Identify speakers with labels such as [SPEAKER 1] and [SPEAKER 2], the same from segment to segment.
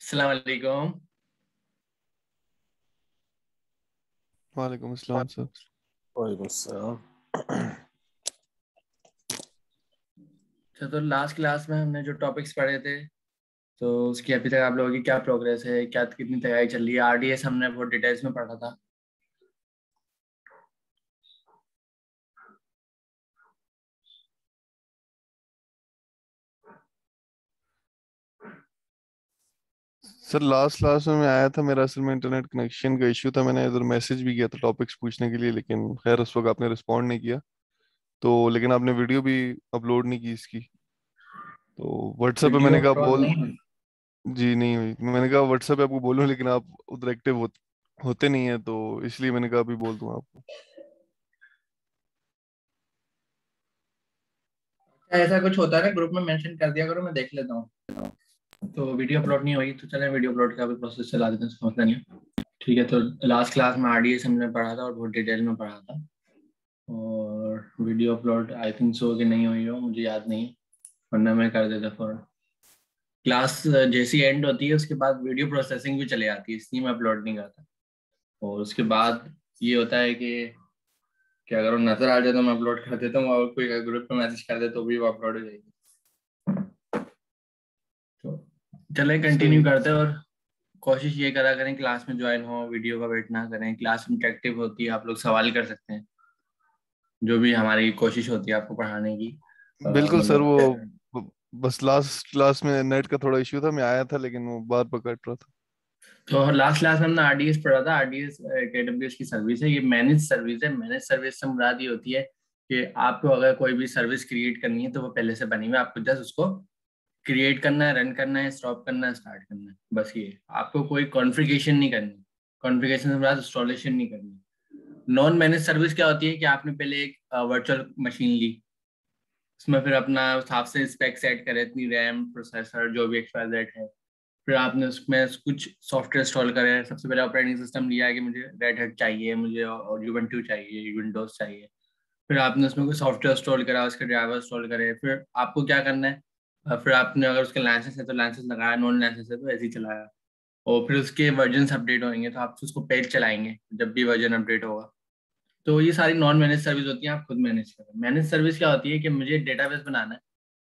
[SPEAKER 1] अस्सलाम वालेकुम।
[SPEAKER 2] वालेकुम अस्सलाम सर।
[SPEAKER 3] वालेकुम अस्सलाम।
[SPEAKER 1] अच्छा, तो लास्ट क्लास में हमने जो टॉपिक्स पढ़े थे, तो उसकी अभी तक आप लोगों की क्या प्रोग्रेस है, क्या कितनी तैयारी चल रही है? आरडीएस हमने बहुत डिटेल्स में पढ़ा था।
[SPEAKER 2] सर लास्ट क्लास में मैं आया था, मेरा असल में इंटरनेट कनेक्शन का इशू था। मैंने इधर मैसेज भी किया था टॉपिक्स पूछने के लिए, लेकिन खैर उस वक्त आपने रिस्पॉन्ड नहीं किया। तो लेकिन आपने वीडियो भी अपलोड नहीं की इसकी। तो व्हाट्सएप पे
[SPEAKER 1] वीडियो
[SPEAKER 2] मैंने कहा
[SPEAKER 1] अपलोड
[SPEAKER 2] बोल।
[SPEAKER 1] नहीं हुई?
[SPEAKER 2] जी नहीं हुई। मैंने कहा व्हाट्सएप पे आपको बोलूं, लेकिन आप उधर एक्टिव होते नहीं है, तो इसलिए मैंने कहा अभी बोल दूं आपको।
[SPEAKER 1] ऐसा कुछ होता है ना, ग्रुप में मेंशन कर दिया करो, मैं देख लेता हूँ। तो वीडियो अपलोड नहीं हुई तो चले वीडियो अपलोड का भी प्रोसेस चला देते हैं, उसका मतलब नहीं है। ठीक है, तो लास्ट क्लास में आरडीएस हमने पढ़ा था और बहुत डिटेल में पढ़ा था। और video upload I think so कि नहीं हुई हो, मुझे याद नहीं, वरना मैं कर देता फॉर क्लास। जैसी एंड होती है उसके बाद वीडियो प्रोसेसिंग भी चले आती है, इसलिए मैं अपलोड नहीं करता। और उसके बाद ये होता है कि अगर वो नजर आ जाए तो मैं अपलोड कर देता हूँ, और कोई ग्रुप पे मैसेज कर दे तो भी वो अपलोड हो जाएगी। तो चले कंटिन्यू
[SPEAKER 2] सही है।
[SPEAKER 1] करते हैं। और कोशिश ये करा करें क्लास में ज्वाइन हो, वीडियो का वेट ना करें। क्लास इंटरेक्टिव होती है, आप लोग सवाल कर सकते हैं। जो भी हमारी कोशिश होती है आपको पढ़ाने की,
[SPEAKER 2] बिल्कुल सर।
[SPEAKER 1] मतलब।
[SPEAKER 2] वो ब- बस लास्ट क्लास में नेट का थोड़ा इशू था, मैं आया था लेकिन वो बार बार कट रहा था।
[SPEAKER 1] तो लास्ट क्लास में हमने आरडीएस पढ़ा था। आरडीएस एक एडब्ल्यूएस की सर्विस है, ये मैनेज सर्विस है। मैनेज सर्विस से मुराद ये होती है कि आपको अगर कोई भी सर्विस क्रिएट करनी है तो वो पहले से बनी हुई है, आपको जस्ट उसको क्रिएट करना है, रन करना है, स्टॉप करना है, स्टार्ट करना है, बस ये। आपको कोई कॉन्फ़िगरेशन नहीं करनी। कॉन्फ़िगरेशन से मुराद इंस्टॉलेशन नहीं करनी। नॉन मैनेज सर्विस क्या होती है कि आपने पहले एक वर्चुअल मशीन ली, उसमें फिर अपना हिसाब से स्पेक सेट करे, इतनी रैम, प्रोसेसर, जो भी एक्सपायर है। फिर आपने उसमें कुछ सॉफ्टवेयर इंस्टॉल करे। सबसे पहले ऑपरेटिंग सिस्टम लिया है कि मुझे रेड हैट चाहिए, मुझे और यूबंटू चाहिए, विंडोज चाहिए। फिर आपने उसमें कोई सॉफ्टवेयर इंस्टॉल करा, उसके ड्राइवर इंस्टॉल करे। फिर आपको क्या करना है, फिर आपने अगर उसके लाइसेंस है तो लाइसेंस लगाया, नॉन लाइसेंस है तो ऐसे ही चलाया। और फिर उसके वर्जन अपडेट होंगे तो आप उसको पेज चलाएंगे जब भी वर्जन अपडेट होगा। तो ये सारी नॉन मैनेज सर्विस होती है, आप खुद मैनेज करें। मैनेज सर्विस क्या होती है कि मुझे डेटाबेस बनाना है।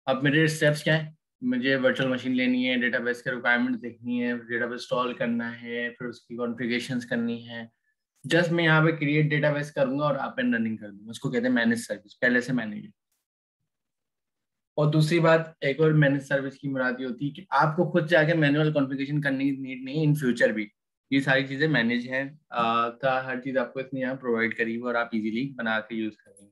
[SPEAKER 1] अब मेरे स्टेप्स क्या है, मुझे वर्चुअल मशीन लेनी है, डेटाबेस के रिक्वायरमेंट देखनी है, डेटाबेस इंस्टॉल करना है, फिर उसकी कॉन्फ़िगरेशंस करनी है। जस्ट मैं यहाँ पे क्रिएट डेटाबेस करूंगा और अप एंड रनिंग कर दूंगा, उसको कहते हैं मैनेज सर्विस, पहले से मैनेज। और दूसरी बात, एक और मैनेज सर्विस की मुराद ये होती है कि आपको खुद से आके मैनुअल कॉन्फ़िगरेशन करने की नीड नहीं है इन फ्यूचर भी। ये सारी चीजें मैनेज हैं, का हर चीज आपको इतनी यहाँ प्रोवाइड करी हुई और आप इजीली बना के यूज करेंगे।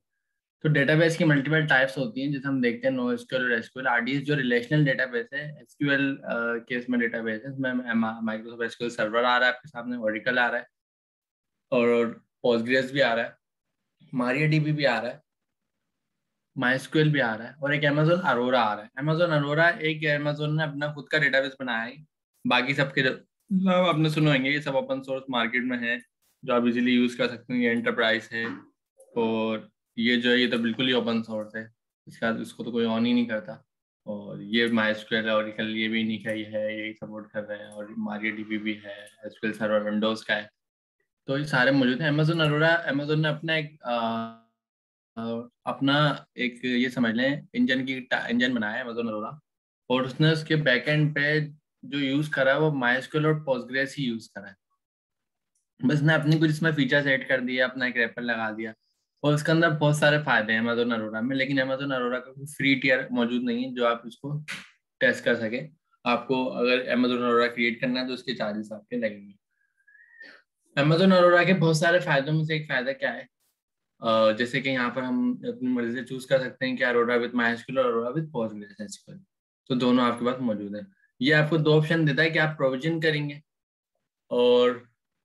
[SPEAKER 1] तो डेटाबेस की मल्टीपल टाइप्स होती हैं, जैसे हम देखते हैं नो एसक्यूएल और एसक्यूएल। आरडीएस जो रिलेशनल डेटाबेस है, एसक्यूएल केस में डेटाबेस है, उसमें माइक्रोसॉफ्ट एसक्यूएल सर्वर आ रहा है आपके सामने, ओरेकल आ रहा है, और पोस्टग्रेस भी आ रहा है, मारियाडीबी भी आ रहा है, माइस्क्यूएल भी आ रहा है, और एक अमेजोन अरोरा आ रहा है। अमेजोन अरोरा एक अमेजोन ने अपना खुद का डेटाबेस बनाया है। बाकी सबके नाम आपने सुने होंगे, ये सब ओपन सोर्स मार्केट में है, जो आप इजीली यूज कर सकते हैं। ये एंटरप्राइज है, और ये जो है ये तो बिल्कुल ही ओपन सोर्स है, इसको तो कोई ऑन ही नहीं करता। और ये माइस्क्यूएल ओरेकल ये भी नहीं का ही है, यही सपोर्ट कर रहे हैं। और मारियाडीबी भी है, एसक्यूएल सर्वर विंडोज का है। तो ये सारे मौजूद हैं। अमेजोन अरोरा, अमेजोन ने अपना एक अ, अपना एक ये समझ लें इंजन की इंजन बनाया है अमेजोन अरोरा। और उसने उसके बैकएंड पे जो यूज करा है वो माइस्क्यूएल और पोस्टग्रेस ही यूज करा है। बस ने अपनी कुछ इसमें फीचर्स ऐड कर दिया, अपना एक रैपर लगा दिया। और उसके अंदर बहुत सारे फायदे हैं अमेजोन अरोरा में, लेकिन अमेजोन अरोरा का कोई फ्री टियर मौजूद नहीं है जो आप उसको टेस्ट कर सके। आपको अगर अमेजोन अरोरा क्रिएट करना है तो उसके चार्जेस आपके लगेंगे। अमेजोन अरोरा के बहुत सारे फायदों में से एक फायदा क्या है, जैसे कि यहाँ पर हम अपनी मर्जी से चूज कर सकते हैं कि अरोरा विद माइस्क्यूएल और अरोरा विद पोस्टग्रेस एसक्यूएल। तो दोनों आपके पास मौजूद है। ये आपको दो ऑप्शन देता है कि आप प्रोविजन करेंगे, और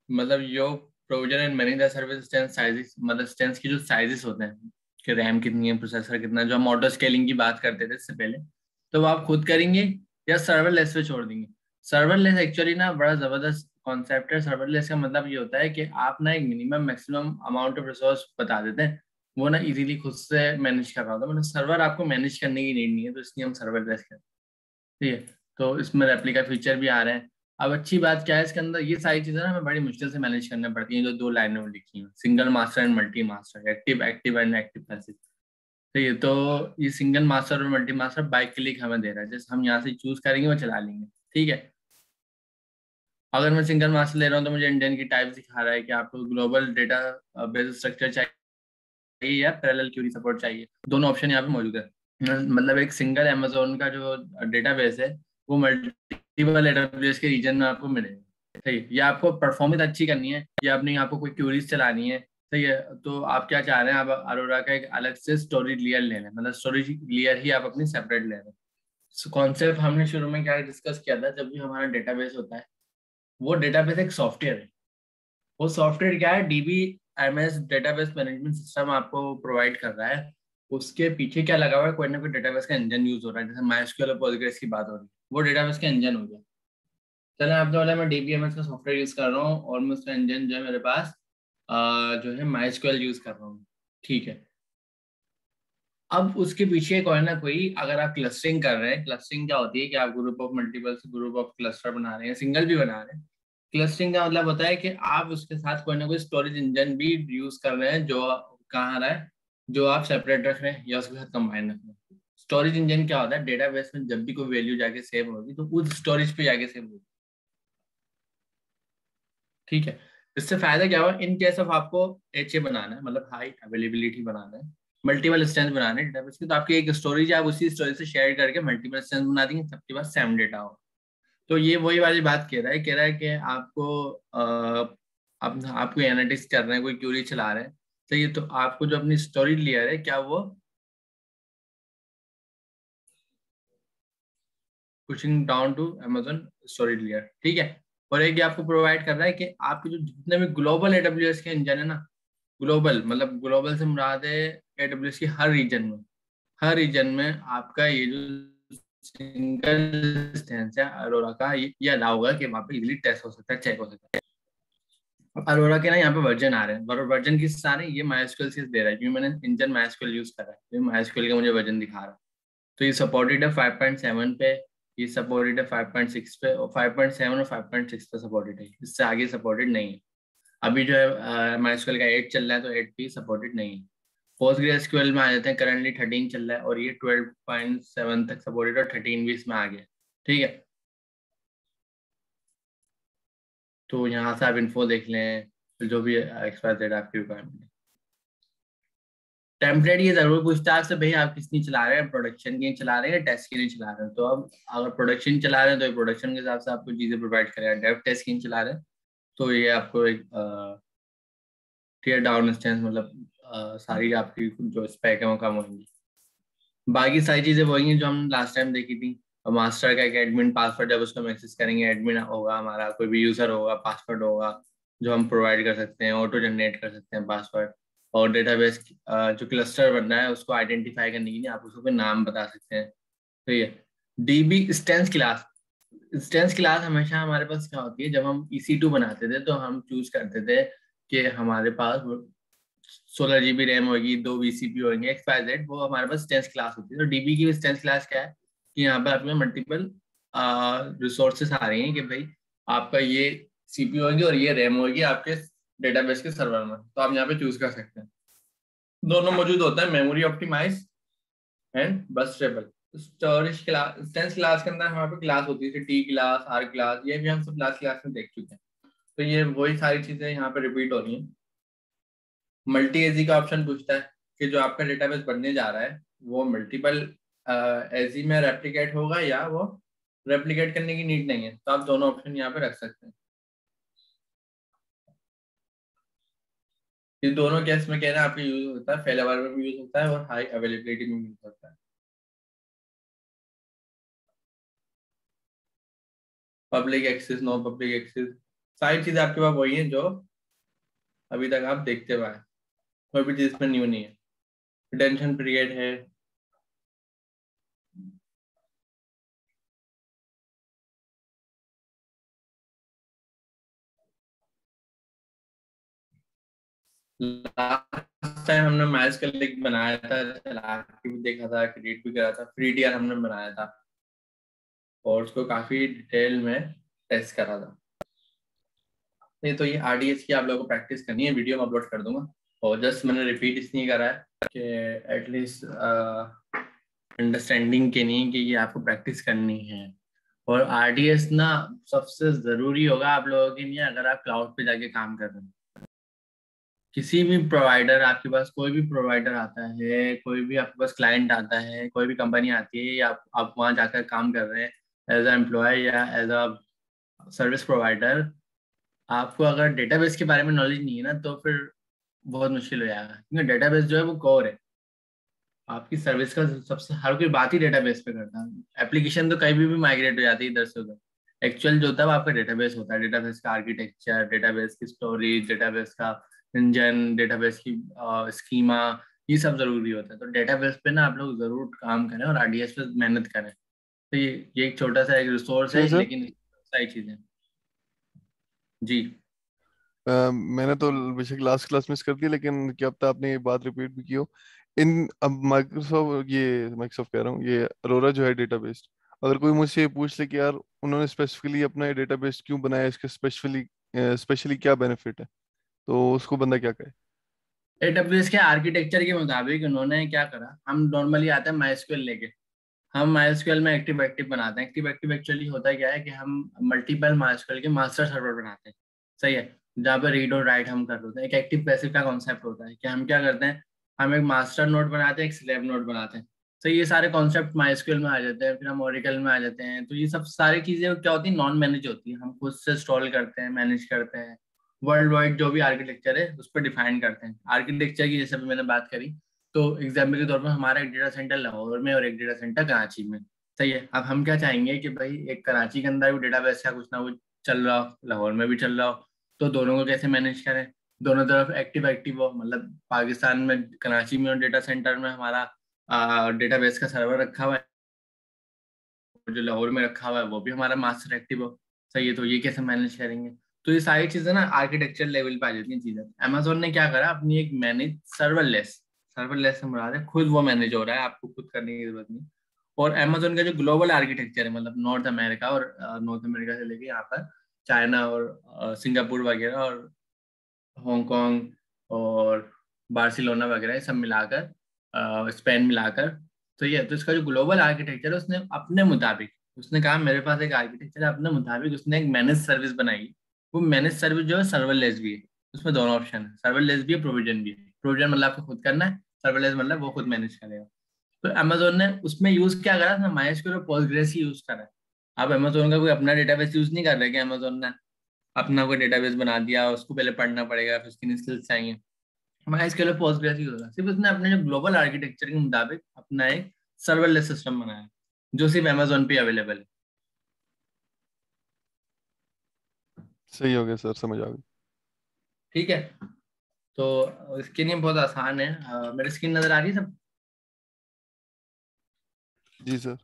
[SPEAKER 1] मतलब यो provision and manage the service stance sizes, मतलब स्टेंस की जो साइजेस होते हैं कि रैम कितनी है, प्रोसेसर कितना है, जो हम ऑटो स्केलिंग की बात करते थे इससे पहले, तो वो आप खुद करेंगे या सर्वरलेस पे छोड़ देंगे। सर्वरलेस एक्चुअली ना बड़ा जबरदस्त कॉन्सेप्ट है। सर्वरलेस का मतलब ये होता है कि आप ना एक minimum maximum amount of resource बता देते हैं, वो ना इजीली खुद से मैनेज कर रहा होता है। मतलब सर्वर आपको मैनेज करने की नीड नहीं है, तो इसलिए हम सर्वरलेस करते हैं। ठीक है, तो इसमें रेप्लिका फीचर भी आ रहे हैं। अब अच्छी बात क्या है इसके अंदर, ये सारी चीजें ना हमें बड़ी मुश्किल से मैनेज करनी पड़ती हैं जो 2 लाइनों में लिखी हैं, single master and multi master, active active and active passive. तो ये सिंगल मास्टर और मल्टी मास्टर बाय क्लिक हमें दे रहा है, जैसे हम यहाँ से चूज करेंगे वो चला लेंगे। ठीक है, अगर मैं सिंगल मास्टर ले रहा हूँ तो मुझे इंडियन की टाइप दिखा रहा है कि आपको ग्लोबल डेटा बेस स्ट्रक्चर चाहिए या पैरेलल क्यूरी सपोर्ट चाहिए, दोनों ऑप्शन यहाँ पे मौजूद है। मतलब एक सिंगल अमेजोन का जो डेटाबेस है वो मल्टीपल एडब्ल्यूएस के रीजन में आपको मिलेगा। सही है, या आपको परफॉर्मेंस अच्छी करनी है या अपनी आपको कोई क्यूरीज चलानी है, सही है, तो आप क्या चाह रहे हैं, आप अरोरा का एक अलग से स्टोरेज लेयर ले लें, मतलब स्टोरेज लेयर ही आप अपनी सेपरेट ले लें। कॉन्सेप्ट हमने शुरू में क्या डिस्कस किया था, जब भी हमारा डेटाबेस होता है वो डेटाबेस एक सॉफ्टवेयर है। वो सॉफ्टवेयर क्या है, DBMS डेटाबेस मैनेजमेंट सिस्टम आपको प्रोवाइड कर रहा है। उसके पीछे क्या लगा हुआ है, कोई ना कोई डेटाबेस का इंजन यूज हो रहा है, जैसे MySQL और पोस्टग्रेस की बात हो रही है, वो डेटाबेस का इंजन हो गया। चले आपने बोला मैं DBMS का सॉफ्टवेयर यूज कर रहा हूँ और मैं उसका इंजन जो है मेरे पास जो है MySQL यूज कर रहा हूँ। ठीक है, अब उसके पीछे कोई ना कोई, अगर आप क्लस्टरिंग कर रहे हैं, क्लस्टरिंग क्या होती है कि आप ग्रुप ऑफ मल्टीपल से ग्रुप ऑफ क्लस्टर बना रहे हैं, सिंगल भी बना रहे हैं। क्लस्टरिंग का मतलब होता है कि आप उसके साथ कोई ना कोई स्टोरेज इंजन भी यूज कर रहे हैं जो कहाँ रहा है, जो आप सेपरेट रख रहे हैं या उसके साथ कंबाइन रख रहे हैं। स्टोरेज इंजन क्या होता है, डेटाबेस में जब भी कोई वैल्यू जाके सेव होगी तो उस स्टोरेज पे जाके सेव होगी। ठीक है, इससे फायदा क्या हुआ, इन केस ऑफ आपको HA बनाना है, मतलब हाई अवेलेबिलिटी बनाना है, मल्टीपल इंस्टेंस बनाने हैं डेटाबेस की, तो आपकी एक स्टोरेज है, आप उसी स्टोरेज से शेयर करके मल्टीपल इंस्टेंस बना देंगे, सबके पास सेम डेटा हो। तो ये वही वाली बात कह रहा है कि आपको आपको एनालिटिक्स कर रहे हैं, कोई क्यूरी चला रहे हैं, तो ये तो आपको जो अपनी स्टोरेज लेयर है क्या वो pushing down to Amazon storage layer. ठीक है, और एक ये आपको प्रोवाइड कर रहा है कि आपके जो जितने भी ग्लोबल AWS के इंजन है ना, ग्लोबल मतलब ग्लोबल से मुराद है AWS की हर रीजन में आपका ये जो सिंगल इंस्टेंस है अरोरा का, ये अलाउ होगा कि वहाँ पे इजीली टेस्ट हो सकता है, चेक हो सकता है। अरोरा के ना यहाँ पे वर्जन आ रहे हैं, वर्जन किस आ रहे हैं, ये MySQL से दे रहा है, क्योंकि मैंने इंजन MySQL यूज करा है, ये MySQL का मुझे वर्जन दिखा रहा है। तो ये सपोर्टेड है 5.7 पे, ये सपोर्टेड है 5.6 पे, और 5.7 और 5.6 पे सपोर्टेड है, इससे आगे सपोर्टेड नहीं है। अभी जो है MySQL का 8 चल रहा है तो 8 पे सपोर्टेड नहीं है। PostgreSQL में आ जाते हैं, करंटली 13 चल रहा है और ये 12.7 तक सपोर्टेड और 13 भी इसमें आ गया। ठीक है, तो यहाँ से आप इन्फो देख लें, तो जो भी एक्सपायर डेट आपकी रिक्वायरमेंट है। टेम्पलेट ये जरूर पूछता है आपसे, भाई आप किस नहीं चला रहे हैं, प्रोडक्शन के लिए चला रहे हैं टेस्ट के लिए चला रहे हैं। तो अब अगर प्रोडक्शन चला रहे हैं तो प्रोडक्शन के हिसाब से आपको चीजें प्रोवाइड करेगा, डेव टेस्ट के लिए चला रहे हैं तो ये आपको एक टीयर डाउन इंस्टेंस, मतलब सारी आपकी जो स्पेक है वो कम होंगी। बाकी सारी चीजें वही हैं जो हम लास्ट टाइम देखी थी। मास्टर का एक एडमिन पासवर्ड, जब उसको एक्सेस करेंगे एडमिन होगा हमारा, कोई भी यूजर होगा, पासवर्ड होगा जो हम प्रोवाइड कर सकते हैं, ऑटो जनरेट कर सकते हैं पासवर्ड। और डेटाबेस जो क्लस्टर बन रहा है उसको आइडेंटिफाई करने के लिए आप उसको कोई नाम बता सकते हैं। तो ये DB इंस्टेंस क्लास हमेशा हमारे पास क्या होती है, जब हम EC2 बनाते थे तो हम चूज करते थे कि हमारे पास 16 GB रैम होगी, 2 VCP होंगे, XYZ, वो हमारे पास स्टेंस क्लास होती है। तो DB की स्टेंस क्लास क्या है कि यहाँ पे आपके मल्टीपल रिसोर्सेस आ रही हैं कि भाई आपका ये CPU होगी और ये रैम होगी आपके डेटाबेस के सर्वर में, तो आप यहाँ पे चूज कर सकते हैं। दोनों मौजूद होता है, memory optimise and burstable. Storage class, instance class के अंदर हमारे पे क्लास होती है, T क्लास, R क्लास, ये भी हम सब क्लास में देख चुके हैं। तो ये वही सारी चीजें यहाँ पे रिपीट हो रही हैं। मल्टी एजी का ऑप्शन पूछता है कि जो आपका डेटाबेस बनने जा रहा है वो मल्टीपल एजी में रेप्लिकेट होगा या वो रेप्लिकेट करने की नीड नहीं है, तो आप दोनों ऑप्शन यहाँ पे रख सकते हैं। ये दोनों केस में कह रहे हैं आपका यूज होता है, फेलेवर में भी यूज होता है और हाई अवेलेबिलिटी में भी यूज होता है। Public access, no public access, सारी चीजें आपके पास वही है जो अभी तक आप देखते हुए आए, कोई भी चीज में न्यू नहीं है। रिटेंशन पीरियड है, लास्ट टाइम हमने मैच का लिंक बनाया था, चला के भी देखा था, क्रिएट भी करा था, फ्री टीआर हमने बनाया था और उसको काफी डिटेल में टेस्ट करा था। तो ये RDS की आप लोगों को प्रैक्टिस करनी है, वीडियो में अपलोड कर दूंगा। और जस्ट मैंने रिपीट इसलिए करा है कि एटलीस्ट अंडरस्टैंडिंग के नहीं कि ये आपको प्रैक्टिस करनी है। और RDS ना सबसे ज़रूरी होगा आप लोगों के लिए अगर आप क्लाउड पे जाके काम कर रहे हैं। किसी भी प्रोवाइडर, आपके पास कोई भी प्रोवाइडर आता है, कोई भी आपके पास क्लाइंट आता है, कोई भी कंपनी आती है, या आप वहाँ जाकर काम कर रहे हैं एज अ एम्प्लॉय या एज अ सर्विस प्रोवाइडर, आपको अगर डेटाबेस के बारे में नॉलेज नहीं है ना तो फिर बहुत मुश्किल हो जाएगा, क्योंकि डेटाबेस जो है वो कोर है आपकी सर्विस का। सबसे हर कोई बात ही डेटाबेस पे करता है। एप्लीकेशन तो कहीं भी माइग्रेट हो जाती है इधर से उधर। एक्चुअल जो होता है वो आपका डेटाबेस होता है, डेटाबेस का आर्किटेक्चर, डेटाबेस की स्टोरेज, डेटाबेस का इंजन, डेटाबेस की स्कीमा, ये सब जरूरी होता है। तो डेटाबेस पे ना आप लोग जरूर काम करें और RDS पे मेहनत करें। तो ये एक छोटा सा एक रिसोर्स
[SPEAKER 2] ठीक है
[SPEAKER 1] है,
[SPEAKER 2] सर।
[SPEAKER 1] लेकिन सारी चीजें। जी।
[SPEAKER 2] मैंने तो बेशक लास्ट क्लास मिस कर दी, लेकिन क्या पता आपने ये बात रिपीट भी की हो। इन अब माइक्रोसॉफ्ट कह रहा हूँ, ये अरोरा जो है डेटाबेस, अगर कोई मुझसे ये पूछ ले कि यार उन्होंने स्पेसिफिकली अपना ये डेटाबेस क्यों बनाया, इसके स्पेशली स्पेशली क्या बेनिफिट है, तो उसको बंदा क्या कहे?
[SPEAKER 1] AWS के आर्किटेक्चर के मुताबिक उन्होंने क्या करा, हम नॉर्मली आते हैं MySQL लेके, हम MySQL में एक्टिव एक्टिव बनाते हैं। एक्टिव एक्टिव एक्चुअली होता क्या है कि हम मल्टीपल MySQL के मास्टर सर्वर बनाते हैं। सही है, जहाँ पे रीड और राइट हम कर देते हैं। एक एक्टिव पैसिव का कॉन्सेप्ट होता है कि हम क्या करते हैं, हम एक मास्टर नोड बनाते हैं, एक स्लेव नोड बनाते हैं। तो ये सारे कॉन्सेप्ट MySQL में आ जाते हैं, फिर हम ओरेकल में आ जाते हैं। तो ये सब सारी चीजें क्या होती है, नॉन मैनेज होती है, हम खुद से इंस्टॉल करते हैं, मैनेज करते हैं। वर्ल्ड वाइड जो भी आर्किटेक्चर है उस पर डिफाइन करते हैं। आर्किटेक्चर की जैसे भी मैंने बात करी, तो एग्जाम्पल के तौर पर हमारा एक डेटा सेंटर लाहौर में और एक डेटा सेंटर कराची में। सही है, अब हम क्या चाहेंगे कि भाई एक कराची के अंदर भी डेटाबेस का कुछ ना कुछ चल रहा हो, लाहौर में भी चल रहा हो, तो दोनों को कैसे मैनेज करें, दोनों तरफ एक्टिव एक्टिव हो। मतलब पाकिस्तान में कराची में और डेटा सेंटर में हमारा डेटाबेस का सर्वर रखा हुआ है, और जो लाहौर में रखा हुआ है वो भी हमारा मास्टर एक्टिव हो। सही है, तो ये कैसे मैनेज करेंगे। तो ये सारी चीजें ना आर्किटेक्चर लेवल पे आ जाती हैं चीजें। अमेजोन ने क्या करा, अपनी एक मैनेज सर्वरलेस, सर्वरलेस से मुराद है खुद वो मैनेज हो रहा है, आपको खुद करने की जरूरत नहीं। और अमेजोन का जो ग्लोबल आर्किटेक्चर है, मतलब नॉर्थ अमेरिका, और नॉर्थ अमेरिका से लेके यहाँ पर चाइना और सिंगापुर वगैरह और हांगकांग और बार्सिलोना वगैरह, ये सब मिलाकर, स्पेन मिलाकर, तो ये तो इसका जो ग्लोबल आर्किटेक्चर है उसने अपने मुताबिक, उसने कहा मेरे पास एक आर्किटेक्चर है, अपने मुताबिक उसने एक मैनेज सर्विस बनाई। वो मैनेज सर्विस जो है सर्वरलेस भी है, उसमें दोनों ऑप्शन है, सर्वरलेस भी है, प्रोविजन भी है। प्रोविजन मतलब आपको खुद करना है, सर्वरलेस मतलब वो खुद मैनेज करेगा। तो अमेजोन ने उसमें यूज क्या करा, उसने माइस्क्यूल और पोस्टग्रेस ही यूज करा है। अब अमेजोन का कोई अपना डेटाबेस यूज नहीं कर रहा है कि अमेजोन ने अपना कोई डेटाबेस बना दिया, उसको पहले पढ़ना पड़ेगा, फिर उसकी स्किल्स चाहिए। हमारा इसके लिए पोस्टग्रेस यूज होगा। सिर्फ उसने अपने जो ग्लोबल आर्किटेक्चर के मुताबिक अपना एक सर्वरलेस सिस्टम बनाया है, जो सिर्फ अमेजोन पे अवेलेबल है।
[SPEAKER 2] सही हो गया सर, समझ आ गई।
[SPEAKER 1] ठीक है, तो इसके लिए बहुत आसान है। मेरी स्क्रीन नजर आ रही है सब?
[SPEAKER 2] जी सर।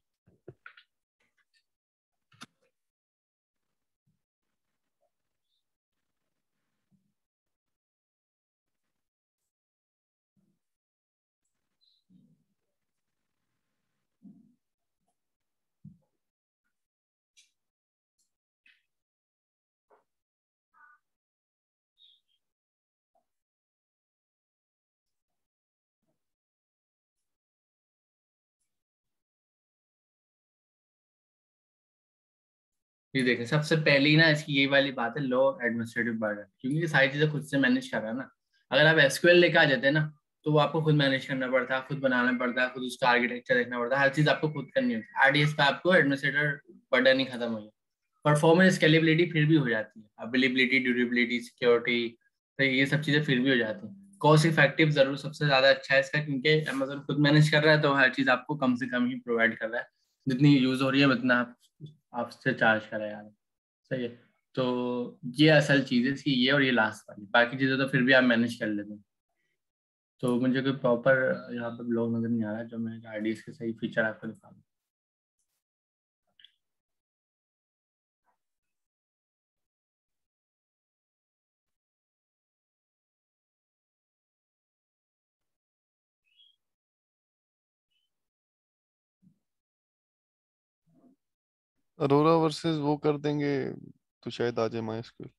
[SPEAKER 1] ये देखें, सबसे पहली ना इसकी यही वाली बात है, लो एडमिनिस्ट्रेटिव बर्डन, क्योंकि ये सारी चीजें खुद से मैनेज कर रहा है ना। अगर आप SQL लेके आ जाते हैं ना, तो वो आपको खुद मैनेज करना पड़ता है, खुद बनाना पड़ता है, खुद उसका आर्किटेक्चर देखना पड़ता है, हर चीज आपको खुद करनी होती है। RDS पे आपको एडमिनिस्ट्रेटर बर्डन ही खत्म हो गया। परफॉर्मेंस स्केलेबिलिटी फिर भी हो जाती है, अवेलेबिलिटी, ड्यूरेबिलिटी, सिक्योरिटी, तो ये सब चीजें फिर भी हो जाती हैं। कॉस्ट इफेक्टिव जरूर सबसे ज्यादा अच्छा है इसका, क्योंकि अमेजोन खुद मैनेज कर रहा है, तो हर चीज आपको कम से कम ही प्रोवाइड कर रहा है। जितनी यूज हो रही है उतना आप आपसे चार्ज करा यार। सही है, तो ये असल चीज है इसकी, ये और ये लास्ट वाली, बाकी चीजें तो फिर भी आप मैनेज कर लेते हैं। तो मुझे कोई प्रॉपर यहाँ पर ब्लॉग नजर नहीं आ रहा जो मैं RDS के सही फीचर आपको दिखा दूँ।
[SPEAKER 2] अरोरा वर्सेस वो कर देंगे तो शायद आ जाए माइस्क्वेल।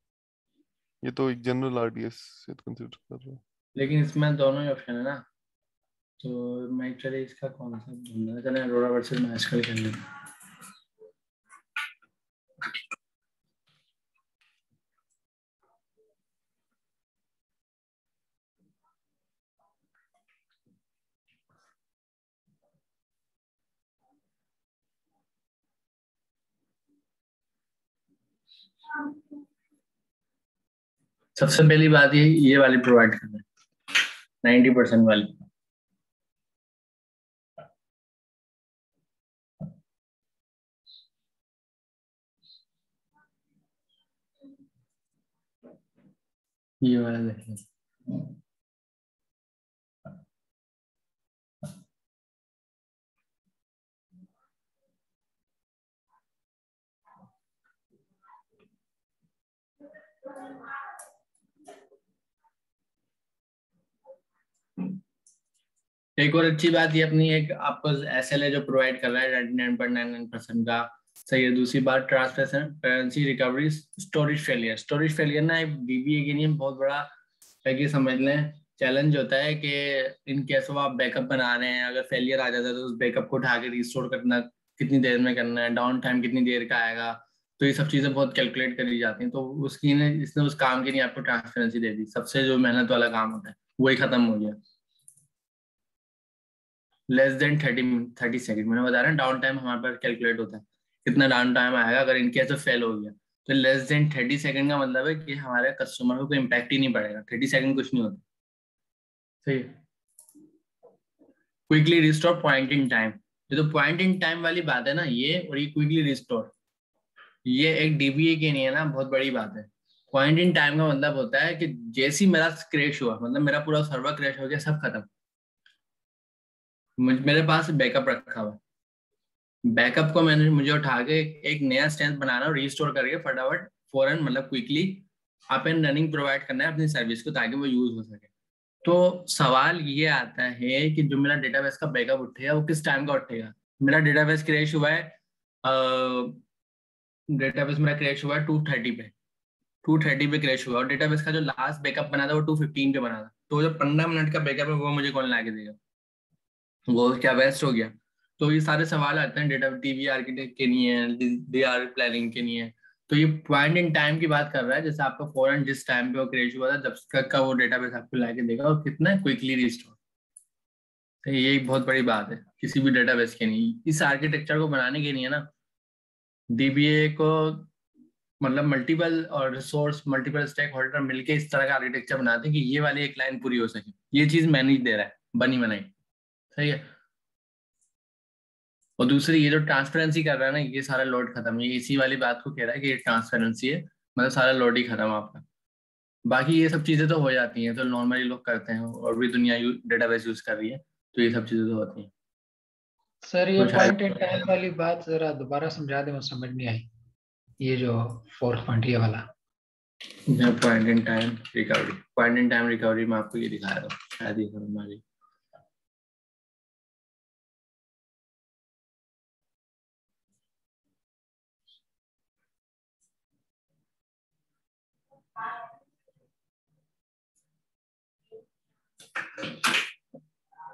[SPEAKER 2] ये तो एक जनरल आरडीएस से कंसीडर कर रहा हूँ।
[SPEAKER 1] लेकिन इसमें दोनों ही ऑप्शन है ना, तो मैं एक्चुअली इसका कौन सा ढूंढना है, चलें अरोरा वर्सेस मैस्कल कर लेते हैं। सबसे पहली बात ये वाली प्रोवाइड करना है 90% वाली। ये वाला देखें। एक और अच्छी बात ये अपनी एक आपको एसएलए जो प्रोवाइड कर रहा है 99.99% का सही है। दूसरी बात ट्रांसपेरेंसी रिकवरी स्टोरेज फेलियर ना एक डीबीए के लिए बहुत बड़ा है कि समझ लें चैलेंज होता है कि इन केस ऑफ आप बैकअप बना रहे हैं, अगर फेलियर आ जाता है तो उस बैकअप को उठा के रिस्टोर करना कितनी देर में करना है, डाउन टाइम कितनी देर का आएगा, तो ये सब चीजें बहुत कैलकुलेट करी जाती हैं। तो उसकी ने इसने उस काम के लिए आपको ट्रांसपेरेंसी दे दी, सबसे जो मेहनत वाला काम होता है वही खत्म हो गया। लेस देन 30 सेकंड मैंने बता रहा है, डाउन टाइम हमारे पास कैलकुलेट होता है कितना डाउन टाइम आएगा अगर इनकेस ऑफ फेल हो गया। तो लेस देन 30 सेकंड का मतलब है कि हमारे कस्टमर को कोई इम्पैक्ट ही नहीं पड़ेगा, 30 सेकंड कुछ नहीं होता। सही है। Quickly restore point in time, ये तो पॉइंट इन टाइम वाली बात है ना ये, और ये क्विकली रिस्टोर ये एक डीबीए के नहीं है ना, बहुत बड़ी बात है। पॉइंट इन टाइम का मतलब होता है कि जैसे ही मेरा क्रैश हुआ, मतलब मेरा पूरा सर्वर क्रैश हो गया, सब खत्म, मेरे पास बैकअप रखा हुआ, बैकअप को मैंने मुझे उठा के एक नया स्टेंस बनाना और रीस्टोर करके फटाफट फौरन मतलब quickly up and running provide करना है अपनी सर्विस को ताकि वो यूज हो सके। तो सवाल ये आता है कि जो मेरा डेटाबेस का बैकअप उठेगा वो किस टाइम का उठेगा। मेरा डेटाबेस क्रैश हुआ है, डेटाबेस मेरा क्रैश हुआ है 2:30 पे, 2:30 पे क्रैश हुआ और डेटाबेस का जो लास्ट बैकअप बना था वो 2:15 पे बना था, तो जो 15 मिनट का बैकअप है वो मुझे कौन ला के देगा, वो क्या वेस्ट हो गया। तो ये सारे सवाल आते हैं डेटा टीवी आर्किटेक्ट के नहीं है, डीआर प्लानिंग के नहीं है। तो ये पॉइंट इन टाइम की बात कर रहा है, जैसे आपका फौरन जिस टाइम पे वो क्रैश हुआ था जब तक का वो डेटाबेस आपको लाके देगा और कितना क्विकली रिस्टोर। तो ये एक बहुत बड़ी बात है, किसी भी डेटाबेस के नहीं, इस आर्किटेक्चर को बनाने के नहीं है ना डीबीए को, मतलब मल्टीपल और रिसोर्स मल्टीपल स्टेक होल्डर मिलके इस तरह का आर्किटेक्चर बनाते हैं कि ये वाली एक लाइन पूरी हो सके। ये चीज मैनेज दे रहा है बनी बनाई। सही है। और दूसरी ये जो ट्रांसपेरेंसी कर रहा है ना, ये सारा लोड खत्म, ये इसी वाली बात को कह रहा है कि ये ट्रांसपेरेंसी है, मतलब सारा लोड ही खत्म आपका। बाकी ये सब चीजें तो हो जाती हैं, तो नॉर्मली लोग करते हैं और भी दुनिया डेटाबेस यूज कर रही है, तो ये सब चीजें तो होती हैं।
[SPEAKER 4] सर ये
[SPEAKER 1] तो शायद
[SPEAKER 4] पॉइंट इन टाइम वाली बात जरा दोबारा समझा दें, मुझे समझ नहीं आई। ये जो फोर्थ पॉइंट ये वाला।
[SPEAKER 1] Point in time recovery, point in time recovery में आपको ये दिखाया था शायद, ये समझ में आ रही।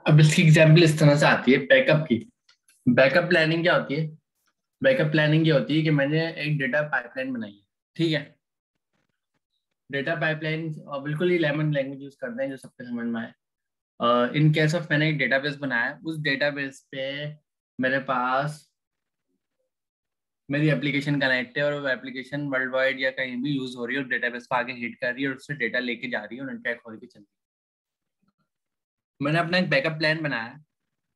[SPEAKER 1] अब इसकी एग्जाम्पल इस तरह से आती है बैकअप की। बैकअप प्लानिंग क्या होती है, बैकअप प्लानिंग ये होती है कि मैंने एक डेटा पाइपलाइन बनाई है, ठीक है। डेटा पाइपलाइन बिल्कुल ही लेमन लैंग्वेज यूज करते हैं जो सबके समझ में आए। इन केस ऑफ मैंने एक डेटाबेस बनाया, उस डेटाबेस पे मेरे पास मेरी एप्लीकेशन कनेक्ट है और वो एप्लीकेशन वर्ल्ड वाइड या कहीं भी यूज हो रही है और डेटाबेस पे आगे हिट कर रही है और उससे डेटा लेके जा रही है और इंटरैक्ट होकर चलती है। मैंने अपना एक बैकअप प्लान बनाया।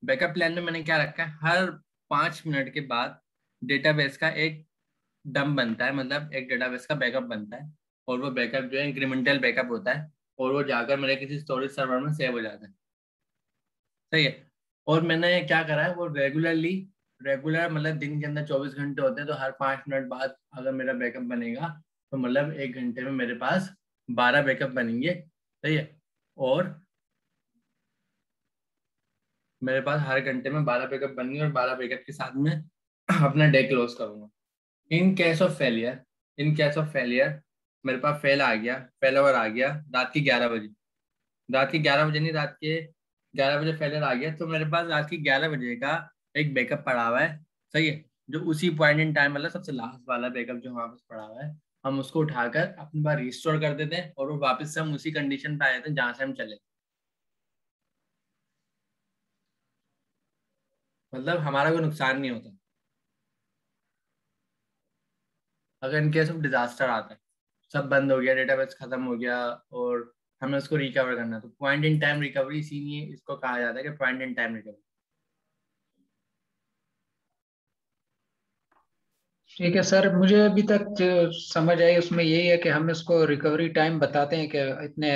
[SPEAKER 1] बैकअप प्लान में मैंने क्या रखा है, हर 5 मिनट के बाद डेटाबेस का एक डंप बनता है, मतलब एक डेटाबेस का बैकअप बनता है, और वो बैकअप जो है इंक्रीमेंटल बैकअप होता है और वो जाकर मेरे किसी स्टोरेज सर्वर में सेव हो जाता है। सही है। और मैंने क्या करा है, वो रेगुलर मतलब दिन के अंदर 24 घंटे होते हैं, तो हर 5 मिनट बाद अगर मेरा बैकअप बनेगा तो मतलब 1 घंटे में मेरे पास 12 बैकअप बनेंगे। सही है। और मेरे पास हर घंटे में 12 बैकअप बनेंगे और 12 बैकअप के साथ में अपना डे क्लोज करूंगा। इन केस ऑफ फेलियर मेरे पास फेल ओवर आ गया रात के 11 बजे। रात के 11 बजे नहीं, रात के 11 बजे फेलियर आ गया, तो मेरे पास रात के 11 बजे का एक बैकअप पड़ा हुआ है। सही है, जो उसी पॉइंट इन टाइम वाला सबसे लास्ट वाला बैकअप जो हमारे पास पड़ा हुआ है, हम उसको उठाकर अपने पास रिस्टोर कर देते हैं और वो वापस से हम उसी कंडीशन पे आ जाते हैं जहां से हम चले। मतलब हमारा कोई नुकसान नहीं होता। अगर इन केस ऑफ डिजास्टर आता है, सब बंद हो गया, डेटाबेस खत्म हो गया और हमें उसको रिकवर करना है, तो पॉइंट इन टाइम रिकवरी, इसीलिए इसको कहा जाता है कि पॉइंट इन टाइम रिकवरी।
[SPEAKER 4] ठीक है सर, मुझे अभी तक जो समझ आई उसमें यही है कि हम इसको रिकवरी टाइम बताते हैं कि इतने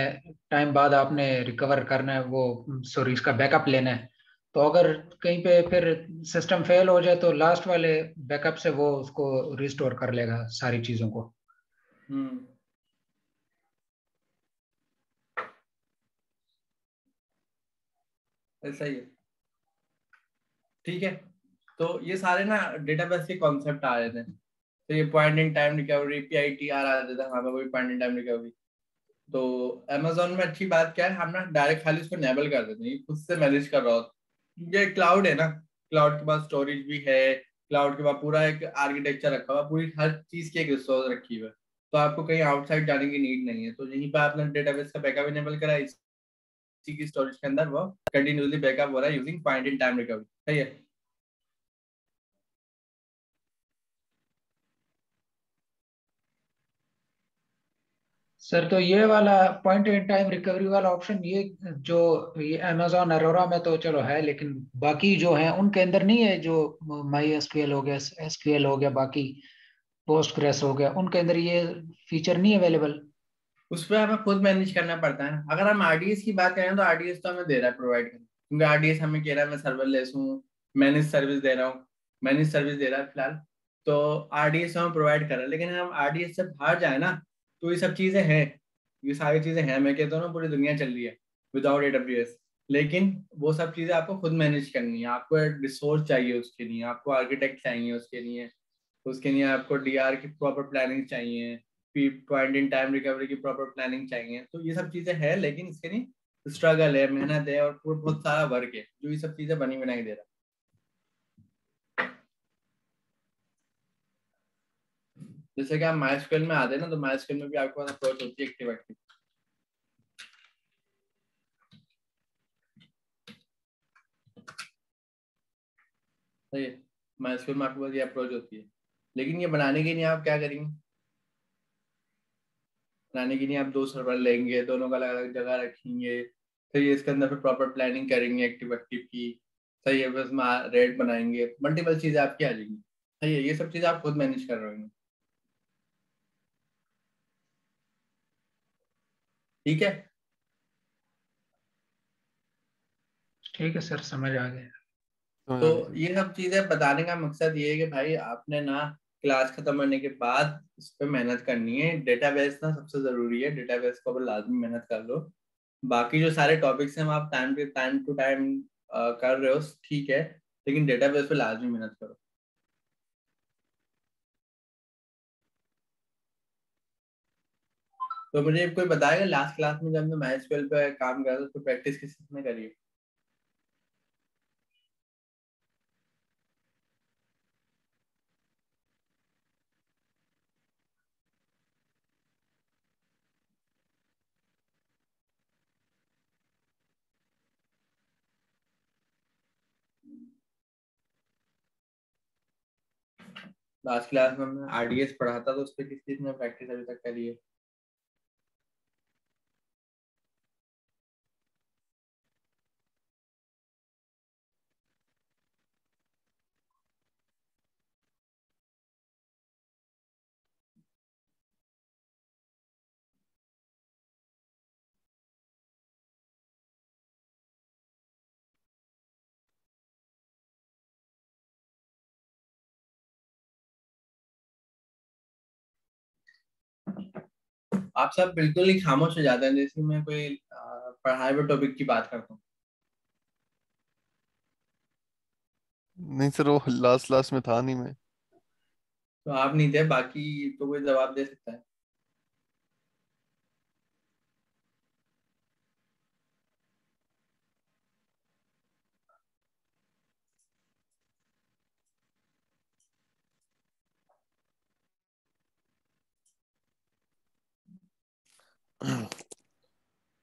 [SPEAKER 4] टाइम बाद आपने रिकवर करना है वो, सॉरी इसका बैकअप लेना है। तो अगर कहीं पे फिर सिस्टम फेल हो जाए तो लास्ट वाले बैकअप से वो उसको रिस्टोर कर लेगा सारी चीज़ों को।
[SPEAKER 1] हम्म, ऐसा ही है। ठीक है, तो ये सारे ना डेटाबेस के कॉन्सेप्ट आ रहे थे। तो ये point in time recovery, PITR आ जाता था, हमें वही पॉइंट इन टाइम रिकवरी। तो अमेजोन में अच्छी बात क्या है, हम ना डायरेक्ट खाली इसको इनेबल कर देते हैं, ये खुद से मैनेज कर रहा हो। ये क्लाउड है ना, क्लाउड के पास स्टोरेज भी है, क्लाउड के पास पूरा एक आर्किटेक्चर रखा हुआ, पूरी हर चीज की एक रिसोर्स रखी हुई है। तो आपको कहीं आउटसाइड जाने की नीड नहीं है, तो यहीं पर आपने डेटाबेस का बैकअप इनेबल करा है, इसी की स्टोरेज के अंदर वो कंटिन्यूसली बैकअप हो रहा है using point in time recovery. सही है।
[SPEAKER 4] सर तो ये वाला पॉइंट इन टाइम रिकवरी वाला ऑप्शन, ये जो ये अमेजोन अरोरा में तो चलो है, लेकिन बाकी जो है उनके अंदर नहीं है? जो माई एसक्यूएल हो गया, एसक्यूएल हो गया, बाकी पोस्टग्रेस हो गया, उनके अंदर ये फीचर नहीं अवेलेबल?
[SPEAKER 1] उस पर हमें खुद मैनेज करना पड़ता है। अगर हम RDS की बात करें तो RDS तो हमें दे रहा है प्रोवाइड करना, क्योंकि RDS हमें कह रहा है मैं सर्वरलेस हूँ, मैनेज सर्विस दे रहा हूँ, मैनेज सर्विस दे रहा है फिलहाल। तो RDS हमें प्रोवाइड कर रहा है, लेकिन हम RDS से बाहर जाए ना, तो ये सब चीजें हैं, ये सारी चीजें हैं। मैं कहता हूँ ना पूरी दुनिया चल रही है विदाउट AWS, लेकिन वो सब चीजें आपको खुद मैनेज करनी है। आपको रिसोर्स चाहिए उसके लिए, आपको आर्किटेक्ट चाहिए उसके लिए आपको DR की प्रॉपर प्लानिंग चाहिए, पॉइंट इन टाइम रिकवरी की प्रॉपर प्लानिंग चाहिए। तो ये सब चीजें हैं, लेकिन इसके लिए स्ट्रगल है, मेहनत है और बहुत सारा वर्क है जो ये सब चीजें बनी बनाई दे रहा है। जैसे कि आप MySQL में आते हैं ना, तो MySQL में भी आपके पास अप्रोच होती है एक्टिव एक्टिव। सही है, MySQL में आपके पास ये अप्रोच होती है, लेकिन ये बनाने के लिए आप क्या करेंगे? बनाने के लिए आप दो सर्वर लेंगे, दोनों का अलग अलग जगह रखेंगे, फिर ये इसके अंदर फिर प्रॉपर प्लानिंग करेंगे एक्टिव एक्टिव की। सही है, बस रेट बनाएंगे, मल्टीपल चीजें आपकी आ जाएंगी। सही है, ये सब चीजें आप खुद मैनेज कर रहे होंगे। ठीक है।
[SPEAKER 4] ठीक है सर, समझ आ गया।
[SPEAKER 2] समझ आ
[SPEAKER 1] तो
[SPEAKER 2] गया।
[SPEAKER 1] ये सब चीजें बताने का मकसद ये है कि भाई आपने ना क्लास खत्म होने के बाद इस पे मेहनत करनी है। डेटाबेस ना सबसे जरूरी है, डेटाबेस को लाजमी मेहनत कर लो। बाकी जो सारे टॉपिक्स हैं वो आप टाइम टू टाइम कर रहे हो, ठीक है, लेकिन डेटाबेस पे लाजमी मेहनत करो। तो मुझे कोई बताएगा लास्ट क्लास में जब हमने MySQL पे काम करा था तो प्रैक्टिस किसने करी है? लास्ट क्लास में हमने RDS पढ़ा था, तो उस पर किस चीज ने प्रैक्टिस अभी तक करी है? आप सब बिल्कुल ही खामोश हो जाते हैं जैसे मैं कोई पढ़ाए हुए टॉपिक की बात करता हूँ।
[SPEAKER 2] नहीं सर, वो लास्ट लास्ट में था नहीं मैं।
[SPEAKER 1] तो आप नहीं थे, बाकी तो कोई जवाब दे सकता है।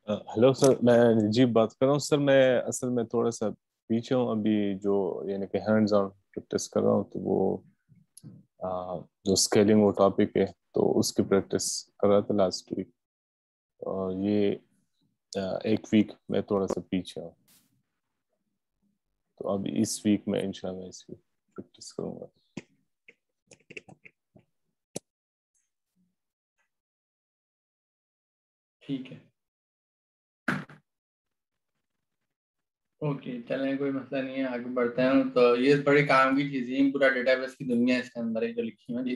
[SPEAKER 3] हेलो सर, मैं निजीब बात कर रहा हूँ सर। मैं असल में थोड़ा सा पीछे हूँ अभी, जो यानी कि हैंड्स ऑन प्रैक्टिस कर रहा हूँ। तो वो जो स्केलिंग वो टॉपिक है, तो उसकी प्रैक्टिस कर रहा था लास्ट वीक। और ये एक वीक में थोड़ा सा पीछे हूँ। तो अब इस वीक में इंशाल्लाह इसकी प्रैक्टिस करूँगा।
[SPEAKER 1] ठीक है, ओके, चलें, कोई मसला नहीं है, आगे बढ़ते हैं। तो ये बड़ी काम की चीज़ है, पूरा डेटाबेस की दुनिया है इसके अंदर है जो लिखी है जी।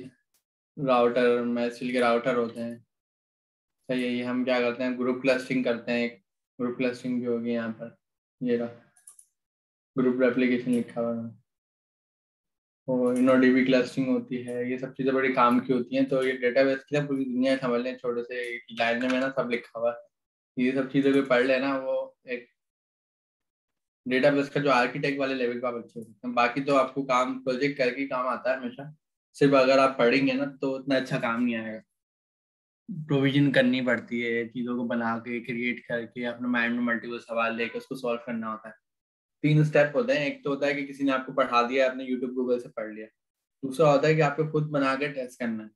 [SPEAKER 1] राउटर, मैसेज के राउटर होते हैं, सही है। ये हम क्या करते हैं, ग्रुप क्लस्टरिंग करते हैं। एक ग्रुप क्लस्टरिंग भी होगी यहाँ पर, ये रहा ग्रुप एप्लीकेशन लिखा हुआ है। और इनोडीबी क्लस्टरिंग होती है। ये सब चीज़ें बड़ी काम की होती हैं। तो ये डेटाबेस की ना पूरी दुनिया समझ लें, छोटे से लाइन में ना सब लिखा हुआ है। ये सब चीज़ें कोई पढ़ लेना, वो एक डेटाबेस का जो आर्किटेक्ट वाले लेवल पे आप अच्छे हो सकते हैं। बाकी तो आपको काम प्रोजेक्ट करके ही काम आता है हमेशा। सिर्फ अगर आप पढ़ेंगे ना तो उतना अच्छा काम नहीं आएगा। प्रोविजन करनी पड़ती है, चीज़ों को बना के क्रिएट करके अपने माइंड में मल्टीपल सवाल लेके उसको सॉल्व करना होता है। 3 स्टेप होते हैं। एक तो होता है कि किसी ने आपको पढ़ा दिया, आपने यूट्यूब गूगल से पढ़ लिया। दूसरा होता है कि आपको खुद बना के टेस्ट करना है।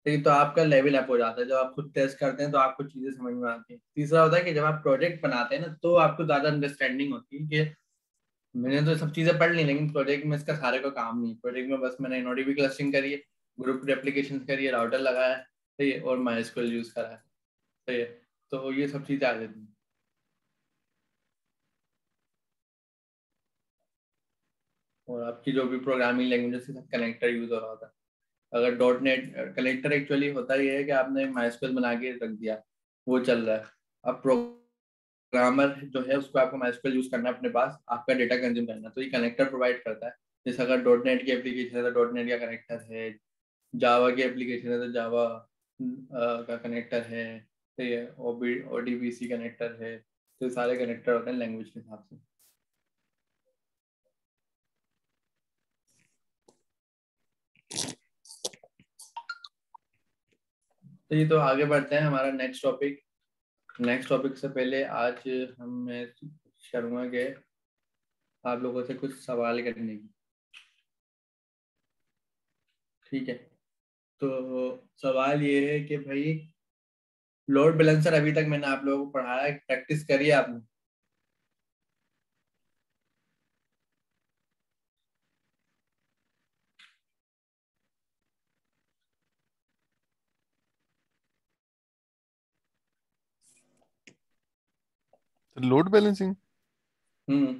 [SPEAKER 1] ठीक है, तो आपका लेवल अप हो जाता है जब आप खुद टेस्ट करते हैं, तो आपको चीजें समझ में आती हैं। तीसरा होता है कि जब आप प्रोजेक्ट बनाते हैं ना, तो आपको ज्यादा अंडरस्टैंडिंग होती है कि मैंने तो सब चीजें पढ़ ली, लेकिन प्रोजेक्ट में इसका सारे का काम नहीं है। प्रोजेक्ट में बस मैंने इनोडीबी क्लस्टरिंग करी है, ग्रुप एप्लीकेशन करी है, राउटर लगाया है, सही है, और माइस्क्वेल यूज करा है, सही है। तो ये सब चीजें आ जाती हैं। और आपकी जो भी प्रोग्रामिंग लैंग्वेज के साथ कनेक्टर यूज हो रहा होता है। अगर डॉट नेट कनेक्टर एक्चुअली होता ये है कि आपने माइस्क्वेल बना के रख दिया, वो चल रहा है। अब प्रोग्रामर जो है उसको आपको माइस्क्वेल यूज करना है अपने पास, आपका डेटा कंज्यूम करना है, तो ये कनेक्टर प्रोवाइड करता है। जैसे अगर डॉट नेट की एप्लीकेशन है तो डॉट नेट का कनेक्टर है, जावा की एप्लीकेशन है तो जावा का कनेक्टर है, ठीक है, ओडीबीसी कनेक्टर है। तो ये सारे कनेक्टर होते हैं लैंग्वेज के हिसाब से। तो ये तो आगे बढ़ते हैं, हमारा नेक्स्ट टॉपिक। नेक्स्ट टॉपिक से पहले आज मैं करूँगा कि आप लोगों से कुछ सवाल करने की, ठीक है। तो सवाल ये है कि भाई, लोड बैलेंसर अभी तक मैंने आप लोगों को पढ़ाया, प्रैक्टिस करी है आपने?
[SPEAKER 2] लोड बैलेंसिंग
[SPEAKER 1] हम्म।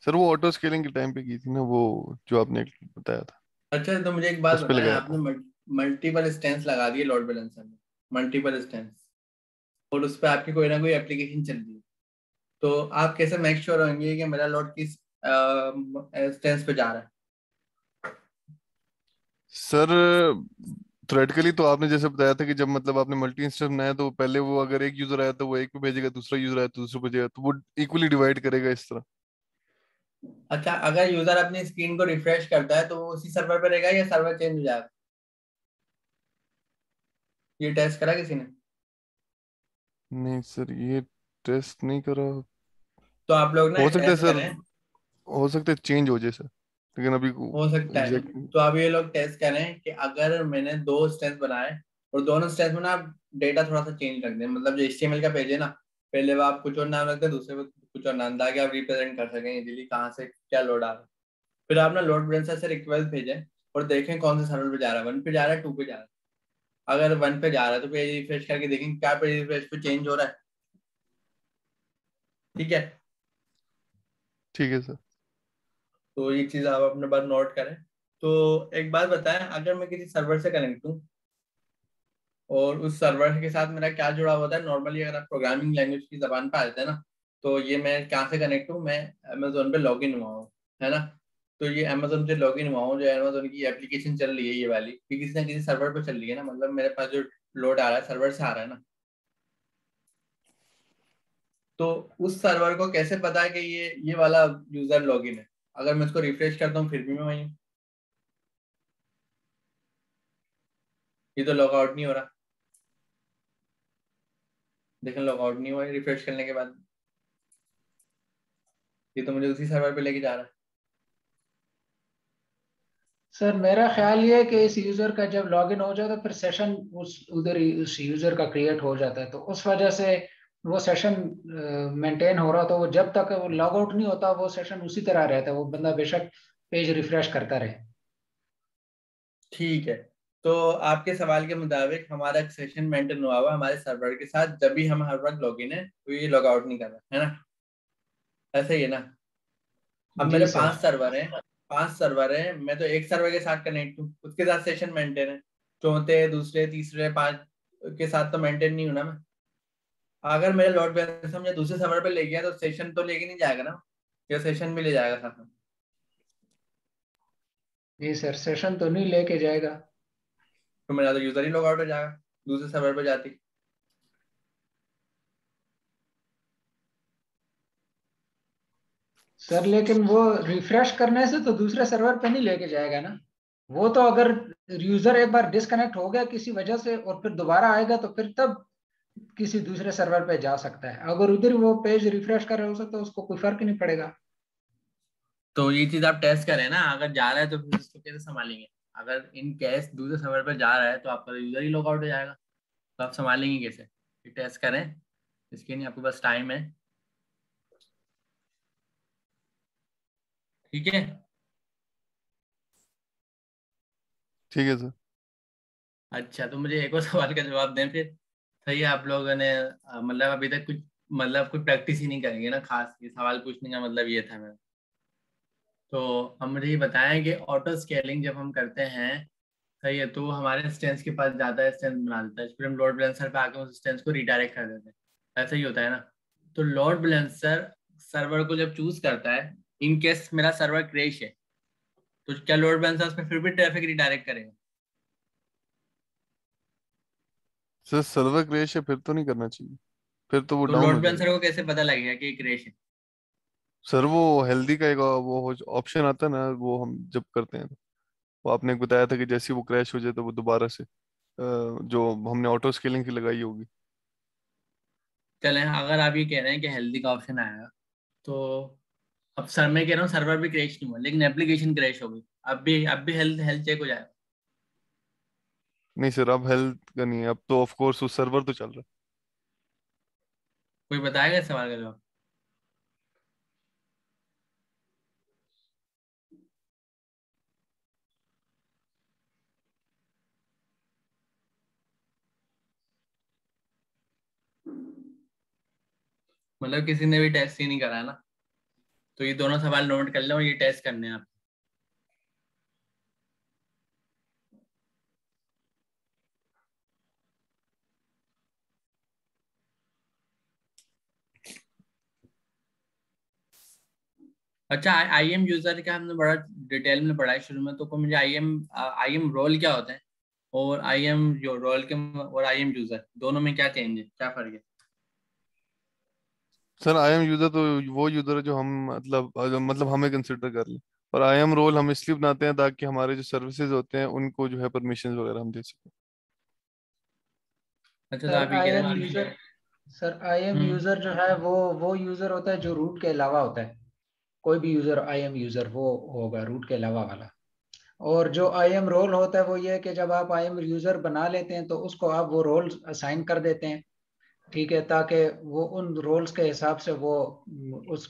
[SPEAKER 2] सर वो ऑटो स्केलिंग के टाइम पे की थी ना, वो जो आपने बताया था
[SPEAKER 1] अच्छा, तो मुझे एक बात
[SPEAKER 2] उस पे
[SPEAKER 1] बताएं,
[SPEAKER 2] लगाया
[SPEAKER 1] आपने
[SPEAKER 2] था।
[SPEAKER 1] मल्टीपल स्टेंस लगा दिए लोड बैलेंसर में, मल्टीपल स्टेंस, और उस पर आपकी कोई ना कोई एप्लीकेशन चल रही है, तो आप कैसे मेक श्योर होंगे कि मेरा लोड किस स्टेंस पे जा रहा है?
[SPEAKER 2] सर थ्योरेटिकली तो आपने जैसे बताया था कि जब मतलब आपने मल्टी इंस्टेंस बनाया तो पहले वो अगर एक यूजर आया तो वो एक पे भेजेगा, दूसरा यूजर आया तो दूसरे पे भेजेगा, तो वो इक्वली डिवाइड करेगा इस तरह।
[SPEAKER 1] अच्छा, अगर यूजर अपनी स्क्रीन को रिफ्रेश करता है तो वो उसी सर्वर पे रहेगा या सर्वर चेंज हो जाएगा? ये टेस्ट करा किसी ने?
[SPEAKER 2] नहीं सर, ये टेस्ट नहीं करा।
[SPEAKER 1] तो आप लोग ना
[SPEAKER 2] हो सकता है
[SPEAKER 1] टेस्ट
[SPEAKER 2] सर,
[SPEAKER 1] करें।
[SPEAKER 2] हो सकता है चेंज हो जाए सर, लेकिन अभी
[SPEAKER 1] हो सकता है।
[SPEAKER 2] एग्जैक्ट।
[SPEAKER 1] तो अब ये लोग टेस्ट करें कि अगर मैंने 2 स्टेंस बनाए और दोनों स्टेंस में ना आप डेटा थोड़ा सा चेंज रख दें, मतलब जो HTML का पेज है ना, पहले वो आप कुछ और नाम रखते हैं, दूसरे पे कुछ और नाम, ताकि आप रिप्रेजेंट कर सकें इजीली कहाँ से क्या लोड आ रहा है। फिर आप ना लोड बैलेंसर से रिक्वेस्ट भेजें और देखें कौन से सर्वर पे जा रहा है, 1 पे जा रहा है, 2 पे जा रहा है। अगर 1 पे जा रहा है तो पेज रिफ्रेश करके देखें क्या पेज रिफ्रेश पे चेंज हो रहा है, ठीक है।
[SPEAKER 2] ठीक है सर।
[SPEAKER 1] तो ये चीज आप अपने पास नोट करें। तो एक बात बताएं, अगर मैं किसी सर्वर से कनेक्ट हूँ और उस सर्वर के साथ मेरा क्या जुड़ा हुआ है, नॉर्मली अगर आप प्रोग्रामिंग लैंग्वेज की जबान पे आ जाते हैं ना, तो ये मैं कहाँ से कनेक्ट हूँ, मैं अमेजोन पे लॉग इन हुआ हूँ, है ना। तो ये अमेजोन से लॉगिन हुआ हूँ, जो अमेजोन की एप्लीकेशन चल रही है ये वाली, कि किसी ना किसी सर्वर पे चल रही है ना, मतलब मेरे पास जो लोड आ रहा है सर्वर से आ रहा है ना, तो उस सर्वर को कैसे पता है कि ये वाला यूजर लॉगिन है? अगर मैं इसको रिफ्रेश करता हूँ फिर भी मैं वही हूँ, ये तो लॉग आउट नहीं हो रहा। देखें लॉग आउट नहीं हुआ रिफ्रेश करने के बाद, ये तो मुझे उसी सर्वर पे लेके जा रहा है।
[SPEAKER 4] सर मेरा ख्याल ये है कि इस यूजर का जब लॉगिन हो जाता है फिर सेशन उस उधर ही उस यूजर का क्रिएट हो जाता है, तो उस वजह से वो सेशन मेंटेन हो रहा, तो वो जब तक वो लॉग आउट नहीं होता वो सेशन उसी तरह रहता है, वो बंदा बेशक पेज रिफ्रेश करता रहे।
[SPEAKER 1] ठीक है, तो आपके सवाल के मुताबिक हमारा सेशन मेंटेन हुआ हुआ हमारे सर्वर के साथ, जब भी हम हर वक्त लॉगिन है तो ये लॉग आउट नहीं कर रहा है ना, ऐसे ही है ना? अब
[SPEAKER 4] जी
[SPEAKER 1] मेरे
[SPEAKER 4] सर।
[SPEAKER 1] 5 सर्वर हैं, 5 सर्वर हैं, मैं तो एक सर्वर के साथ कनेक्ट हूँ, उसके साथ सेशन मेंटेन है, चौथे दूसरे तीसरे 5 के साथ तो मेंटेन नहीं हूं ना मैं। अगर मेरे लोड बैलेंस मुझे दूसरे सर्वर पे ले गया तो सेशन तो लेके नहीं जाएगा ना, या सेशन भी ले जाएगा साथ में?
[SPEAKER 4] जी सर, सेशन तो नहीं लेके जाएगा।
[SPEAKER 1] तो मेरा तो यूजर ही लॉग आउट हो जाएगा दूसरे सर्वर पे जाती।
[SPEAKER 4] सर लेकिन वो रिफ्रेश करने से तो दूसरे सर्वर पे नहीं लेके जाएगा ना, वो तो अगर यूजर एक बार डिस्कनेक्ट हो गया किसी वजह से और फिर दोबारा आएगा तो फिर तब किसी दूसरे सर्वर पे जा सकता है, अगर उधर वो पेज रिफ्रेश कर रहे हो सकता है उसको कोई फर्क नहीं पड़ेगा।
[SPEAKER 1] तो ये चीज आप टेस्ट करें ना, अगर जा रहा है तो फिर उसको कैसे संभालेंगे? अगर इन केस दूसरे सर्वर पर जा रहा है तो आपका यूजर ही लॉग आउट हो जाएगा, तो आप संभालेंगे कैसे? ये टेस्ट करें, इसके लिए आपके पास टाइम है, ठीक है?
[SPEAKER 2] ठीक है सर।
[SPEAKER 1] अच्छा, तो मुझे एक और सवाल का जवाब दें फिर। सही है, आप लोगों ने मतलब अभी तक कुछ मतलब कोई प्रैक्टिस ही नहीं करेंगे ना खास, ये सवाल पूछने का मतलब ये था मेरा। तो हम मुझे ये बताएं कि ऑटो स्केलिंग जब हम करते हैं, सही है, तो वो हमारे स्टेंस के पास जाता है, स्टेंस बना देता है, फिर हम लोड बैलेंसर पे आके उस स्टेंस को रिडायरेक्ट कर देते हैं, ऐसा ही होता है ना? तो लोड बैलेंसर सर्वर को जब चूज करता है, इन केस मेरा सर्वर क्रैश है, तो क्या लोड बैलेंसर उसमें फिर भी ट्रैफिक रिडायरेक्ट करेगा?
[SPEAKER 2] सर सर्वर क्रैश है फिर तो नहीं करना चाहिए, फिर तो वो
[SPEAKER 1] तो
[SPEAKER 2] डाउन हो
[SPEAKER 1] लोड
[SPEAKER 2] जाएगा।
[SPEAKER 1] बैलेंसर को कैसे पता लगेगा कि क्रैश है?
[SPEAKER 2] सर वो हेल्दी का एक वो ऑप्शन आता है ना, वो हम जब करते हैं तो वो आपने बताया था कि जैसे ही वो क्रैश हो जाए तो वो दोबारा से जो हमने ऑटो स्केलिंग की लगाई होगी।
[SPEAKER 1] चलें, अगर आप ये कह रहे हैं कि हेल्दी का ऑप्शन आएगा, तो अब सर मैं कह रहा हूँ सर्वर भी क्रैश नहीं हुआ लेकिन एप्लीकेशन क्रैश हो गई, अब भी हेल्थ हेल्थ चेक हो जाएगा?
[SPEAKER 2] नहीं सर, अब हेल्थ का नहीं है, अब तो ऑफ कोर्स उस सर्वर तो चल रहा है।
[SPEAKER 1] कोई बताएगा इस सवाल का जवाब? मतलब किसी ने भी टेस्ट ही नहीं करा है ना? तो ये दोनों सवाल नोट कर लो और ये टेस्ट करने हैं आप। अच्छा, आई एम यूजर का हमने बड़ा डिटेल में पढ़ा है शुरू में, तो कोई मुझे आई एम रोल क्या होता है, और आई एम जो रोल के और आई एम यूजर दोनों में क्या चेंज है, क्या फर्क है?
[SPEAKER 2] सर आई एम यूजर तो वो यूजर है जो हम मतलब हमें कंसिडर कर ले, और आई एम रोल हम इसलिए बनाते हैं ताकि हमारे जो सर्विसेज होते हैं उनको जो है परमिशन वगैरह हम दे सकें।
[SPEAKER 1] अच्छा, तो
[SPEAKER 4] सर
[SPEAKER 1] आप ये
[SPEAKER 4] आई
[SPEAKER 1] कह रहे
[SPEAKER 4] एम
[SPEAKER 1] हैं
[SPEAKER 4] यूजर
[SPEAKER 1] कि
[SPEAKER 4] sir I am
[SPEAKER 1] hmm
[SPEAKER 4] user जो है वो यूजर होता है जो रूट के अलावा होता है, कोई भी यूजर आई एम यूजर वो होगा रूट के अलावा वाला। और जो आई एम रोल होता है वो ये है कि जब आप आई एम यूजर बना लेते हैं तो उसको आप वो रोल असाइन कर देते हैं, ठीक है, ताकि वो उन रोल्स के हिसाब से वो उस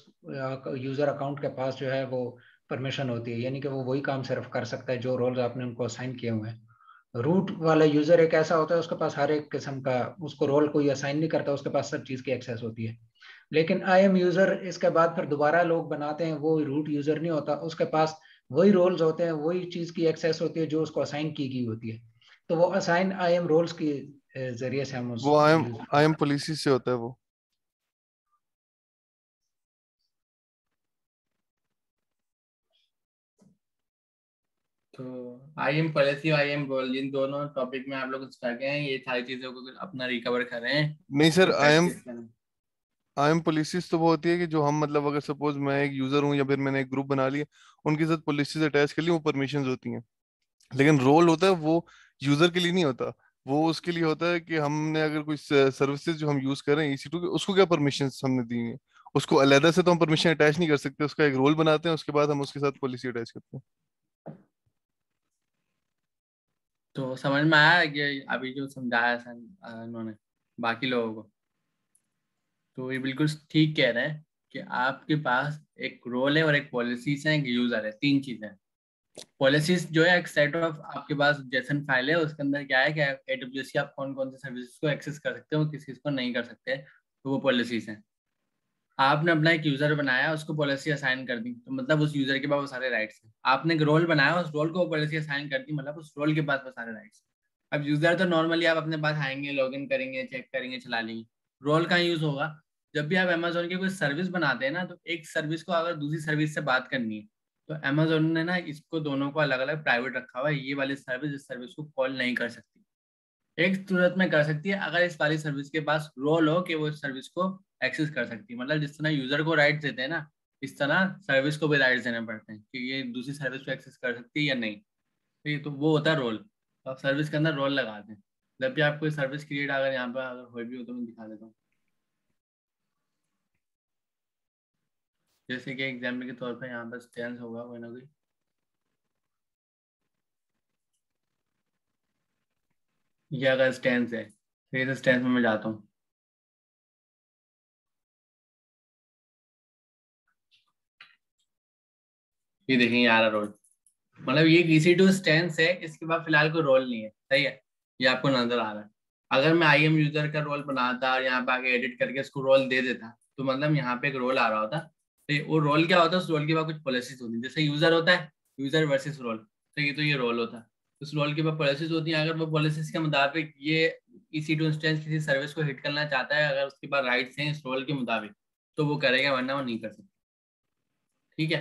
[SPEAKER 4] यूजर अकाउंट के पास जो है वो परमिशन होती है, यानी कि वो वही काम सिर्फ कर सकता है जो रोल्स आपने उनको असाइन किए हुए हैं। रूट वाला यूजर एक ऐसा होता है उसके पास हर एक किस्म का, उसको रोल कोई असाइन नहीं करता, उसके पास सब चीज की एक्सेस होती है। लेकिन आई एम यूजर इसके बाद फिर दोबारा लोग बनाते हैं, वो रूट यूजर नहीं होता, उसके पास वही रोल्स होते हैं, वही चीज की एक्सेस होती है जो उसको असाइन की गई होती है। तो वो असाइन आई एम रोल्स के जरिए से हम उस
[SPEAKER 2] वो
[SPEAKER 4] यूजर
[SPEAKER 2] आई एम पॉलिसी से होता है वो।
[SPEAKER 1] तो IAM पॉलिसी, IAM गोल, इन दोनों टॉपिक में आप लोग स्टक हैं, ये सारी चीजों को अपना रिकवर करें
[SPEAKER 2] नहीं सर,
[SPEAKER 1] और प्रैक्टिस करें।
[SPEAKER 2] IAM पॉलिसीज तो वो होती है कि जो हम मतलब अगर सपोज मैं एक यूजर हूँ या फिर मैंने एक ग्रुप बना लिया, उनके साथ पॉलिसीज अटैच कर ली, वो परमिशंस होती हैं। लेकिन रोल होता है वो यूजर के लिए नहीं होता। वो उसके लिए होता है कि हमने अगर कोई सर्विसेज जो हम यूज कर रहे हैं EC2 के, उसको क्या परमिशंस हमने दी है, उसको अलग से तो हम परमिशन अटैच नहीं कर सकते। उसका एक रोल बनाते हैं, उसके बाद हम उसके साथ पॉलिसी अटैच करते हैं।
[SPEAKER 1] तो समझ में आया कि अभी जो समझाया सर उन्होंने बाकी लोगों को, तो ये बिल्कुल ठीक कह रहे हैं कि आपके पास एक रोल है और एक पॉलिसीज है, एक यूजर है, तीन चीजें हैं। पॉलिसीज जो है एक सेट ऑफ आपके पास जेसन फाइल है, उसके अंदर क्या है कि AWS की आप कौन कौन से सर्विसेज को एक्सेस कर सकते हो, किस किस को नहीं कर सकते, तो वो पॉलिसीज हैं। आपने अपना एक यूजर बनाया, उसको पॉलिसी असाइन कर दी, तो मतलब उस यूजर के पास वो सारे राइट्स हैं। आपने एक रोल बनाया, उस रोल को पॉलिसी असाइन कर दी, मतलब उस रोल के पास वो सारे राइट्स हैं। अब यूजर तो नॉर्मली आप अपने पास आएंगे, लॉगिन करेंगे, चेक करेंगे, चला लेंगे। रोल का यूज होगा जब भी आप अमेजोन की कोई सर्विस बनाते हैं ना, तो एक सर्विस को अगर दूसरी सर्विस से बात करनी है, तो अमेजोन ने ना इसको दोनों को अलग अलग प्राइवेट रखा हुआ है। ये वाली सर्विस इस सर्विस को कॉल नहीं कर सकती, एक सूरत में कर सकती है, अगर इस वाली सर्विस के पास रोल हो कि वो इस सर्विस को एक्सेस कर सकती है। मतलब जिस तरह यूजर को राइट्स देते हैं ना, इस तरह सर्विस को भी राइट्स देने पड़ते हैं कि ये दूसरी सर्विस को एक्सेस कर सकती है या नहीं। तो ये तो वो होता है रोल। तो आप सर्विस के अंदर रोल लगाते हैं। जब भी आप कोई सर्विस क्रिएट अगर यहाँ पर अगर हो भी हो तो मैं दिखा देता हूँ। जैसे कि एग्जाम्पल के तौर पर यहाँ पर स्टैंस होगा कोई ना कोई, ये अगर स्टैंस है तो इस स्टैंस में मैं जाता हूँ। ये देखेंगे आ रहा रोल, मतलब ये EC2 स्टैंस है, इसके बाद फिलहाल कोई रोल नहीं है, सही है, ये आपको नजर आ रहा है। अगर मैं IAM यूजर का रोल बनाता और यहाँ पे आगे एडिट करके इसको रोल दे देता, तो मतलब यहाँ पे एक रोल आ रहा होता। तो वो रोल क्या होता है, उस रोल के बाद कुछ पॉलिसीज होती है। जैसे यूजर होता है, यूजर वर्सेस रोल, तो ये रोल होता है। उस रोल के बाद पॉलिसीज होती है। अगर वो पॉलिसीज के मुताबिक ये EC2 इंस्टेंस किसी सर्विस को हिट करना चाहता है, अगर उसके पास राइट्स हैं इस रोल के मुताबिक, तो वो करेगा, वरना वो नहीं कर सकता। ठीक है,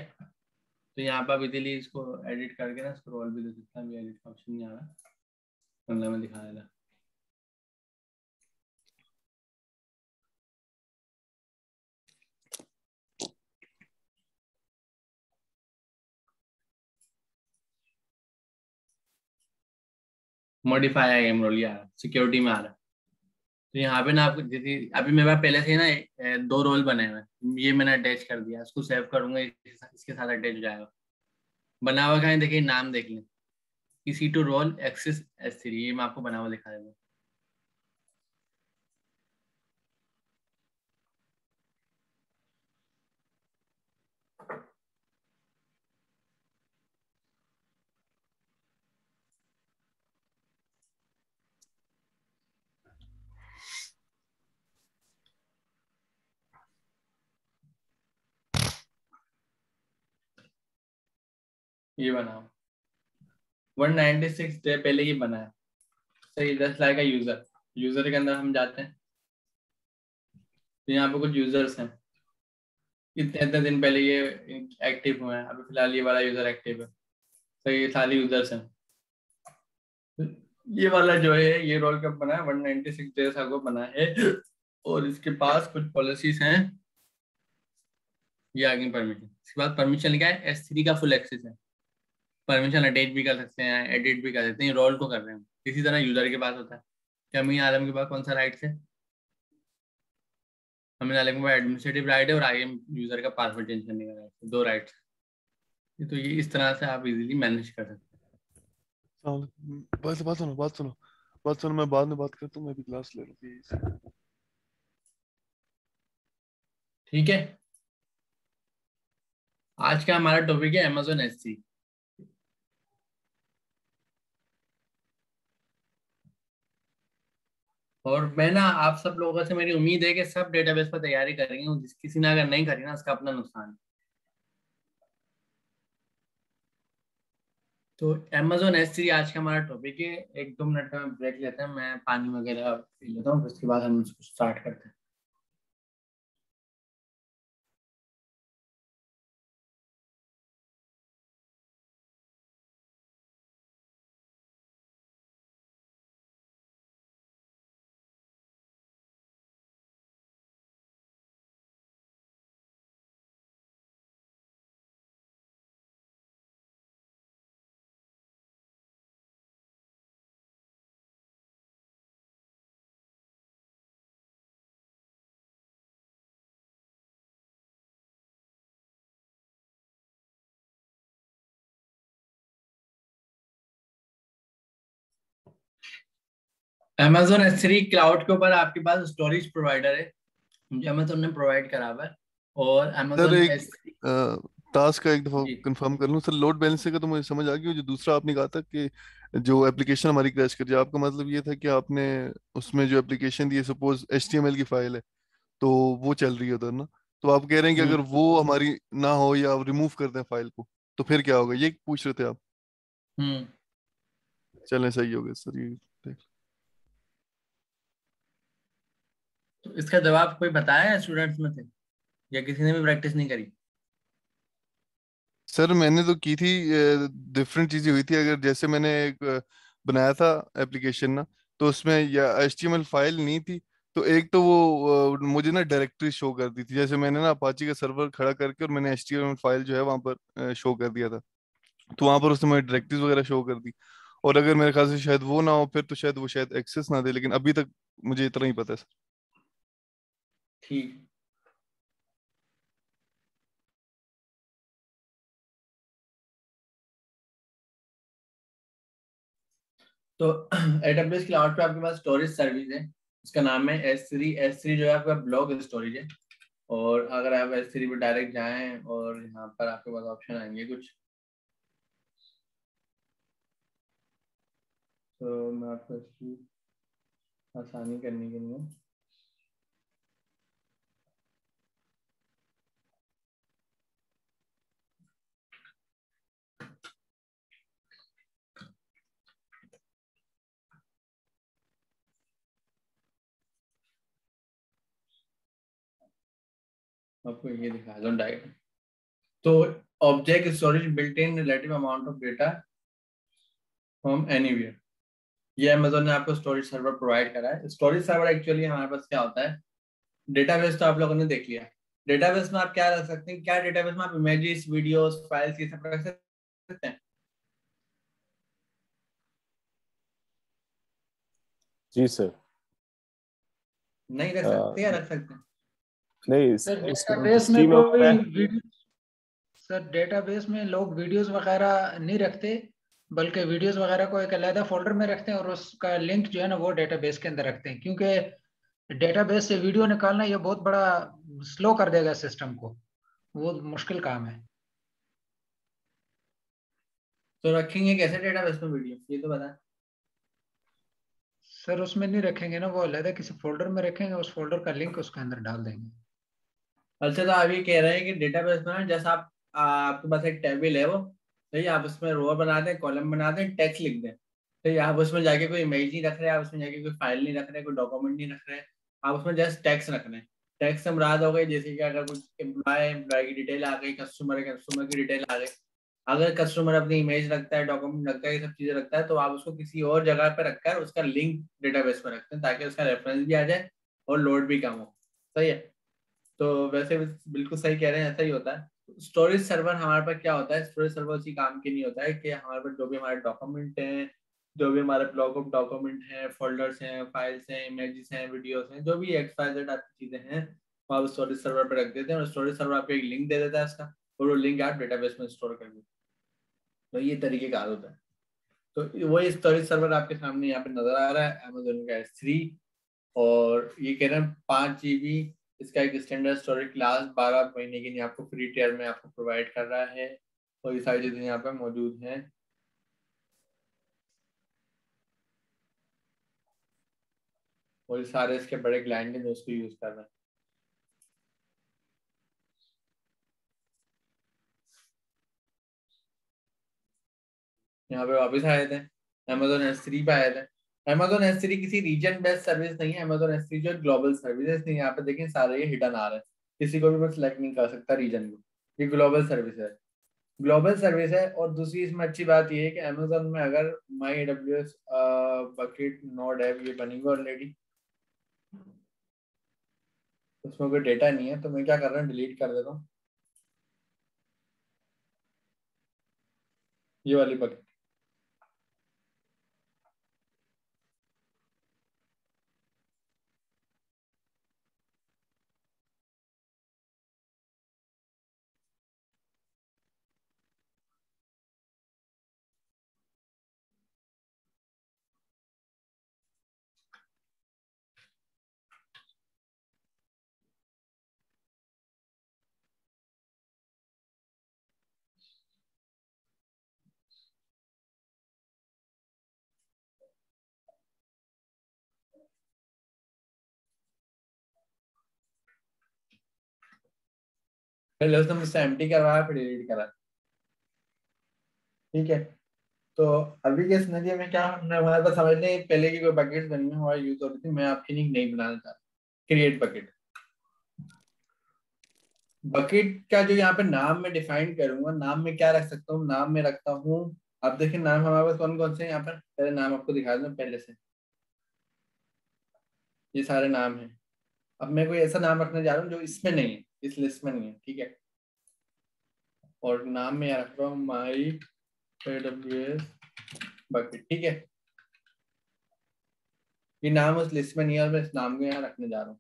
[SPEAKER 1] तो यहाँ पर इजीली इसको एडिट करके ना स्क्रॉल भी दे सकता है। एडिट का ऑप्शन नहीं आ रहा, वरना मैं दिखा देता। मॉडिफाई IAM रोल, ये आ रहा सिक्योरिटी में आ रहा। तो यहाँ पे ना आपको जैसे अभी मेरे पास पहले से ही ना दो रोल बने हुए हैं, ये मैंने अटैच कर दिया, इसको सेव करूंगा, इसके साथ अटैच हो जाएगा। बना हुआ कहीं देखिए, नाम देख लें, EC2 रोल एक्सिस S3, ये मैं आपको बना हुआ दिखा देता हूँ। ये बनाओ 196 डे पहले ही बना है, सही। जस्ट लाइक यूजर, यूजर के अंदर हम जाते हैं, तो यहाँ पे कुछ यूजर्स हैं, इतने इतने दिन पहले ये एक्टिव हुए हैं, अभी फिलहाल ये वाला यूजर एक्टिव है, तो ये सारे यूजर्स हैं। ये वाला जो है ये रोल कब बना है, 196 डेज अगो बना है, और इसके पास कुछ पॉलिसीज हैं। ये आगे परमिशन, इसके बाद परमिशन क्या है, S3 का फुल एक्सेस है। परमिशन अटैच भी कर सकते हैं, एडिट भी कर सकते हैं, रोल को कर रहे हैं। इसी तरह यूजर के पास होता है कि अमीन आलम के पास कौन सा राइट है, अमीन आलम के पास एडमिनिस्ट्रेटिव राइट है और IAM यूजर का पासवर्ड चेंज करने का राइट है, दो राइट्स। तो ये इस तरह से आप इजीली मैनेज कर सकते हैं।
[SPEAKER 2] बस बात सुनो, मैं बाद में बात करता हूँ, मैं भी क्लास ले लूँ।
[SPEAKER 1] ठीक है, आज का हमारा टॉपिक है Amazon S3। और मैं ना आप सब लोगों से मेरी उम्मीद है कि सब डेटाबेस पर तैयारी करेंगे, जिस किसी ने अगर नहीं करी ना, उसका अपना नुकसान है। तो Amazon S3 आज का हमारा टॉपिक है। एक दो मिनट का ब्रेक लेते हैं, मैं पानी वगैरह पी लेता हूँ, उसके बाद हम इसको स्टार्ट करते हैं। Amazon S3 क्लाउड के ऊपर आपके पास स्टोरेज प्रोवाइडर है जो Amazon ने प्रोवाइड करा हुआ है। और
[SPEAKER 2] सर
[SPEAKER 1] Amazon
[SPEAKER 2] एक
[SPEAKER 1] S3
[SPEAKER 2] टास्क का एक दफा
[SPEAKER 1] जी।
[SPEAKER 2] कंफर्म कर लूं सर, लोड बैलेंसिंग का तो मुझे समझ आ गई। जो दूसरा आपने कहा था कि जो एप्लीकेशन हमारी क्रैश कर जाए, आपका मतलब ये था कि आपने उसमें जो एप्लीकेशन दी है, सपोज HTML की फाइल है, तो वो चल रही है उधर ना, तो आप कह रहे हैं कि
[SPEAKER 1] हम्म।
[SPEAKER 2] अगर वो हमारी ना हो या रिमूव कर दें फाइल को, तो फिर क्या होगा, ये पूछ रहे थे आप?
[SPEAKER 1] हम्म।
[SPEAKER 2] चलें, सही हो गया सर ये। देख।
[SPEAKER 1] तो इसका जवाब कोई बताया है स्टूडेंट्स में से, या किसी ने भी प्रैक्टिस नहीं करी?
[SPEAKER 2] सर मैंने तो की थी, डिफरेंट चीजें हुई थी। अगर जैसे मैंने एक बनाया था एप्लीकेशन ना, तो उसमें या HTML फाइल नहीं थी, तो एक तो वो मुझे ना डायरेक्टरी शो कर दी थी। जैसे मैंने ना अपाची का सर्वर खड़ा करके और मैंने HTML फाइल जो है वहां पर शो कर दिया था, तो वहां पर उसने मुझे डायरेक्टरीज वगैरह शो कर दी। और अगर मेरे ख्याल से शायद वो ना हो फिर तो शायद वो शायद एक्सेस ना दे, लेकिन अभी तक मुझे इतना ही पता है सर।
[SPEAKER 1] ठीक। तो AWS क्लाउड पे आपके पास स्टोरेज सर्विस है, इसका नाम है S3। S3 जो है आपका ब्लॉक स्टोरेज है। और अगर आप S3 पे डायरेक्ट जाएं और यहाँ पर आपके पास ऑप्शन आएंगे कुछ, तो मैं आपको इसकी आसानी करने के लिए आपको ये दिखा दूं डायरेक्ट। तो object storage built in relative amount of data from anywhere, ये अमेजोन ने आपको स्टोरेज सर्वर प्रोवाइड करा है। स्टोरेज सर्वर एक्चुअली हमारे पास क्या होता है, डेटाबेस तो आप लोगों ने देख लिया। डेटाबेस में आप क्या रख सकते हैं, क्या डेटाबेस में आप इमेजेस, वीडियोस, फाइल्स ये सब रख सकते हैं?
[SPEAKER 3] जी सर।
[SPEAKER 1] नहीं रख
[SPEAKER 3] आ,
[SPEAKER 1] सकते या रख सकते हैं?
[SPEAKER 3] नहीं,
[SPEAKER 4] सर
[SPEAKER 3] इसमें
[SPEAKER 4] डेटाबेस में
[SPEAKER 3] स्ट्रीम ऑफ
[SPEAKER 4] कोई वीडियो, सर डेटाबेस में लोग वीडियोस वगैरह नहीं रखते, बल्कि वीडियोस वगैरह को एक अलग फोल्डर में रखते हैं और उसका लिंक जो है ना वो डेटाबेस के अंदर रखते हैं, क्योंकि डेटाबेस से वीडियो निकालना ये बहुत बड़ा स्लो कर देगा सिस्टम को, वो मुश्किल काम है।
[SPEAKER 1] तो रखेंगे कैसे डेटाबेस में वीडियो, ये तो बता।
[SPEAKER 4] सर उसमें नहीं रखेंगे ना, वो अलग किसी फोल्डर में रखेंगे, उस फोल्डर का लिंक उसके अंदर डाल देंगे।
[SPEAKER 1] अच्छा, तो आप ये कह रहे हैं कि डेटाबेस में जैसा आपके पास एक टेबल है वो, सही, आप उसमें रो बना दें, कॉलम बना दें, टेक्स्ट लिख दें, सही, आप उसमें जाके कोई इमेज नहीं रख रहे, आप उसमें जाके कोई फाइल नहीं रख रहे, कोई डॉक्यूमेंट नहीं रख रहे, आप उसमें जस्ट टेक्स्ट रख रहे हैं। टेक्स्ट से मुराद हो गई जैसे कि अगर कुछ एम्प्लॉय की डिटेल आ गई, कस्टमर की डिटेल आ गई। अगर कस्टमर अपनी इमेज रखता है, डॉक्यूमेंट रखता है, ये सब चीजें रखता है, तो आप उसको किसी और जगह पे रखकर उसका लिंक डेटाबेस में रखते हैं ताकि उसका रेफरेंस भी आ जाए और लोड भी कम हो। सही है। तो वैसे बिल्कुल सही कह रहे हैं, ऐसा ही होता है। स्टोरेज सर्वर हमारे पास क्या होता है, स्टोरेज सर्वर उसी काम के नहीं होता है कि हमारे पास जो भी हमारे डॉक्यूमेंट हैं, जो भी हमारे ब्लॉक ऑफ डॉक्यूमेंट हैं, फोल्डर्स हैं, फाइल्स हैं, इमेजेस हैं, वीडियोस हैं, जो भी XYZ आपकी चीजें हैं, वो आप स्टोरेज सर्वर पर रख देते हैं और स्टोरेज सर्वर आपको एक लिंक दे देता है इसका, और वो लिंक आप डेटाबेस में स्टोर कर देते हैं। तो ये तरीके का होता है। तो वही स्टोरेज सर्वर आपके सामने यहाँ पे नजर आ रहा है, Amazon का S3। और ये कह रहे हैं 5 GB इसका एक स्टैंडर्ड स्टोरेज क्लास 12 महीने के लिए आपको फ्री टियर में आपको प्रोवाइड कर रहा है। और ये सारी चीजें यहाँ पे मौजूद हैं। और ये सारे इसके बड़े क्लाइंट हैं जो उसको यूज कर रहे हैं। यहाँ पे वापस आए थे, Amazon S3 पे आए थे। Amazon S3 किसी रीजन बेस्ड सर्विस नहीं है, Amazon S3 जो ग्लोबल सर्विस है, इसलिए यहाँ पे देखें सारे ये हिडन आ रहे हैं, किसी को भी मैं सिलेक्ट नहीं कर सकता रीजन को। ये ग्लोबल सर्विस है, ग्लोबल सर्विस है। और दूसरी इसमें अच्छी बात ये है कि अमेजोन में अगर माई AWS बकेट नोड है, ये बनी हुई ऑलरेडी, उसमें कोई डेटा नहीं है, तो मैं क्या कर रहा हूँ, डिलीट कर देता हूँ ये वाली बकेट। पहले उसने मुझसे एम्प्टी करवाया फिर डिलीट करा। ठीक है, तो अभी के सिनेरियो में क्या हमने हमारे पास समझने पहले की कोई बकेट बनी है हमारी यूज हो रही थी, मैं आपकी नहीं बनाना चाहता। Create bucket. बकेट का जो यहाँ पे नाम मैं डिफाइन करूंगा, नाम में क्या रख सकता हूँ, नाम में रखता हूँ। आप देखिए नाम हमारे पास कौन कौन से हैं यहाँ पर, पहले नाम आपको दिखा दूं पहले से, ये सारे नाम हैं। अब मैं कोई ऐसा नाम रखने जा रहा हूँ जो इसमें नहीं है, इस लिस्ट में नहीं है। ठीक है, और नाम में यहाँ रख रहा हूँ माई AWS बकेट। ठीक है, ये नाम उस लिस्ट में नहीं है और मैं इस नाम को यहाँ रखने जा रहा हूँ।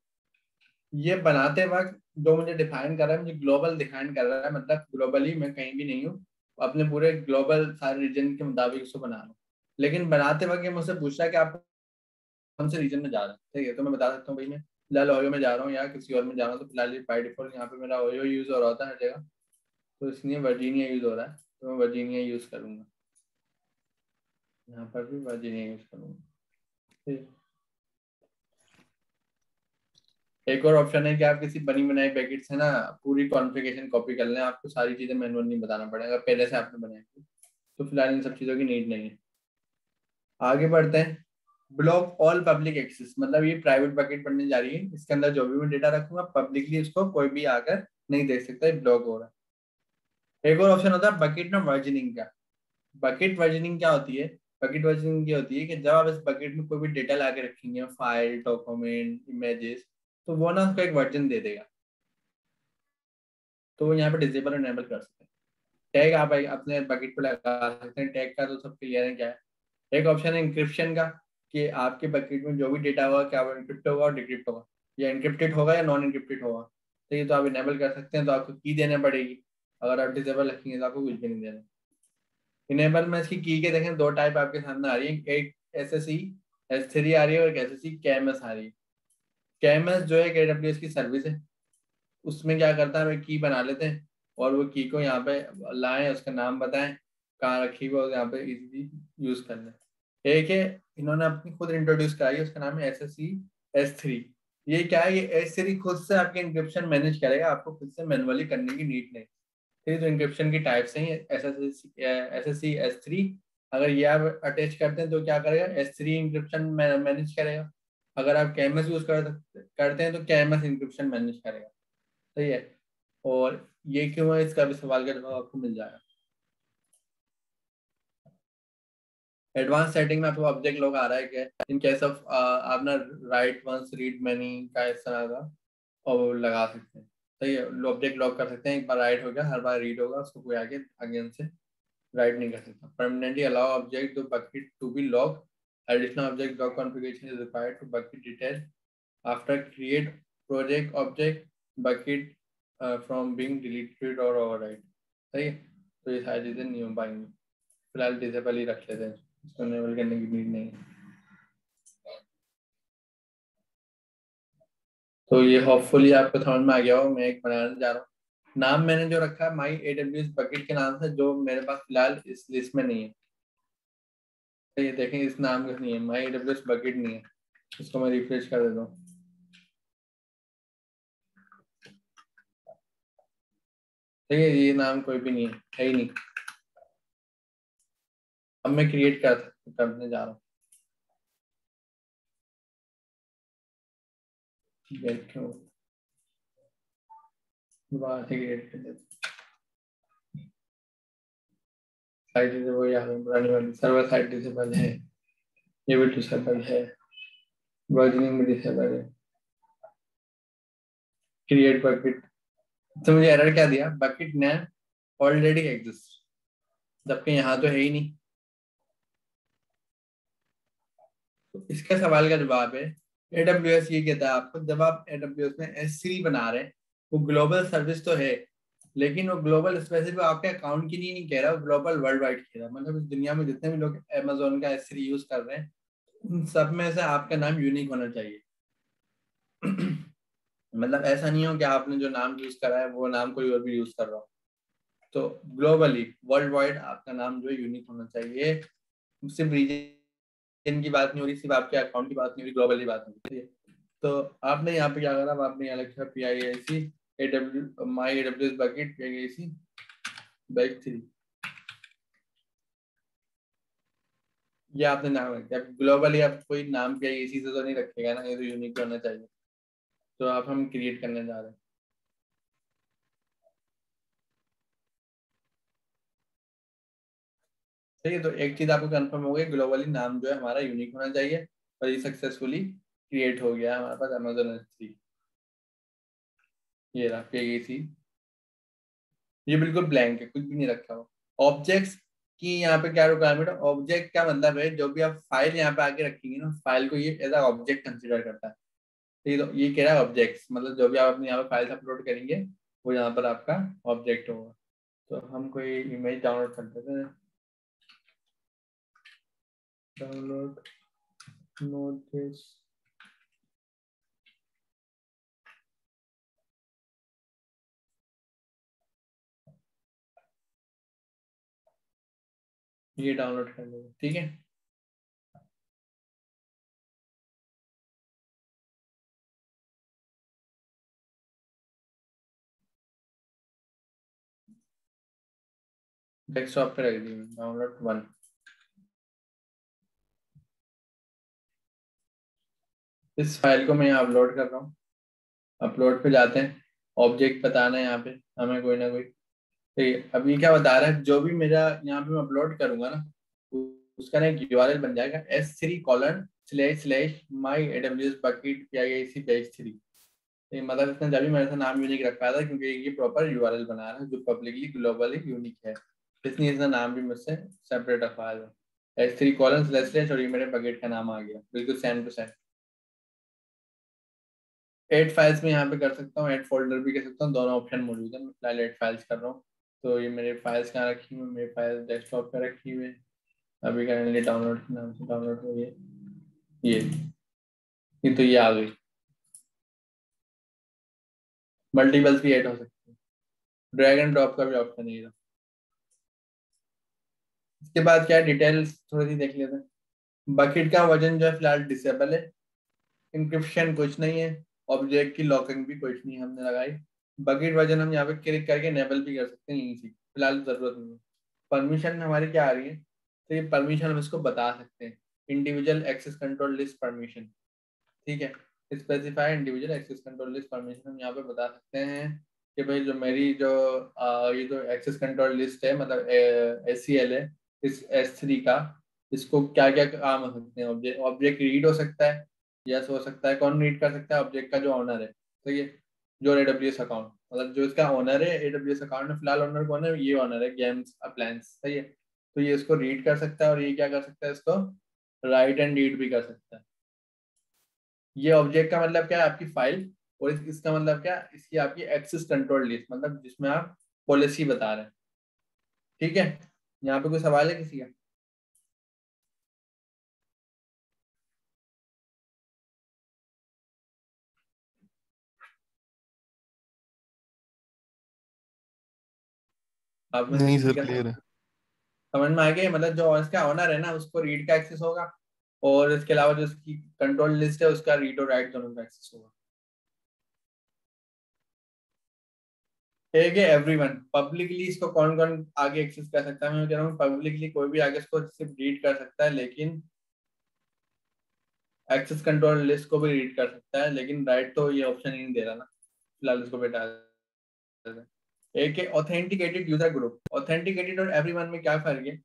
[SPEAKER 1] ये बनाते वक्त जो मुझे डिफाइन कर रहा है, मुझे ग्लोबल डिफाइन कर रहा है, मतलब ग्लोबली मैं कहीं भी नहीं हूँ, अपने पूरे ग्लोबल सारे रीजन के मुताबिक उसको बना रहा हूँ। लेकिन बनाते वक्त ये मुझसे पूछ रहा है कि आप कौन से रीजन में जा रहे हैं। ठीक है, तो मैं बता सकता हूँ भाई मैं फिलहाल ओयो में जा रहा हूँ या किसी और में जा रहा हूँ, तो फिलहाल बाई डिफॉल्ट यहाँ पे मेरा ओयो यूज हो रहा होता है हर जगह, तो इसलिए वर्जीनिया यूज हो रहा है, तो मैं वर्जीनिया यूज करूंगा, यहाँ पर भी वर्जीनिया यूज करूंगा। ठीक, एक और ऑप्शन है कि आप किसी बनी बनाई पैकेट से ना पूरी कॉन्फ़िगरेशन कॉपी कर लें, आपको सारी चीजें मैनुअल नहीं बताना पड़ेगा, पहले से आपने बनाई थी। तो फिलहाल इन सब चीजों की नीड नहीं है। आगे बढ़ते हैं। ब्लॉक ऑल पब्लिक एक्सेस, मतलब ये प्राइवेट बकेट बनने जा रही है, इसके अंदर जो भी मैं डेटा रखूंगा पब्लिकली इसको कोई भी आकर नहीं देख सकता, ये ब्लॉक हो रहा है। एक और ऑप्शन होता है बकेट में वर्जनिंग का। बकेट वर्जनिंग क्या होती है? बकेट वर्जनिंग ये होती है कि जब आप इस बकेट में कोई भी डेटा ला के रखेंगे, फाइल, डॉक्यूमेंट, इमेजेस, तो वो ना उसको एक वर्जन दे देगा, तो वो यहाँ पे डिसेबल और इनेबल कर सकते हैं। टैग आप अपने बकेट पे लगा सकते हैं, टैग का तो सब क्लियर है क्या है। एक ऑप्शन है इंक्रिप्शन का, कि आपके बकेट में जो भी डेटा होगा क्या वो एनक्रिप्ट होगा और डिक्रिप्ट होगा, या एनक्रिप्टेड होगा या नॉन एनक्रिप्टेड होगा। तो ये तो आप इनेबल कर सकते हैं, तो आपको की देने पड़ेगी। अगर आप डिसेबल रखेंगे तो आपको कुछ भी नहीं देना। इनेबल में इसकी की के देखें, दो टाइप आपके सामने आ रही है, एक SSE S3 आ रही है और एक SSE KMS आ रही है। KMS जो है AWS की सर्विस है, उसमें क्या करता है, की बना लेते हैं और वो की को यहाँ पे लाएं, उसका नाम बताएं कहाँ रखी हुई और यहाँ पे इजीली यूज कर लें। एक है इन्होंने अपनी खुद इंट्रोड्यूस कराई है, उसका नाम है SSE S3। ये क्या है, ये S3 खुद से आपके इंक्रिप्शन मैनेज करेगा, आपको खुद से मैनुअली करने की नीड नहीं। ठीक, तो इंक्रिप्शन की टाइप्स हैं SSE S3। अगर ये आप अटैच करते हैं तो क्या करेगा, S3 इंक्रिप्शन मैनेज करेगा। अगर आप KMS यूज करते हैं तो KMS इंक्रिप्शन मैनेज करेगा। सही है, और ये क्यों है इसका भी सवाल का जवाब आपको मिल जाएगा। एडवांस सेटिंग में आपको ऑब्जेक्ट लॉग आ रहा है क्या, इन केस ऑफ आप ना राइट वंस रीड मैनी का इस तरह का और लगा सकते हैं। सही है, ऑब्जेक्ट लॉक कर सकते हैं, एक बार राइट हो गया हर बार रीड होगा, उसको कोई आगे अगेन से राइट नहीं कर सकता। Permanently allow object to bucket to be lock, additional object lock configuration is required to bucket detail after create project object bucket from being deleted और ओवरराइट। सही है, तो ये सारी चीजें नहीं हो पाएंगी, फिलहाल डिसेबल ही रख लेते हैं, इसको इनेबल करने की नीड नहीं है। तो ये होपफुली आपको समझ में आ गया हो। मैं एक बनाने जा रहा हूँ, नाम मैंने जो रखा है माई AWS बकेट के नाम से, जो मेरे पास फिलहाल इस लिस्ट में नहीं है। तो ये देखें इस नाम का नहीं है, माई AWS बकेट नहीं है, इसको मैं रिफ्रेश कर देता हूँ। ठीक है, ये नाम कोई भी नहीं है ही नहीं। अब मैं क्रिएट करने जा रहा हूँ। क्रिएट कर देता साइट से वो यहाँ पे पुरानी वाली सर्वर साइट डिसेबल है, ये भी डिसेबल है, वर्जनिंग भी डिसेबल है। क्रिएट बकेट, तो मुझे एरर क्या दिया, बकेट नेम ऑलरेडी एग्जिस्ट, जबकि यहाँ तो है ही नहीं। तो इसका सवाल का जवाब है, AWS ये कहता है आपको, जब आप AWS में S3 बना रहे हैं, वो ग्लोबल सर्विस तो है, लेकिन वो ग्लोबल स्पेसिफिक आपके अकाउंट के लिए नहीं कह रहा, वो ग्लोबल वर्ल्ड वाइड कह रहा है। मतलब इस दुनिया में जितने भी लोग Amazon का S3 यूज कर रहे हैं, उन सब में से आपका नाम यूनिक होना चाहिए। मतलब ऐसा नहीं हो कि आपने जो नाम यूज करा है वो नाम कोई और भी यूज कर रहा हो। तो ग्लोबली वर्ल्ड वाइड आपका नाम जो है यूनिक होना चाहिए, सिर्फ रीजन की बात नहीं हो रही, सिर्फ आपके अकाउंट की बात नहीं हो रही, ग्लोबली बात हो रही है। तो आपने यहाँ पे क्या करा, आपने यहाँ लिखा PIIC माई AWS बकेट PIAC बैच 3, ये आपने नाम रख दिया। ग्लोबली आप कोई नाम PIAC से तो नहीं रखेगा ना, ये तो यूनिक होना चाहिए। तो आप हम क्रिएट करने जा रहे हैं। ठीक है, तो एक चीज आपको कंफर्म हो गई, ग्लोबली नाम जो है हमारा यूनिक होना चाहिए, और ये सक्सेसफुली क्रिएट हो गया हमारे पास Amazon S3। ये रहा PIAC, ये बिल्कुल ब्लैंक है, कुछ भी नहीं रखा हुआ। ऑब्जेक्ट्स की यहाँ पे क्या रिक्वायरमेंट है, ऑब्जेक्ट का मतलब है जो भी आप फाइल यहाँ पे आके रखेंगे ना, फाइल को ये एज ऑब्जेक्ट कंसिडर करता है। ठीक है, तो ये कह रहा है ऑब्जेक्ट्स, मतलब जो भी आप अपने यहाँ पे फाइल्स अपलोड करेंगे वो यहाँ पर आपका ऑब्जेक्ट होगा। तो हम कोई इमेज डाउनलोड कर देते हैं, डाउनलोड नोटिस, ये डाउनलोड कर लो, ठीक है। डेस्कटॉप पे रख दी डाउनलोड 1। इस फाइल को मैं यहाँ अपलोड कर रहा हूँ। अपलोड पे जाते हैं, ऑब्जेक्ट बताना है यहाँ पे हमें कोई ना कोई। ठीक है, अब ये क्या बता रहा है, जो भी मेरा यहाँ पे मैं अपलोड करूंगा ना, उसका ना एक URL बन जाएगा S3://my-AWS-bucket-PIAC-3। मतलब इसने जब भी मेरे से नाम यूनिक रख पाया था, क्योंकि ये प्रॉपर URL बना रहा है जो पब्लिकली ग्लोबली यूनिक है, इसलिए इसका नाम भी मुझसे सेपरेट रखवाया था S3:// और ये मेरे बकेट का नाम आ गया बिल्कुल same to same. Add files में यहाँ पे कर सकता हूँ, एड फोल्डर भी कर सकता हूँ, दोनों ऑप्शन मौजूद है। मैं फिलहाल एड फाइल्स कर रहा हूँ। तो ये मेरे फाइल्स कहाँ रखी हुई, मेरी फाइल डेस्कटॉप पे रखी हुई है। अभी करंटली डाउनलोड के नाम से डाउनलोड हो गई, ये तो ये आ गई। मल्टीपल्स भी ऐड हो सकते हैं, ड्रैग एंड ड्रॉप का भी ऑप्शन है। इसके बाद क्या डिटेल्स थोड़ी सी देख लेते हैं। बकेट का वर्जन जो है फिलहाल डिसेबल है, इंक्रिप्शन कुछ नहीं है, ऑब्जेक्ट की लॉकिंग भी कुछ नहीं हमने लगाई। बकेट वर्जन हम यहाँ पे क्लिक करके इनेबल भी कर सकते हैं, इजी, फिलहाल जरूरत नहीं है। परमिशन हमारी क्या आ रही है, तो ये परमिशन हम इसको बता सकते हैं, individual access control list permission. ठीक है, specify individual access control list permission हम यहाँ पे बता सकते हैं कि भाई जो मेरी जो ये जो एक्सेस कंट्रोल लिस्ट है, मतलब SCL है इस S3 का, इसको क्या क्या काम हो सकते हैं। ऑब्जेक्ट रीड हो सकता है, यस हो सकता है। कौन रीड कर सकता है, ऑब्जेक्ट का जो ऑनर है। तो ये जो AWS अकाउंट, मतलब जो इसका ऑनर है AWS अकाउंट में, फिलहाल ऑनर कौन है, ये ऑनर है गेम्स अप्लायंस, सही है। तो ये इसको रीड कर सकता है, और ये क्या कर सकता है, इसको राइट एंड रीड भी कर सकता है। ये ऑब्जेक्ट का मतलब क्या है, आपकी फाइल, और इसका मतलब क्या, इसकी आपकी एक्सेस कंट्रोल लिस्ट, मतलब जिसमें आप पॉलिसी बता रहे हैं। ठीक है, यहाँ पे कोई सवाल है किसी का? आप में से
[SPEAKER 2] नहीं
[SPEAKER 1] किसी
[SPEAKER 2] सर,
[SPEAKER 1] का
[SPEAKER 2] क्लियर है।
[SPEAKER 1] समझ में आ गया? मतलब जो इसका ऑनर है ना, उसको रीड का एक्सेस होगा, और इसके अलावा जो उसकी कंट्रोल लिस्ट है उसका रीड और राइट दोनों का एक्सेस होगा। एक है एवरीवन, पब्लिकली इसको कौन कौन आगे एक्सेस कर सकता है, मैं कह रहा हूँ पब्लिकली कोई भी आगे इसको सिर्फ रीड कर सकता है, लेकिन एक्सेस कंट्रोल लिस्ट को भी रीड कर सकता है, लेकिन राइट तो ये ऑप्शन ही नहीं दे रहा ना, फिलहाल इसको बेटा। एक है ऑथेंटिकेटेड यूजर ग्रुप। ऑथेंटिकेटेड और एवरीवन में क्या फर्क है?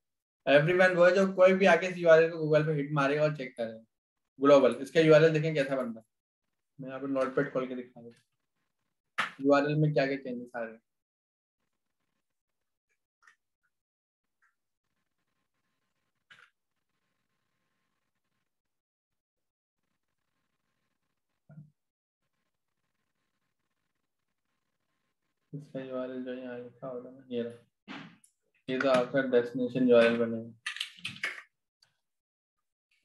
[SPEAKER 1] एवरीवन वो है जो कोई भी आके इस URL को गूगल पे हिट मारेगा और चेक करेगा। ग्लोबल, इसका URL देखें कैसा बन रहा है, मैं यहाँ पे नोटपैड खोल के दिखा दूँ URL में क्या क्या चेंजेस आ रहे हैं। इसका URL जो यहाँ लिखा होगा ना, ये रहा, ये तो आपका डेस्टिनेशन URL बनेगा।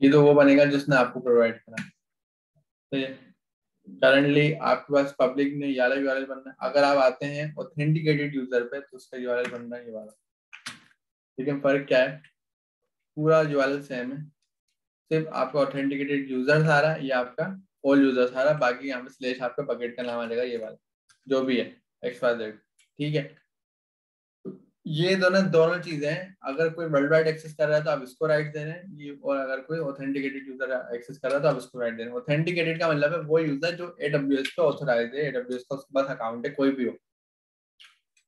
[SPEAKER 1] ये तो वो बनेगा जिसने आपको प्रोवाइड करा। तो ये करंटली आपके पास पब्लिक में ये वाला URL बनना है। अगर आप आते हैं ऑथेंटिकेटेड यूजर पे, तो उसका URL बनना है ये वाला। लेकिन फर्क क्या है, पूरा URL सेम है, सिर्फ आपका ऑथेंटिकेटेड यूजर आ रहा है, ये आपका ऑल यूजर्स आ रहा है, बाकी यहाँ पे स्लैश आपका बकेट का नाम आ जाएगा ये वाला। जो भी है XYZ, ठीक है। ये दोनों चीजें हैं। अगर कोई वर्ल्ड वाइड एक्सेस कर रहा है तो आप इसको राइट दे रहे हैं ये, और अगर कोई ऑथेंटिकेटेड यूजर एक्सेस कर रहा है तो आप इसको राइट दे रहे हैं। ऑथेंटिकेटेड का मतलब है वो यूजर जो AWS पे ऑथराइज है, AWS का उसके पास अकाउंट है, कोई भी हो।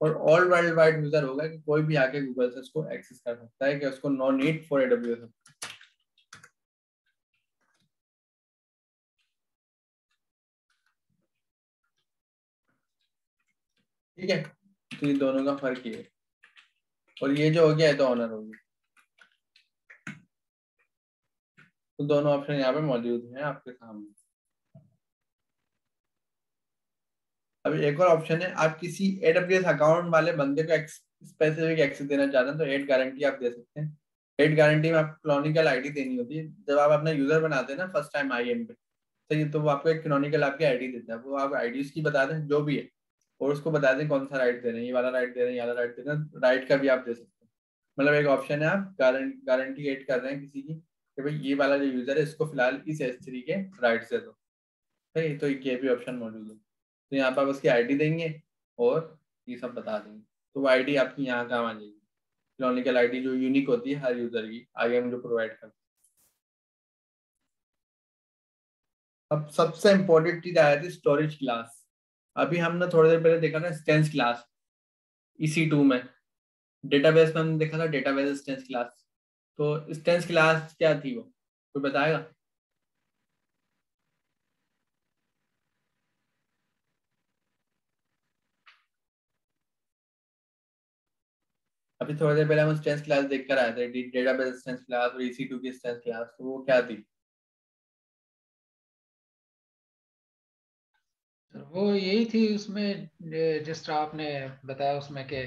[SPEAKER 1] और ऑल वर्ल्ड वाइड यूजर होगा कि कोई भी आके गूगल से उसको एक्सेस कर सकता है, कि उसको नो नीड फॉर AWS। ठीक है, तो ये दोनों का फर्क ये है। और ये जो हो गया है तो ऑनर हो गया। तो दोनों ऑप्शन यहाँ पे मौजूद हैं आपके सामने। अभी एक और ऑप्शन है, आप किसी AWS अकाउंट वाले बंदे को स्पेसिफिक एक्सेस देना चाहते हैं तो एड गारंटी आप दे सकते हैं। एड गारंटी में आपको कैनोनिकल आईडी देनी होती है। जब आप अपना यूजर बनाते हैं ना फर्स्ट टाइम IAM पे, सही, तो वो आपको एक कैनोनिकल आपकी आईडी देता है। वो आप आईडी उसकी बता दें जो भी है, और उसको बता दें कौन सा राइट दे रहे हैं, ये वाला राइट दे रहे हैं, ये वाला राइट दे रहे हैं। राइट का भी आप दे सकते हैं। मतलब एक ऑप्शन है, आप गारंटी एड कर रहे हैं किसी की कि भाई ये वाला जो यूजर है इसको फिलहाल इस S3 के राइट से दो, सही। तो ये भी ऑप्शन मौजूद है। तो यहाँ पर आप उसकी आईडी देंगे और ये सब बता देंगे, तो वो आईडी आपकी यहाँ काम आ जाएगी। कैनोनिकल आईडी जो यूनिक होती है हर यूजर की, IAM जो प्रोवाइड करता है। अब सबसे इम्पोर्टेंट चीज आ जाती है स्टोरेज क्लास। अभी हमने थोड़ी देर पहले देखा था इंस्टेंस क्लास EC2 में, डेटाबेस में हमने देखा था डेटाबेस इंस्टेंस क्लास। तो इंस्टेंस क्लास क्या थी वो, कोई बताएगा? अभी थोड़ी देर पहले हम इंस्टेंस क्लास देख कर आए थे, डेटाबेस इंस्टेंस क्लास और EC2 की इंस्टेंस क्लास, तो वो क्या थी?
[SPEAKER 4] वो यही थी उसमें, जिस तरह आपने बताया उसमें कि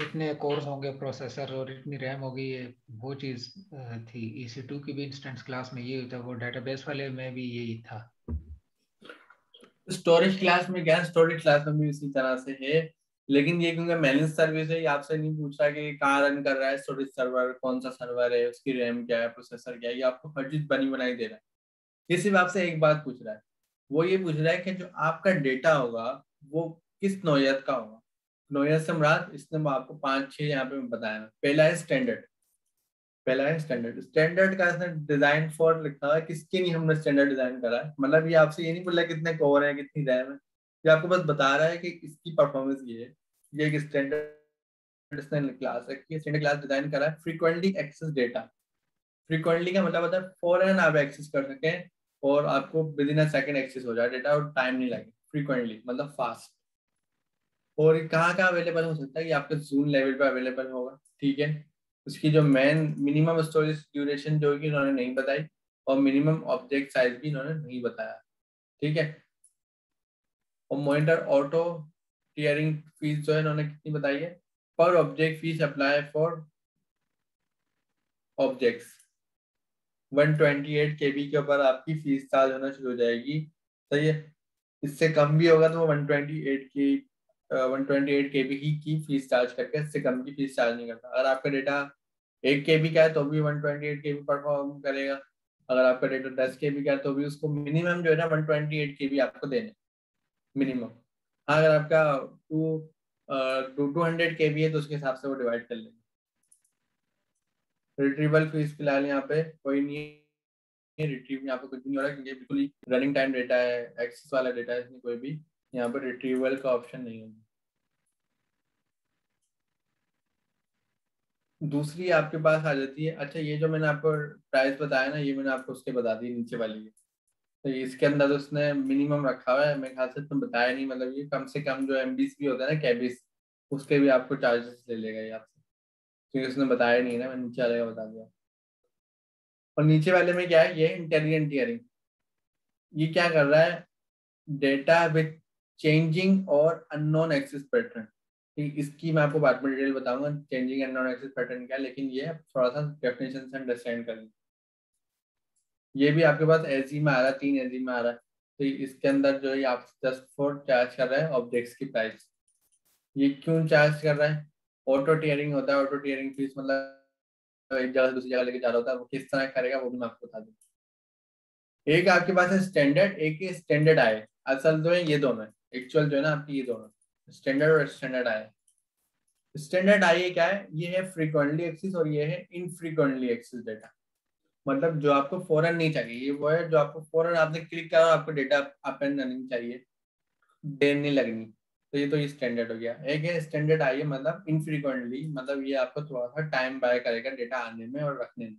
[SPEAKER 4] इतने कोर्स होंगे प्रोसेसर और इतनी रैम होगी, ये वो चीज थी। EC2 की भी इंस्टेंस क्लास में ये था, वो डेटाबेस वाले में भी यही था।
[SPEAKER 1] स्टोरेज क्लास में क्या, स्टोरेज क्लास में भी इसी तरह से है, लेकिन ये क्योंकि मैनेज सर्विस है, ये आपसे नहीं पूछ रहा कि कहाँ रन कर रहा है स्टोरेज सर्वर, कौन सा सर्वर है, उसकी रैम क्या है, प्रोसेसर क्या है, ये आपको हर चीज बनी बनाई दे रहा है। ये सिर्फ आपसे एक बात पूछ रहा है, वो ये पूछ रहा है कि जो आपका डेटा होगा वो किस नौयत का होगा। नौयत से मुराद इसने आपको 5-6 यहाँ पे बताया। पहला है स्टैंडर्ड, पहला है स्टैंडर्ड। स्टैंडर्ड का इसने डिजाइन फॉर लिखा है, किसके लिए हमने स्टैंडर्ड डिजाइन करा है। मतलब ये आपसे ये नहीं बोल रहा कितने कोर है, कितनी रैम है, ये आपको बस बता रहा है कि इसकी परफॉर्मेंस ये है। ये एक स्टैंडर्ड क्लास है कि स्टैंडर्ड क्लास डिजाइन करा है फ्रीक्वेंटली एक्सेस डेटा। फ्रीक्वेंटली का मतलब होता है फौरन आप एक्सेस कर सकें और आपको within a second access हो जाए डेटा और टाइम नहीं लगे। फ्रीक्वेंटली मतलब फास्ट। और ये कहाँ कहाँ अवेलेबल हो सकता है, कि आपके जून लेवल पे अवेलेबल होगा, ठीक है। उसकी जो मिनिमम स्टोरेज ड्यूरेशन जो कि इन्होंने नहीं बताई, और मिनिमम ऑब्जेक्ट साइज भी इन्होंने नहीं बताया, ठीक है। और मॉनिटर ऑटो टियरिंग फीस जो है इन्होंने कितनी बताई है, पर object fees apply for objects 128 KB के ऊपर आपकी फीस चार्ज होना शुरू हो जाएगी, सही है। इससे कम भी होगा तो वो 128 KB की फीस चार्ज करके, इससे कम की फीस चार्ज नहीं करता। अगर आपका डेटा 1 KB का है तो भी 128 KB परफॉर्म करेगा। अगर आपका डेटा 10 KB का है तो भी उसको मिनिमम जो है ना 128 KB आपको देने, मिनिमम। हाँ, अगर आपका 200 KB है तो उसके हिसाब से वो डिवाइड कर लेंगे। रिट्रीवल फीस फिलहाल यहाँ पे कोई नहीं है, रिट्रीव यहाँ पे कुछ नहीं हो रहा है, क्योंकि बिल्कुल ही रनिंग टाइम डेटा है, एक्सेस वाला डेटा है, इसमें कोई भी यहाँ पर रिट्रीवल का ऑप्शन नहीं है। दूसरी आपके पास आ जाती है, अच्छा ये जो मैंने आपको प्राइस बताया ना, ये मैंने आपको उसके बता दी नीचे वाली है। तो इसके अंदर तो उसने मिनिमम रखा हुआ है, मेरे ख्याल से तुम बताया नहीं। मतलब ये कम से कम जो MBs भी होता है ना, केबीस, उसके भी आपको चार्जेस ले लेगा ये आपसे, क्योंकि उसने बताया नहीं ना, मैं नीचे वाले का बता दिया। और नीचे वाले में क्या है, ये इंटेलिजेंट टियरिंग। ये क्या कर रहा है, डेटा विथ चेंजिंग और अननोन एक्सेस पैटर्न। इसकी मैं आपको बाद में डिटेल बताऊंगा changing and non access pattern क्या, लेकिन ये थोड़ा सा डेफिनेशन से अंडरस्टैंड कर। ये भी आपके पास एजी में आ रहा है, 3 एजी में आ रहा है। तो इसके अंदर जो है आप जस्ट फॉर चार्ज कर रहे हैं ऑब्जेक्ट्स की प्राइस। ये क्यों चार्ज कर रहा है, ऑटो टियरिंग होता है। ऑटो टियरिंग फीस मतलब एक जगह से दूसरी जगह लेके जा रहा होता है, वो किस तरह करेगा वो भी मैं आपको बता दूँ। एक आपके पास है स्टैंडर्ड, एक स्टैंडर्ड आए। असल जो है ये दोनों है, एक्चुअल जो है ना आपकी, ये दोनों स्टैंडर्ड और स्टैंडर्ड आई। स्टैंडर्ड आई क्या है, ये है फ्रीक्वेंटली एक्सेस और ये है इनफ्रीक्वेंटली एक्सेस डेटा। मतलब जो आपको फौरन नहीं चाहिए, ये वो है जो आपको फौरन आपने क्लिक करा आपको डेटा अप एंड रनिंग चाहिए, देर नहीं लगनी। तो ये स्टैंडर्ड हो गया। एक है स्टैंडर्ड आई है, मतलब इनफ्रीक्वेंटली, मतलब ये आपको थोड़ा सा टाइम बाय करेगा डेटा आने में और रखने में।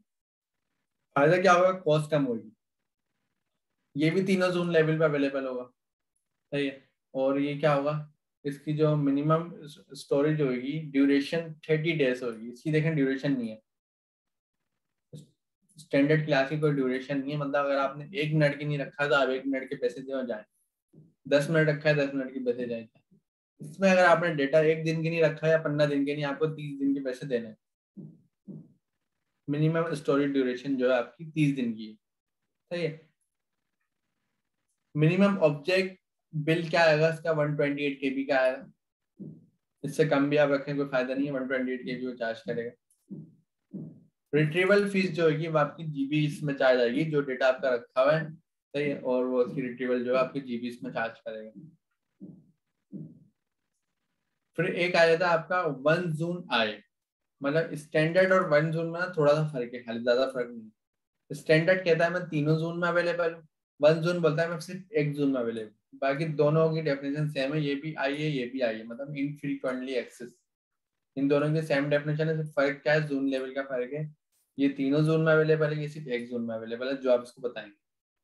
[SPEAKER 1] फायदा क्या होगा, कॉस्ट कम होगी। ये भी तीनों जोन लेवल पे अवेलेबल होगा, सही है। और ये क्या होगा, इसकी जो मिनिमम स्टोरेज होगी, ड्यूरेशन 30 डेज होगी। इसकी देखें ड्यूरेशन नहीं है, स्टैंडर्ड क्लास की कोई ड्यूरेशन नहीं है। मतलब अगर आपने 1 मिनट की नहीं रखा तो आप 1 मिनट के पैसे दे जाए, 10 मिनट रखा है 10 मिनट के पैसे जाए। इसमें अगर आपने डेटा 1 दिन की नहीं रखा या 15 दिन के नहीं, आपको 30 दिन के पैसे देने हैं। मिनिमम स्टोरेज ड्यूरेशन जो है आपकी 30 दिन की है, सही है। मिनिमम ऑब्जेक्ट बिल क्या आएगा इसका, 128 KB का आएगा। इससे कम भी आप रखें कोई फायदा नहीं है, 128 KB वो चार्ज करेगा। रिट्रीवल फीस जो होगी वो आपकी जीबी में चार्ज आएगी, जो डेटा आपका रखा हुआ है, सही है। और वो उसकी रिट्रीवल जो है आपकी जीबी में चार्ज करेगा। फिर एक आ जाता है आपका वन जोन आए, मतलब स्टैंडर्ड और वन जोन में थोड़ा सा फर्क है, खाली, ज्यादा फर्क नहीं है। स्टैंडर्ड कहता है मैं तीनों जोन में अवेलेबल हूँ, वन जोन बोलता है मैं सिर्फ एक जोन में अवेलेबल। बाकी दोनों की डेफिनेशन सेम है, ये भी आई है ये भी आई है, मतलब इनफ्रीक्वेंटली एक्सेस। इन दोनों की सेम डेफिनेशन है, सिर्फ फर्क क्या है, जोन लेवल का फर्क है। ये तीनों जोन में अवेलेबल है, ये सिर्फ एक जोन में अवेलेबल है, जो आप इसको बताएंगे।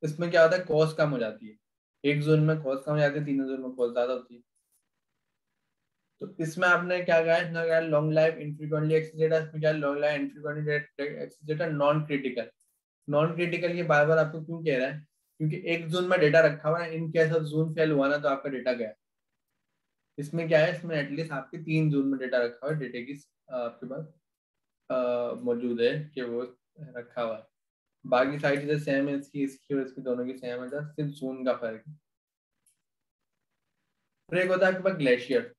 [SPEAKER 1] इसमें क्या होता है, कॉस्ट कम हो जाती है, एक जोन में कॉस्ट कम हो जाती है, तीनों जोन में कॉस्ट ज्यादा होती है। तो इसमें आपने क्या कहा है, इसमें क्या long life infrequently access data, इसमें क्या long life infrequently access data non critical. Non critical ये बार बार आपको क्यों कह रहा है, क्योंकि एक जोन में डेटा रखा हुआ है, in case of zone fail हुआ ना तो आपका डेटा गया। इसमें क्या है, इसमें एटलीस्ट आपके 3 जोन में डेटा रखा हुआ है, डेटा की आपके पास मौजूद है कि वो रखा हुआ है। बाकी सारी चीजें सेम है, इसकी और इसकी दोनों की सेम है, सिर्फ जोन का फर्क है। फिर एक होता है आपके पास ग्लेशियर।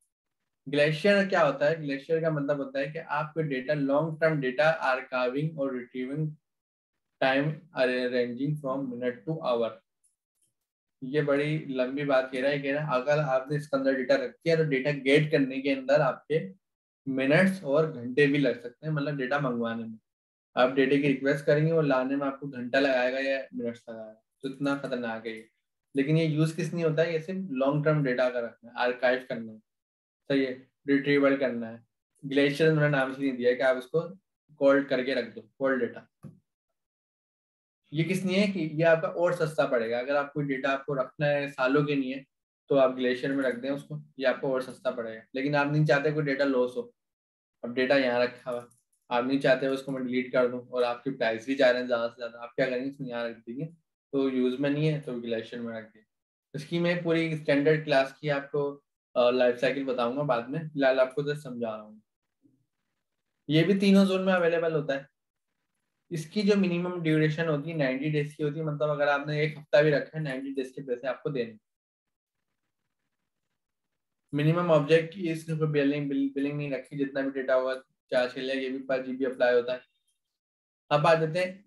[SPEAKER 1] ग्लेशियर क्या होता है, ग्लेशियर का मतलब होता है कि आपके data long term data archiving और retrieving time ranging from minute to hour. ये बड़ी लंबी बात कह रहा है अगर आपने इसके अंदर डेटा रखी है तो डेटा गेट करने के अंदर आपके मिनट्स और घंटे भी लग सकते हैं, मतलब डेटा मंगवाने में। आप डेटा की रिक्वेस्ट करेंगे और लाने में आपको घंटा लगाएगा या मिनट्स लगाएगा, तो इतना खतरनाक है ये। लेकिन ये यूज किस नहीं होता है, ये सिर्फ लॉन्ग टर्म डेटा का रखना है, आर्काइव करना है, सही है, रिट्रीवल करना है। ग्लेशियर उन्होंने नाम इसलिए दिया है कि आप उसको कोल्ड करके रख दो, कोल्ड डेटा। ये किस नहीं है कि ये आपका और सस्ता पड़ेगा, अगर आप कोई डेटा आपको रखना है सालों के लिए तो आप ग्लेशियर में रख दें उसको, ये आपको और सस्ता पड़ेगा। लेकिन आप नहीं चाहते कोई डेटा लॉस हो, अब डेटा यहाँ रखा हुआ, आप नहीं चाहते उसको मैं डिलीट कर दूं और आपके प्राइस भी जा रहे हैं ज्यादा से ज्यादा, आप क्या करेंगे, इसमें यहाँ रख देंगे, तो यूज में नहीं है तो ग्लेशियर में रख दें। इसकी मैं पूरी स्टैंडर्ड क्लास की आपको लाइफ साइकिल बताऊंगा बाद में, फिलहाल आपको जस्ट समझा रहा हूँ। ये भी तीनों जोन में अवेलेबल होता है। इसकी जो मिनिमम ड्यूरेशन होती है 90 डेज की होती है, मतलब अगर आपने एक हफ्ता भी रखा है 90 डेज के पैसे आपको देने। मिनिमम ऑब्जेक्ट की इसमें बिलिंग नहीं रखी, जितना भी डेटा होगा चार्ज के लिए, ये भी पर जीबी अप्लाई होता है। अब आ जाते हैं,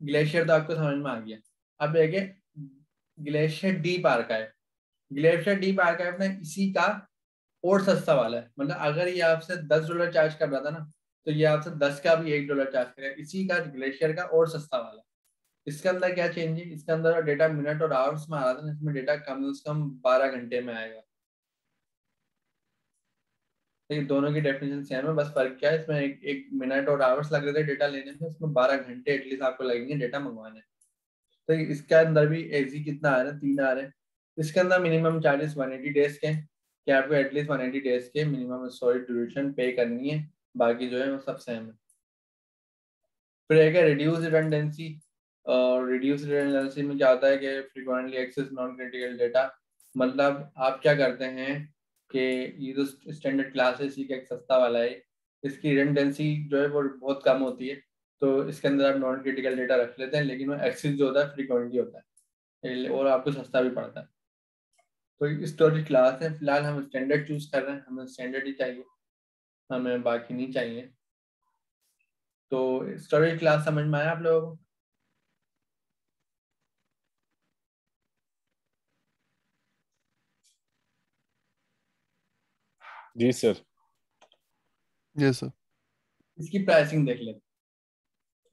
[SPEAKER 1] ग्लेशियर तो आपको समझ में आ गया। अब देखिए glacier deep archive. Glacier deep archive ना इसी का और सस्ता वाला है, मतलब अगर ये आपसे $10 चार्ज कर रहा था ना, तो ये आपसे 10 का भी $1 चार्ज करेगा, इसी का ग्लेशियर का और सस्ता वाला। इसके अंदर क्या चेंज है, इसके अंदर डेटा मिनट और आवर्स में आ रहा था, इसमें डेटा कम से कम 12 घंटे में आएगा। तो ये दोनों की डेफिनेशन सेम है, बस फर्क क्या है, इसमें एक मिनट और आवर्स लग रहे थे डेटा लेने में, इसमें 12 घंटे एटलीस्ट आपको लगेंगे डेटा मंगवाने। तो इसके अंदर भी एजी कितना आ रहा है, 3 आ रहे हैं। इसके अंदर मिनिमम चार्जेस 180 डेज के हैं, कि आपको एटलीस्ट 180 डेज के मिनिमम स्टोरेज ड्यूरेशन पे करनी है, बाकी जो है वो सब सेम है। फिर एक है रिड्यूस रिडंडेंसी। और रिड्यूस रिडंडेंसी में क्या होता है कि frequently access non critical data, मतलब आप क्या करते हैं कि ये जो स्टैंडर्ड क्लास है इसी का एक सस्ता वाला है, इसकी रिडंडेंसी जो है वो बहुत कम होती है, तो इसके अंदर आप नॉन क्रिटिकल डेटा रख लेते हैं, लेकिन वो एक्सेस जो होता है फ्रीक्वेंटली होता है और आपको सस्ता भी पड़ता है। तो स्टोरेज क्लास है, फिलहाल हम स्टैंडर्ड चूज कर रहे हैं, हमें स्टैंडर्ड ही चाहिए, हमें बाकी नहीं चाहिए। तो स्टोरेज क्लास समझ में आया आप लोगों को?
[SPEAKER 3] जी सर।
[SPEAKER 2] Yes sir.
[SPEAKER 1] इसकी प्राइसिंग देख लेते हैं,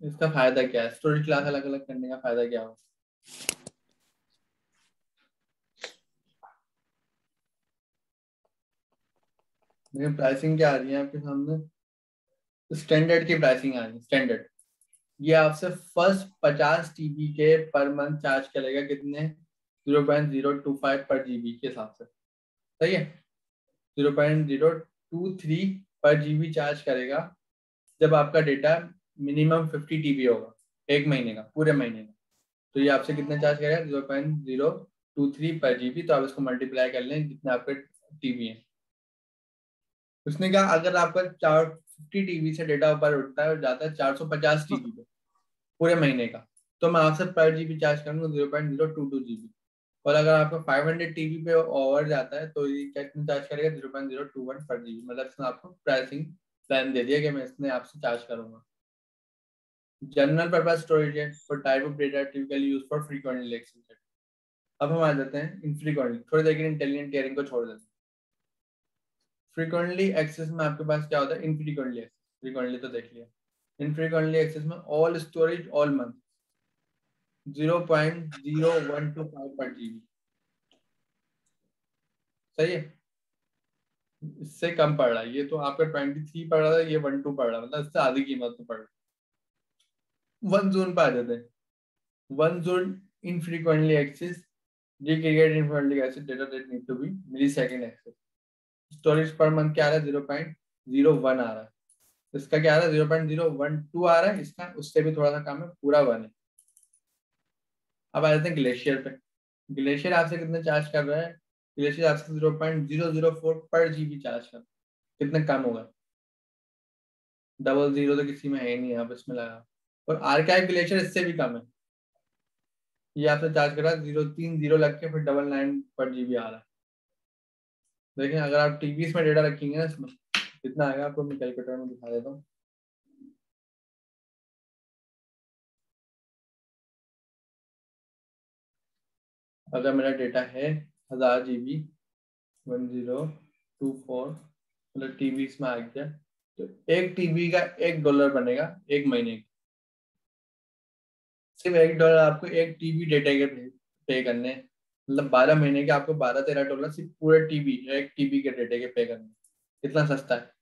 [SPEAKER 1] इसका फायदा क्या है, स्टोरेज क्लास अलग अलग करने का फायदा क्या हो। देखिए प्राइसिंग क्या आ रही है आपके सामने, स्टैंडर्ड की प्राइसिंग आ रही है स्टैंडर्ड। ये आपसे फर्स्ट 50 टीबी के पर मंथ चार्ज करेगा कितने, 0.025 पर जीबी के हिसाब से, सही है। 0.023 पर जीबी चार्ज करेगा जब आपका डेटा मिनिमम 50 टीबी होगा एक महीने का, पूरे महीने का। तो ये आपसे कितना चार्ज करेगा, 0.023 पर जीबी। तो आप इसको मल्टीप्लाई कर लें जितने आपके टीबी है। उसने कहा अगर आपका 450 टीबी से डेटा ऊपर उठता है और जाता है 450 टीबी पे पूरे महीने का, तो मैं आपसे पर जीबी चार्ज करूंगा 0.022 जीबी। और अगर आपका 500 टीबी पे ओवर जाता है तो ये कितना चार्ज करेगा, 0.021 पर जीबी। मतलब इसने आपको प्राइसिंग प्लान दे दिया कि मैं इसने आपसे चार्ज करूंगा। जनरल पर्पज स्टोरेज है for type of data typically use for frequently access. अब हम आ जाते हैं इनफ्रीक्वेंटली, थोड़ी देर के लिए इंटेलिजेंट टियरिंग को छोड़ देते हैं। फ्रीक्वेंटली एक्सेस में आपके पास क्या होता है, इनफ्रीक्वेंटली एक्सेस। फ्रीक्वेंटली तो देख लिया। इनफ्रीक्वेंटली एक्सेस में ऑल स्टोरेज ऑल मंथ 0.0125 पर जीबी, सही है। इससे कम पड़ रहा है, ये तो आपका 23 पड़ रहा है, ये 12 पड़ रहा है, मतलब इससे आधी कीमत तो पड़ रहा है। वन जोन पे आ जाते हैं। One zone infrequently access discrete infrequently access data that need to be millisecond access. Storage per month क्या आ रहा है, 0.01 आ रहा है। इसका क्या आ रहा है, 0.012 आ रहा है। इसका उससे भी थोड़ा सा कम है, पूरा 1 है। अब आ जाते हैं ग्लेशियर पे। ग्लेशियर आपसे कितने चार्ज कर रहा है, ग्लेशियर आपसे 0.004 पर जीबी चार्ज कर, कितने कम होगा, डबल जीरो तो किसी में है ही नहीं, आप इसमें लगा। और आर्काइव ग्लेशियर इससे भी कम है, ये आपसे चार्ज कर रहा है 0.30 लग के फिर 999 पर जीबी आ रहा है। लेकिन अगर आप टीबीज में डेटा रखेंगे ना, इसमें कितना आएगा आपको मैं कैलकुलेटर में दिखा देता हूँ। अगर मेरा डेटा है 1000 जीबी 1024 मतलब टीबी में आ गया, तो एक टीबी का $1 बनेगा एक महीने का। सिर्फ $1 आपको एक टीबी डेटा के पे करने, मतलब 12 महीने के आपको 12-13 डॉलर सिर्फ पूरे टीबी, एक टीबी के डेटा के पे करने। कितना सस्ता है।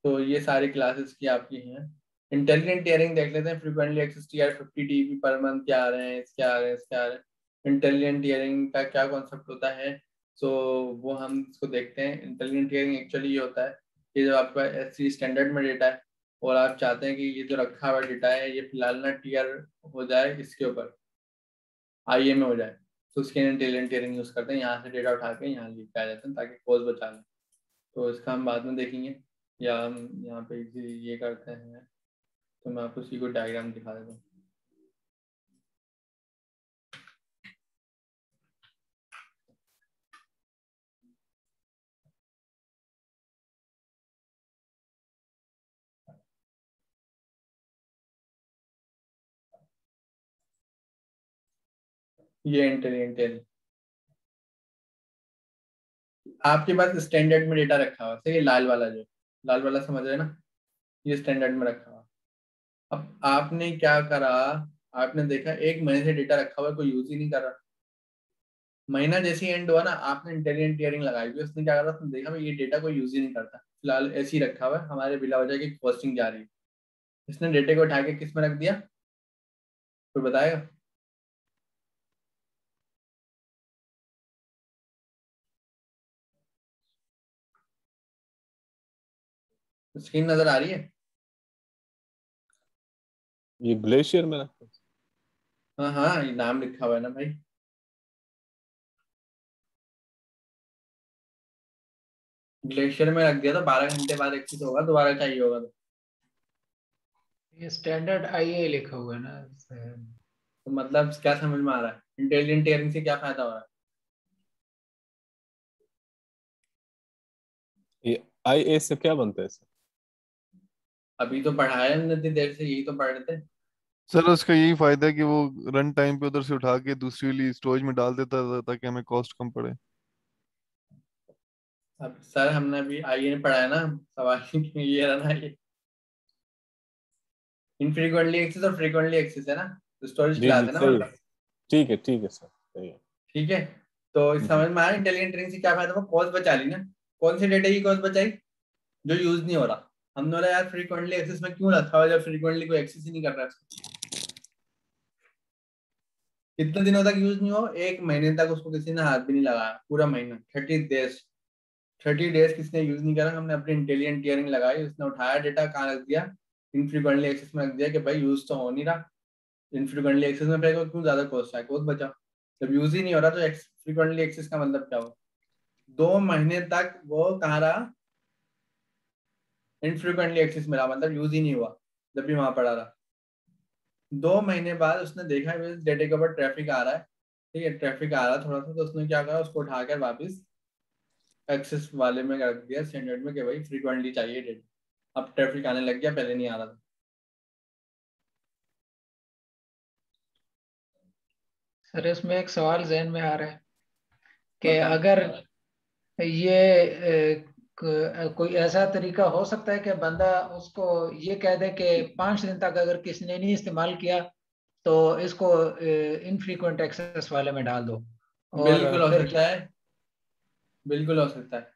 [SPEAKER 1] तो ये सारी क्लासेस की आपकी हैं। इंटेलिजेंट टियरिंग देख लेते हैं। Frequently access tier 50 TB per month क्या आ रहे हैं, इसके आ रहे हैं, इसके आ रहे हैं। इंटेलिजेंट टियरिंग का क्या कॉन्सेप्ट होता है, सो वो हम इसको देखते हैं। इंटेलिजेंट टियरिंग एक्चुअली ये होता है कि जब आपका एससी स्टैंडर्ड में डेटा है और आप चाहते हैं कि ये जो रखा हुआ डेटा है ये फिलहाल ना टीआर हो जाए, इसके ऊपर आईए में हो जाए, तो उसके लिए इंटेलिजेंट टियरिंग यूज करते हैं। यहाँ से डेटा उठा के यहाँ लिख के आ जाते हैं ताकि कॉस्ट बचा लें। तो इसका हम बाद में देखेंगे, या हम यहाँ पे ये करते हैं। तो मैं आपको उसी को डायग्राम दिखा देता हूँ। ये इंटेलिजेंट टियरिंग आपके पास स्टैंडर्ड में डेटा रखा हुआ है, लाल वाला, जो लाल वाला समझ रहे हैं ना, ये स्टैंडर्ड में रखा हुआ। अब आपने क्या करा, आपने देखा एक महीने से डेटा रखा हुआ है, कोई यूज ही नहीं कर रहा। महीना जैसे एंड हुआ ना, आपने इंटेलिजेंट टियरिंग लगाई हुई, उसने क्या करा, उसने देखा भाई ये डेटा कोई यूज ही नहीं करता, फिलहाल ऐसे ही रखा हुआ है, हमारे बिला वजह की कॉस्टिंग जा रही है। इसने डेटे को उठा के किस में रख दिया, कोई बताएगा। स्क्रीन नजर आ रही है।
[SPEAKER 3] ये ग्लेशियर में रखा है।
[SPEAKER 1] हाँ हाँ, ये नाम लिखा हुआ है ना भाई। ग्लेशियर में रख दिया तो 12 घंटे बाद एक्सेस होगा, दोबारा चाहिए होगा तो।
[SPEAKER 4] ये स्टैंडर्ड आईए लिखा हुआ है ना।
[SPEAKER 1] तो मतलब क्या समझ में आ रहा है, इंटेलिजेंट टियरिंग से क्या फायदा हो रहा है।
[SPEAKER 3] ये IA से क्या बनता है सर?
[SPEAKER 1] अभी तो पढ़ाया हमने इतनी देर से, यही तो पढ़ रहे थे।
[SPEAKER 2] सर उसका यही फायदा है कि वो रन टाइम पे उधर से उठा के दूसरी वाली स्टोरेज में डाल देता था ताकि हमें कॉस्ट कम पड़े।
[SPEAKER 1] अब सर हमने अभी आगे पढ़ा है ना सवाल ये रहा ना, ये इनफ्रीक्वेंटली एक्सेस और फ्रीक्वेंटली एक्सेस है ना, स्टोरेज
[SPEAKER 3] जी
[SPEAKER 1] क्लास
[SPEAKER 3] जी
[SPEAKER 1] है ना
[SPEAKER 3] सही है,
[SPEAKER 1] मतलब।
[SPEAKER 3] ठीक है सर, सही है।
[SPEAKER 1] ठीक है, तो इस
[SPEAKER 3] हम्म,
[SPEAKER 1] समझ में आया इंटेलिजेंट ट्रेनिंग से क्या फायदा हुआ, कॉस्ट बचा ली ना। कौन सी डेटा की कॉस्ट बचाई, जो यूज नहीं हो रहा। हमने बोला यार फ्रीक्वेंटली एक्सेस में क्यों रखा हुआ जब फ्रीक्वेंटली कोई एक्सेस ही नहीं कर रहा है। कितने दिनों तक यूज नहीं हो, 1 महीने तक उसको किसी ने हाथ भी नहीं लगाया, पूरा महीना 30 डेज। 30 डेज किसी ने यूज नहीं करा, हमने अपनी इंटेलिजेंट टीयरिंग लगाई, उसने उठाया डेटा कहाँ रख दिया, इनफ्रीक्वेंटली एक्सेस में रख दिया कि भाई यूज तो हो नहीं रहा। इनफ्रीक्वेंटली एक्सेस में फिर क्यों ज्यादा कॉस्ट है, कॉस्ट बचा। जब यूज ही नहीं हो रहा तो फ्रीक्वेंटली एक्सेस का मतलब क्या हुआ, 2 महीने तक वो कहाँ रहा, इनफ्रीक्वेंटली एक्सेस में रहा, मतलब यूज ही नहीं हुआ जब भी वहां पड़ा रहा। 2 महीने बाद उसने देखा इस डेटा के ऊपर ट्रैफिक आ रहा है, ठीक है, ट्रैफिक आ रहा है थोड़ा सा, तो उसने क्या करा, उसको उठाकर वापस एक्सेस वाले में रख दिया स्टैंडर्ड में कि भाई फ्रीक्वेंटली चाहिए डेटा। अब ट्रैफिक आने लग गया, पहले नहीं आ रहा था।
[SPEAKER 4] सर इसमें एक सवाल जहन में आ रहा है कि
[SPEAKER 1] बता।
[SPEAKER 4] अगर ये कोई ऐसा तरीका हो सकता है कि बंदा उसको ये कह दे कि 5 दिन तक अगर किसी ने नहीं इस्तेमाल किया तो इसको इनफ्रीक्वेंट एक्सेस वाले में डाल दो, और
[SPEAKER 1] बिल्कुल हो
[SPEAKER 4] फिर
[SPEAKER 1] सकता है, बिल्कुल हो सकता है।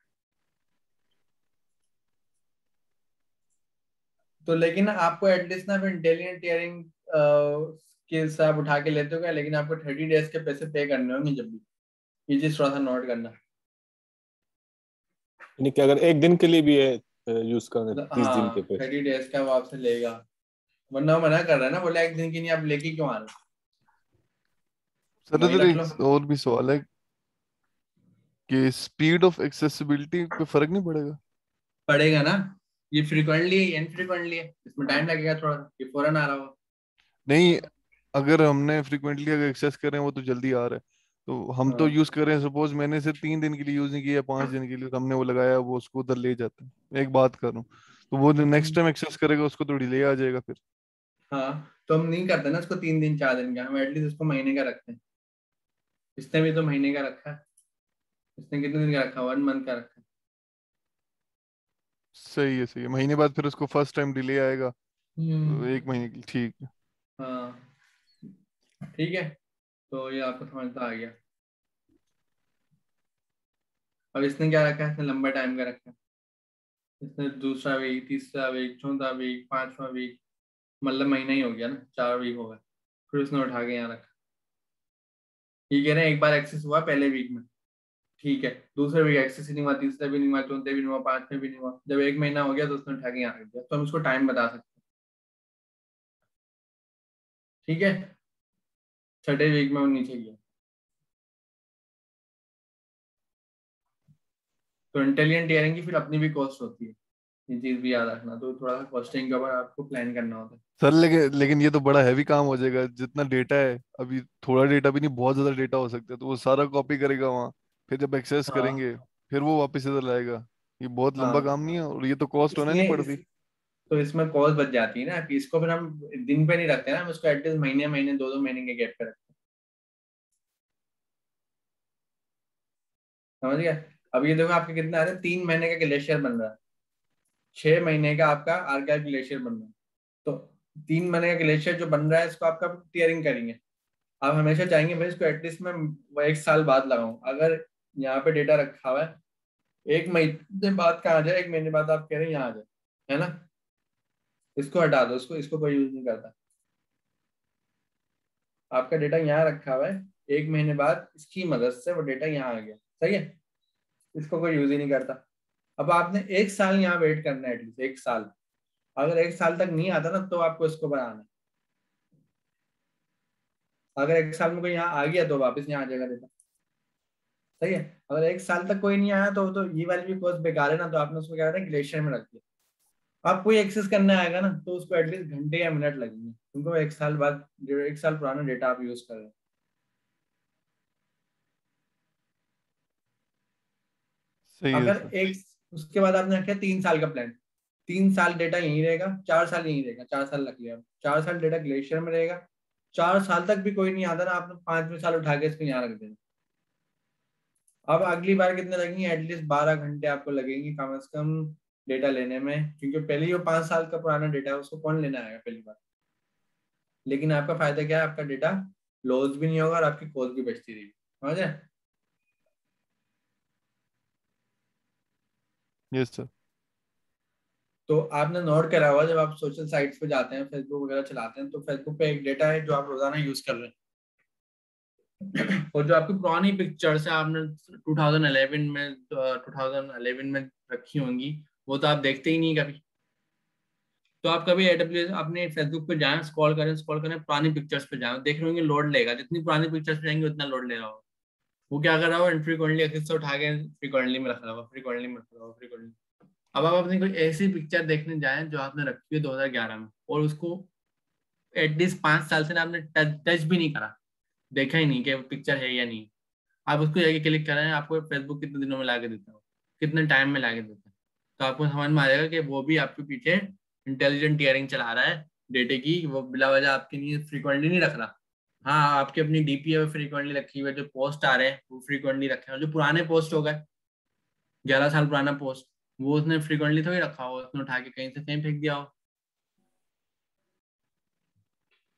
[SPEAKER 1] तो लेकिन आपको एटलीस्ट ना फिर इंटेलिजेंट टीयरिंग स्किल्स आप उठा के लेते हो क्या, लेकिन आपको 30 डेज के पैसे पे करने होंगे जब भी। ये चीज थोड़ा सा नोट करना।
[SPEAKER 3] यानी कि अगर एक दिन के लिए भी है यूज करना, 30 दिन के
[SPEAKER 1] हाँ
[SPEAKER 3] पैसे।
[SPEAKER 1] 30 डेज का वो आपसे लेगा, वरना वो मना कर रहा है ना, बोला 1 दिन की नहीं, आप लेके क्यों आ रहे हो,
[SPEAKER 2] सर
[SPEAKER 1] वही
[SPEAKER 2] इधर
[SPEAKER 1] रख लो।
[SPEAKER 2] एक और भी सवाल है कि स्पीड ऑफ एक्सेसिबिलिटी पे फर्क नहीं पड़ेगा?
[SPEAKER 1] पड़ेगा ना, ये फ्रीक्वेंटली है इनफ्रीक्वेंटली है, इसमें टाइम लगेगा थोड़ा, ये फौरन आ रहा हो।
[SPEAKER 2] नहीं, अगर हमने फ्रिक्वेंटली अगर एक्सेस कर रहे हैं वो तो जल्दी आ रहा है, तो हम तो
[SPEAKER 1] हाँ।
[SPEAKER 2] यूज कर रहे हैं, सपोज मैंने से 3 दिन के लिए यूज नहीं किया, 5 दिन के लिए, तो हमने वो लगाया, वो उसको उधर ले जाता है, एक बात कर रहा हूँ, तो वो नेक्स्ट टाइम एक्सेस करेगा उसको तो डिले आ जाएगा फिर।
[SPEAKER 1] हाँ तो हम नहीं करते ना इसको 3 दिन 4 दिन का, हम एटलीस्ट उसको महीने का रखते हैं। इसने भी तो महीने का रखा है, इसने कितने दिन का रखा, 1 मंथ का रखा है।
[SPEAKER 2] सही है, सही है, महीने बाद फिर उसको फर्स्ट टाइम डिले आएगा, तो
[SPEAKER 1] हम्म।
[SPEAKER 2] 1 महीने के लिए ठीक है।
[SPEAKER 1] हाँ ठीक है, तो ये आपको समझ तो आ गया। अब इसने क्या रखा है, इसने लंबा टाइम का रखा है। इसने दूसरा वीक, तीसरा वीक, चौथा वीक, 5वां वीक, मतलब महीना ही हो गया ना, 4 वीक हो गए। फिर उसने उठा के यहाँ रखा। ये कह रहे हैं एक बार एक्सेस हुआ पहले वीक में, ठीक है, दूसरे वीक एक्सेस ही नहीं हुआ, तीसरे भी नहीं हुआ, चौथे भी नहीं हुआ, 5वें भी नहीं हुआ, जब 1 महीना हो गया तो उसने उठा के यहाँ रख दिया, तो हम उसको टाइम बता सकते हैं। ठीक है, छठे वीक में वो नीचे गया। तो इंटेलिजेंट टीयरिंग की फिर अपनी भी कॉस्ट होती है, ये चीज भी याद रखना, तो थोड़ा सा कॉस्टिंग का आपको प्लान करना होता है।
[SPEAKER 2] सर लेकिन ये तो बड़ा हैवी काम हो जाएगा, जितना डेटा है अभी, थोड़ा डेटा भी नहीं, बहुत ज्यादा डेटा हो सकता है, तो वो सारा कॉपी करेगा वहाँ, फिर जब एक्सेस
[SPEAKER 1] हाँ
[SPEAKER 2] करेंगे फिर वो वापस इधर लाएगा, ये बहुत लंबा
[SPEAKER 1] हाँ,
[SPEAKER 2] काम नहीं है, और ये तो कॉस्ट होना नहीं
[SPEAKER 1] इसलिए
[SPEAKER 2] पड़ती।
[SPEAKER 1] तो इसमें कॉस्ट बच जाती है ना, कि इसको फिर हम दिन पे नहीं रखते ना, हम इसको एटलीस्ट महीने महीने 2-2 महीने के गैप पे रखते हैं। समझ गया। अब ये देखो आपके कितना आ रहा है, 3 महीने का ग्लेशियर बन रहा है, 6 महीने का आपका आर्काइव ग्लेशियर बन रहा है। तो 3 महीने का ग्लेशियर जो बन रहा है, इसको आपका टीयरिंग करेंगे। आप हमेशा चाहेंगे भाई इसको एटलीस्ट मैं 1 साल बाद लगाऊं, अगर यहाँ पे डेटा रखा हुआ है 1 महीने बाद कहाँ आ जाए, 1 महीने बाद आप कह रहे हैं यहाँ आ जाए, है ना, इसको हटा दो, इसको इसको कोई यूज नहीं करता। आपका डेटा यहाँ रखा हुआ है, 1 महीने बाद इसकी मदद से वो डेटा यहाँ आ गया, सही है, इसको कोई यूज ही नहीं करता। अब आपने 1 साल यहाँ वेट करना है, एटलीस्ट 1 साल। अगर 1 साल तक नहीं आता ना, तो आपको इसको बनाना है। अगर 1 साल में कोई यहाँ आ गया तो वापस यहाँ आ जाएगा डेटा, सही है। अगर 1 साल तक कोई नहीं आया तो ये वाली भी कॉस्ट बेकार है ना, तो आपने उसको क्या करना है, ग्लेशियर में रख दिया। आप कोई एक्सेस करने आएगा ना, तो उसको एटलीस्ट घंटे या मिनट लगेंगे, क्योंकि वो 1 साल बाद, 1 साल पुराना डेटा आप यूज कर रहे हैं।
[SPEAKER 2] सही है
[SPEAKER 1] अगर
[SPEAKER 2] सर।
[SPEAKER 1] एक, उसके बाद आपने रखा 3 साल का प्लान, 3 साल डेटा यहीं रहेगा, 4 साल यहीं रहेगा, 4 साल रख लिया, 4 साल डेटा ग्लेशियर में रहेगा। 4 साल तक भी कोई नहीं आता ना, आपने 5वें साल उठा के इसको यहाँ रख देना। अब अगली बार कितने लगेंगे, एटलीस्ट 12 घंटे आपको लगेंगे कम से कम डेटा लेने में, क्योंकि पहले जो 5 साल का पुराना डेटा है उसको कौन लेना आएगा पहली बार। लेकिन आपका फायदा क्या है, आपका डेटा लॉस भी नहीं होगा और आपकी कॉस्ट भी बचती रहेगी, समझ रहे?
[SPEAKER 2] Yes sir.
[SPEAKER 1] तो आपने नोट करा हुआ, जब आप सोशल साइट्स पे जाते हैं, फेसबुक वगैरह चलाते हैं, तो फेसबुक पे एक डेटा है जो आप रोजाना यूज कर रहे हैं, और जो आपकी पुरानी पिक्चर्स है आपने 2011 में रखी होंगी, वो तो आप देखते ही नहीं कभी। तो आप कभी AWS अपने फेसबुक पे जाएं, स्क्रॉल करें, पुरानी पिक्चर्स पे जाएं, देख रहे होंगे लोड लेगा, जितनी पुरानी पिक्चर्स पे जाएंगे उतना लोड ले रहा होगा। वो क्या कर रहा हो, इनफ्रीक्वेंटली एक्सेस से उठा के फ्रीक्वेंटली में रख रहा होगा, फ्रीक्वेंटली में रख रहा होगा, फ्रीक्वेंटली। अब आप अपनी कोई ऐसी पिक्चर देखने जाएं जो आपने रखी है 2011 में, और उसको एटलीस्ट 5 साल से ना आपने टच भी नहीं करा, देखा ही नहीं कि पिक्चर है या नहीं, आप उसको जाके क्लिक करें, आपको फेसबुक कितने दिनों में लाके देता हो, कितने टाइम में लाके देता है, तो आपको समझ में आ जाएगा कि वो भी आपके पीछे इंटेलिजेंट टीयरिंग चला रहा है डेटे की, वो बिला वजह आपके लिए फ्रीक्वेंटली नहीं रख रहा। हाँ, आपकी अपनी डीपी है फ्रीक्वेंटली रखी हुई है, जो पोस्ट आ रहे हैं वो फ्रीक्वेंटली रखे हैं, जो पुराने पोस्ट हो गए 11 साल पुराना पोस्ट, वो उसने फ्रीक्वेंटली थोड़ी रखा हो, उसने उठा के कहीं से कहीं फेंक दिया हो,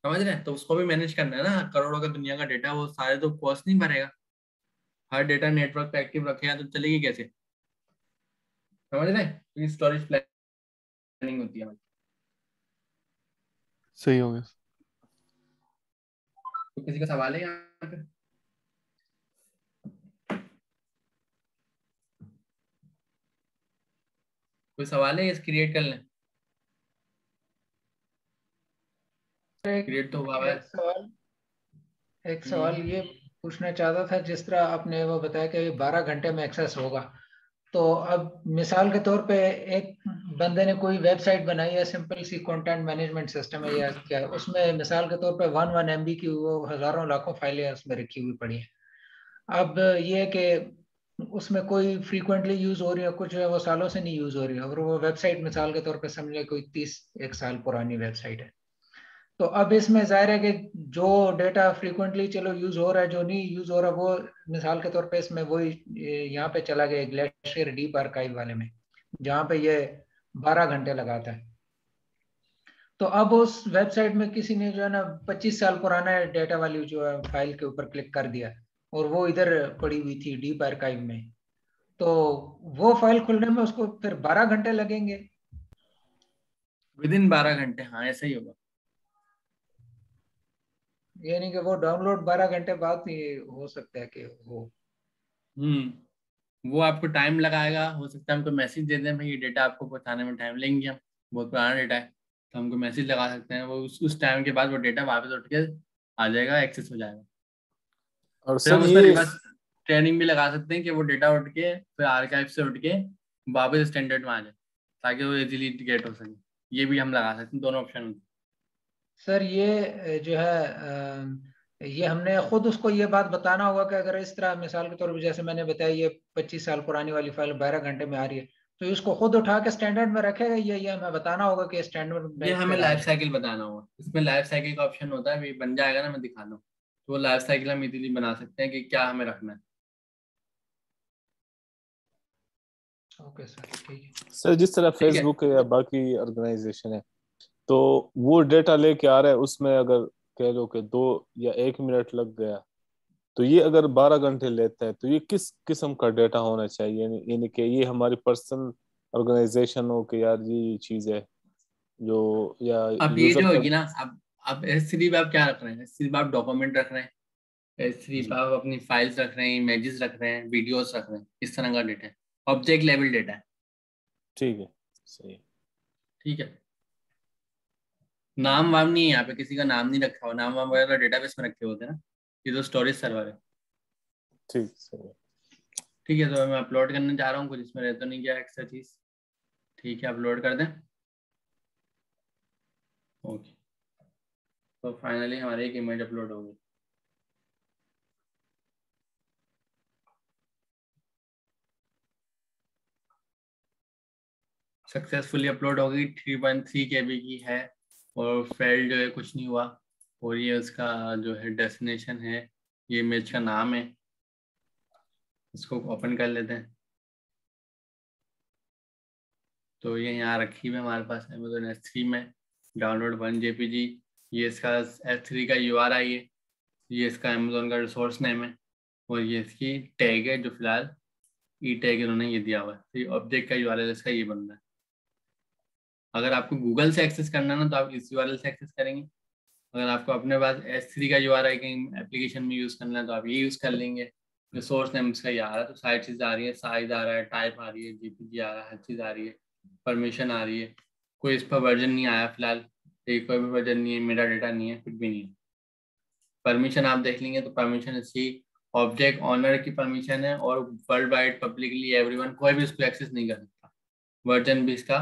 [SPEAKER 1] समझ रहे हैं? तो उसको भी मैनेज करना है ना, करोड़ों का दुनिया का डेटा, वो सारे तो कॉस्ट नहीं भरेगा, हर डेटा नेटवर्क पे एक्टिव रखेगा तो चलेगी कैसे, समझ रहे हैं? तो स्टोरेज प्लानिंग होती है हमारी।
[SPEAKER 2] सही हो गया।
[SPEAKER 1] तो किसी का सवाल है यहाँ पे? कोई सवाल है, ये क्रिएट कर लें, क्रिएट तो हुआ है।
[SPEAKER 4] एक सवाल ये पूछना चाहता था, जिस तरह आपने वो बताया कि 12 घंटे में एक्सेस होगा, तो अब मिसाल के तौर पे एक बंदे ने कोई वेबसाइट बनाई है, सिंपल सी कंटेंट मैनेजमेंट सिस्टम है या क्या, उसमें मिसाल के तौर पे 1 MB की वो हजारों लाखों फाइलें उसमें रखी हुई पड़ी है। अब ये है कि उसमें कोई फ्रीक्वेंटली यूज हो रही है, कुछ है वो सालों से नहीं यूज हो रही है, और वो वेबसाइट मिसाल के तौर पे समझे कोई 31 साल पुरानी वेबसाइट है। तो अब इसमें जाहिर है कि जो डेटा फ्रीक्वेंटली चलो यूज हो रहा है, जो नहीं यूज हो रहा वो मिसाल के तौर पे इसमें वही यहाँ पे चला गया ग्लेशियर डीप आर्काइव वाले में, जहाँ पे ये 12 घंटे लगाता है। तो अब उस वेबसाइट में किसी ने जो है ना 25 साल पुराना डेटा वाली जो है फाइल के ऊपर क्लिक कर दिया, और वो इधर पड़ी हुई थी डीप आर्काइव में, तो वो फाइल खुलने में उसको फिर 12 घंटे लगेंगे।
[SPEAKER 1] विद इन 12 घंटे, हाँ ऐसा ही होगा।
[SPEAKER 4] यानी कि वो डाउनलोड 12 घंटे बाद ही हो सकता है कि हो।
[SPEAKER 1] वो आपको टाइम लगाएगा, हो सकता है हमको मैसेज दे दें भाई ये डेटा आपको पहुंचाने में टाइम लेंगे, हम बहुत पुराना डेटा है, तो हमको मैसेज लगा सकते हैं, वो उस टाइम के बाद वो डेटा वापस उठ के आ जाएगा, एक्सेस हो जाएगा।
[SPEAKER 3] और
[SPEAKER 1] फिर
[SPEAKER 3] सर
[SPEAKER 1] हम उस पर
[SPEAKER 3] ये
[SPEAKER 1] रिवर्स ट्रेनिंग भी लगा सकते हैं कि वो डेटा उठ के फिर आर्काइव से उठ के वापस स्टैंडर्ड में आ जाए, ताकि वो इजीली गेट हो सके। ये भी हम लगा सकते हैं, दोनों ऑप्शन होते हैं।
[SPEAKER 4] सर ये जो है ये हमने खुद उसको ये बात बताना होगा कि अगर इस तरह मिसाल के तौर पर जैसे मैंने बताया ये 25 साल पुरानी वाली फाइल 12 घंटे में आ रही है, तो इसको खुद उठा के स्टैंडर्ड में रखेगा, ये हमें बताना होगा कि स्टैंडर्ड
[SPEAKER 1] ये
[SPEAKER 4] में
[SPEAKER 1] हमें
[SPEAKER 4] फिर आ
[SPEAKER 1] लाइफ
[SPEAKER 4] जाए।
[SPEAKER 1] साइकिल बताना होगा, इसमें लाइफ साइकिल का ऑप्शन होता है, अभी बन जाएगा ना, मैं दिखा दूँ, तो वो लाइफ साइकिल हम इजीली बना सकते हैं कि क्या हमें रखना है।
[SPEAKER 4] ओके सर, ठीक है।
[SPEAKER 3] सर जिस तरह
[SPEAKER 1] ठीक है,
[SPEAKER 3] फेसबुक है या बाकी ऑर्गेनाइजेशन है, तो वो डेटा लेके आ रहा है, उसमें अगर कह लो कि 2 या 1 मिनट लग गया, तो ये अगर 12 घंटे लेता है, तो ये किस किस्म का डेटा होना चाहिए? यानी कि ये हमारी पर्सनल ऑर्गेनाइजेशन हो कि यार ये चीज है जो, या
[SPEAKER 1] अब ये
[SPEAKER 3] यूजर
[SPEAKER 1] जो होगी
[SPEAKER 3] तक?
[SPEAKER 1] ना, अब S3 पे आप क्या रख रहे हैं, S3 पे आप डॉक्यूमेंट रख रहे हैं, S3 पे
[SPEAKER 3] जी
[SPEAKER 1] आप अपनी फाइल्स रख रहे हैं, इमेजेस रख रहे हैं, वीडियोस रख रहे हैं, इस तरह का डेटा है, ऑब्जेक्ट लेवल डेटा है।
[SPEAKER 3] ठीक है, सही है।
[SPEAKER 1] ठीक है, नाम वाम नहीं है यहाँ पे, किसी का नाम नहीं रखा हो, नाम वाम वगैरह डेटाबेस में रखे होते हैं ना, ये तो स्टोरेज सर्वर है।
[SPEAKER 3] ठीक, सही है।
[SPEAKER 1] ठीक है, तो मैं अपलोड करने जा रहा हूँ, कुछ इसमें रह तो नहीं गया एक्स्ट्रा चीज। ठीक है, अपलोड कर दें। ओके, तो फाइनली हमारी एक इमेज अपलोड हो गई। सक्सेसफुली अपलोड हो गई, 3.3 KB की है, और फेल्ड जो है कुछ नहीं हुआ, और ये उसका जो है डेस्टिनेशन है, ये इमेज का नाम है, इसको ओपन कर लेते हैं। तो ये यहाँ रखी हुई है हमारे पास Amazon S3 में, डाउनलोड 1 JPG। ये इसका S3 का URI है, ये इसका Amazon का रिसोर्स नेम है, और ये इसकी टैग है जो फिलहाल ई टैग इन्होंने ये दिया हुआ है। तो ये ऑब्जेक्ट का URL इसका ये बन रहा है। अगर आपको गूगल से एक्सेस करना है ना तो आप इस URL से एक्सेस करेंगे। अगर आपको अपने पास S3 का URI कहीं एप्लीकेशन में यूज़ करना है तो आप ये यूज़ कर लेंगे। रिसोर्स नेम इसका ये आ रहा है, तो सारी चीज़ आ रही है, साइज आ रहा है, टाइप आ रही है, JPG आ रहा है, हर चीज़ आ रही है, परमिशन आ रही है। कोई इस पर वर्जन नहीं आया फिलहाल, कोई भी वर्जन नहीं है, मेरा डेटा नहीं है, कुछ भी नहीं है। परमिशन आप देख लेंगे तो परमिशन इसकी ऑब्जेक्ट ऑनर की परमिशन है, और वर्ल्ड वाइड पब्लिकली एवरीवन, कोई भी इसको एक्सेस नहीं कर सकता। वर्जन भी इसका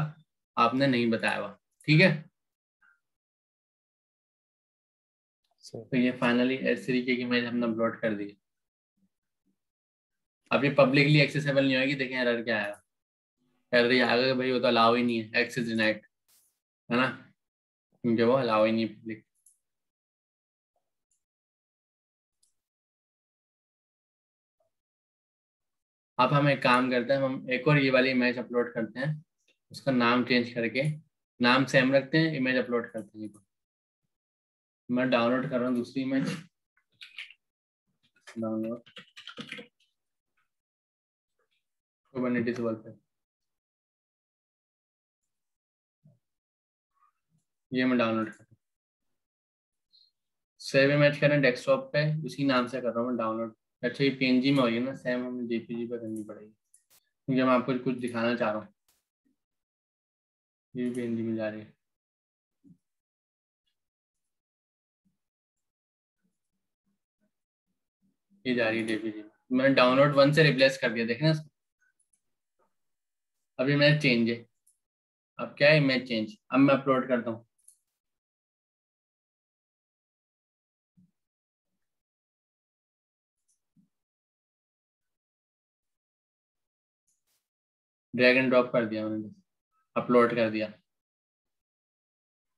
[SPEAKER 1] आपने नहीं बताया हुआ, ठीक है। तो ये फाइनली S3 की इमेज हमने अपलोड कर दी। अब ये पब्लिकली एक्सेसिबल नहीं होगी, देखें एरर क्या आएगा। एरर ये आएगा कि भाई वो तो अलाउ ही नहीं है, एक्सेस डिनाइड, है ना, क्योंकि वो अलाउ ही नहीं है पब्लिक। अब हम एक काम करते हैं, हम एक और ये वाली इमेज अपलोड करते हैं, उसका नाम चेंज करके, नाम सेम रखते हैं, इमेज अपलोड करते हैं। मैं डाउनलोड कर रहा हूँ दूसरी इमेज, डाउनलोड कुबरनेटिस पे, ये मैं डाउनलोड कर रहा हूँ। सेव इमेज करें डेस्कटॉप पे, उसी नाम से कर रहा हूँ मैं डाउनलोड। अच्छा ये PNG में हो रही है ना, सेम हमें JPG पे करनी पड़ेगी, क्योंकि मैं आपको कुछ दिखाना चाह रहा हूँ। ये PNG में जा रही है, ये जा रही है JPG। मैंने डाउनलोड 1 से रिप्लेस कर दिया, देखें ना इसको। अभी इमेज चेंज है, अब क्या है इमेज चेंज, अब मैं अपलोड करता हूँ। ड्रैग एंड ड्रॉप कर दिया मैंने, अपलोड कर दिया।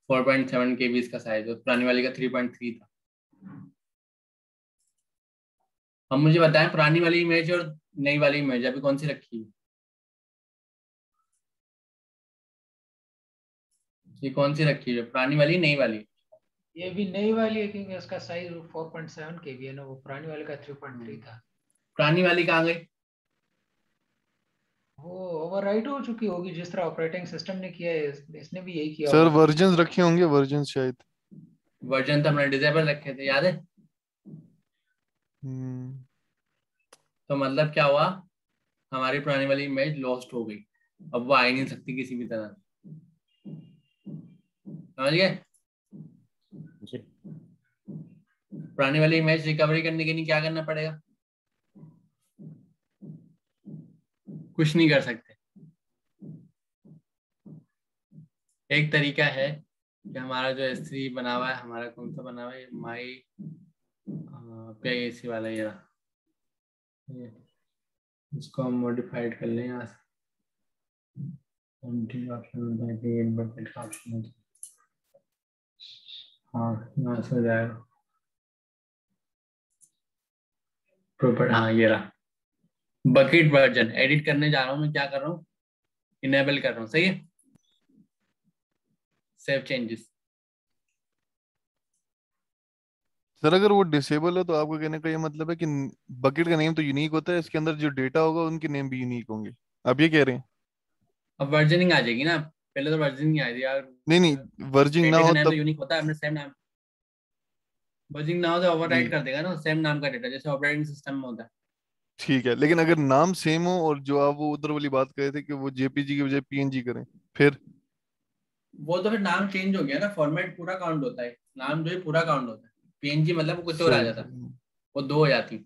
[SPEAKER 1] 4.7 KB इसका साइज है, पुरानी वाली का 3.3 था। अब मुझे बताएं पुरानी वाली इमेज और नई वाली इमेज अभी कौन सी रखी है? ये कौन सी रखी है, पुरानी वाली नई वाली?
[SPEAKER 4] ये भी नई वाली है, क्योंकि इसका साइज 4.7 KB है ना, वो पुरानी वाली का 3.3 था।
[SPEAKER 1] पुरानी वाली कहाँ गई?
[SPEAKER 4] वो ओवरराइट हो चुकी होगी, जिस तरह ऑपरेटिंग सिस्टम ने किया है, इसने भी यही किया
[SPEAKER 2] सर
[SPEAKER 4] होगा।
[SPEAKER 2] वर्जन रखे होंगे, वर्जन शायद।
[SPEAKER 1] वर्जन तो हमने डिसेबल रखे थे, याद है? तो मतलब क्या हुआ, हमारी पुरानी वाली इमेज लॉस्ट हो गई, अब वो आ ही नहीं सकती किसी भी तरह, समझ गए? पुरानी वाली इमेज रिकवरी करने के लिए क्या करना पड़ेगा? कुछ नहीं कर सकते। एक तरीका है कि हमारा जो S3 बना हुआ है, हमारा कौन सा बना हुआ है, माई PIAC वाला ये रहा, इसको हम मॉडिफाइड कर लें यहाँ से। हाँ यहाँ से हो जाएगा प्रॉपर। हाँ ये रहा बकेट वर्जन, एडिट करने जा रहा हूँ मैं, क्या कर रहा हूँ, इनेबल कर रहा हूँ, सही है। Save changes.
[SPEAKER 2] सर अगर वो डिसेबल है तो आपको कहने का ये मतलब है कि बकेट का नेम तो यूनिक होता है, इसके अंदर जो डेटा होगा उनके नेम भी यूनिक होंगे, आप ये कह रहे हैं?
[SPEAKER 1] अब वर्जनिंग आ जाएगी ना, पहले तो वर्जनिंग आई थी यार।
[SPEAKER 2] नहीं नहीं, वर्जिंग ना
[SPEAKER 1] डेटा का
[SPEAKER 2] हो
[SPEAKER 1] नाम तो
[SPEAKER 2] तब।
[SPEAKER 1] यूनिक होता है, हमने सेम नाम, वर्जनिंग ना हो तो ओवरराइट
[SPEAKER 2] नहीं
[SPEAKER 1] कर देगा ना सेम नाम का डेटा, जैसे ऑपरेटिंग सिस्टम में होता है।
[SPEAKER 2] ठीक है, लेकिन अगर नाम सेम हो और जो आप वो उधर वाली बात कर रहे थे कि वो JPG की बजाय PNG करें, फिर?
[SPEAKER 1] वो तो फिर नाम चेंज हो गया ना, फॉर्मेट पूरा काउंट होता है, नाम जो है पूरा काउंट होता है। PNG मतलब वो कुछ और आ
[SPEAKER 2] सही
[SPEAKER 1] जाता है,
[SPEAKER 2] सही
[SPEAKER 1] वो दो हो जाती,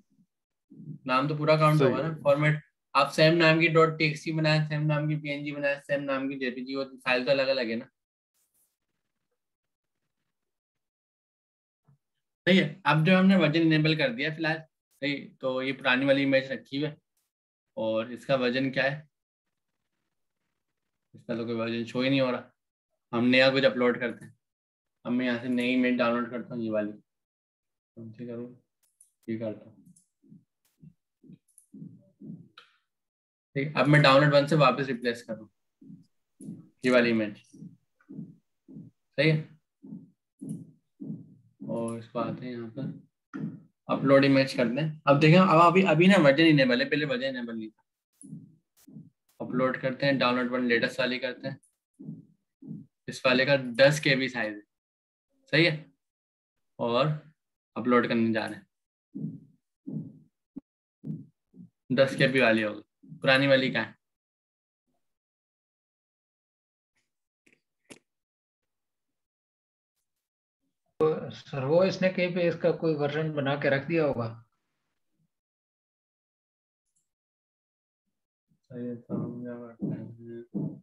[SPEAKER 1] नाम तो पूरा काउंट
[SPEAKER 2] सही
[SPEAKER 1] होगा
[SPEAKER 2] है।
[SPEAKER 1] ना। फॉर्मेट आप सेम नाम की .txt बनाए, सेम नाम की PNG बनाए, सेम नाम की JPG, वो फाइल तो अलग अलग है ना। सही है। अब जो हमने वर्जन इनेबल कर दिया फिलहाल, सही, तो ये पुरानी वाली इमेज रखी हुई है, और इसका वर्जन क्या है, इसका तो कोई वर्जन शो ही नहीं हो रहा। हम नया कुछ अपलोड करते हैं। अब मैं यहाँ से नई इमेज डाउनलोड करता हूँ, ये वाली कौन सी करूँ, ये करता हूँ। ठीक, अब मैं डाउनलोड वन से वापस रिप्लेस करूँ ये वाली इमेज, सही है। और इसको आते हैं यहाँ पर अपलोड इमेज करते हैं। अब देखें, अब अभी अभी ना वर्जन इनेबल है, पहले वर्जन इनेबल नहीं था। अपलोड करते हैं, डाउनलोड वन लेटेस्ट वाली करते हैं, इस वाले का 10 KB साइज है, सही है। और अपलोड करने जा रहे हैं, 10 KB वाली होगी, पुरानी वाली कहाँ है?
[SPEAKER 4] सर वो इसने कहीं पे इसका कोई वर्जन बना के रख दिया होगा।
[SPEAKER 1] सही है, तो हम क्या करते हैं,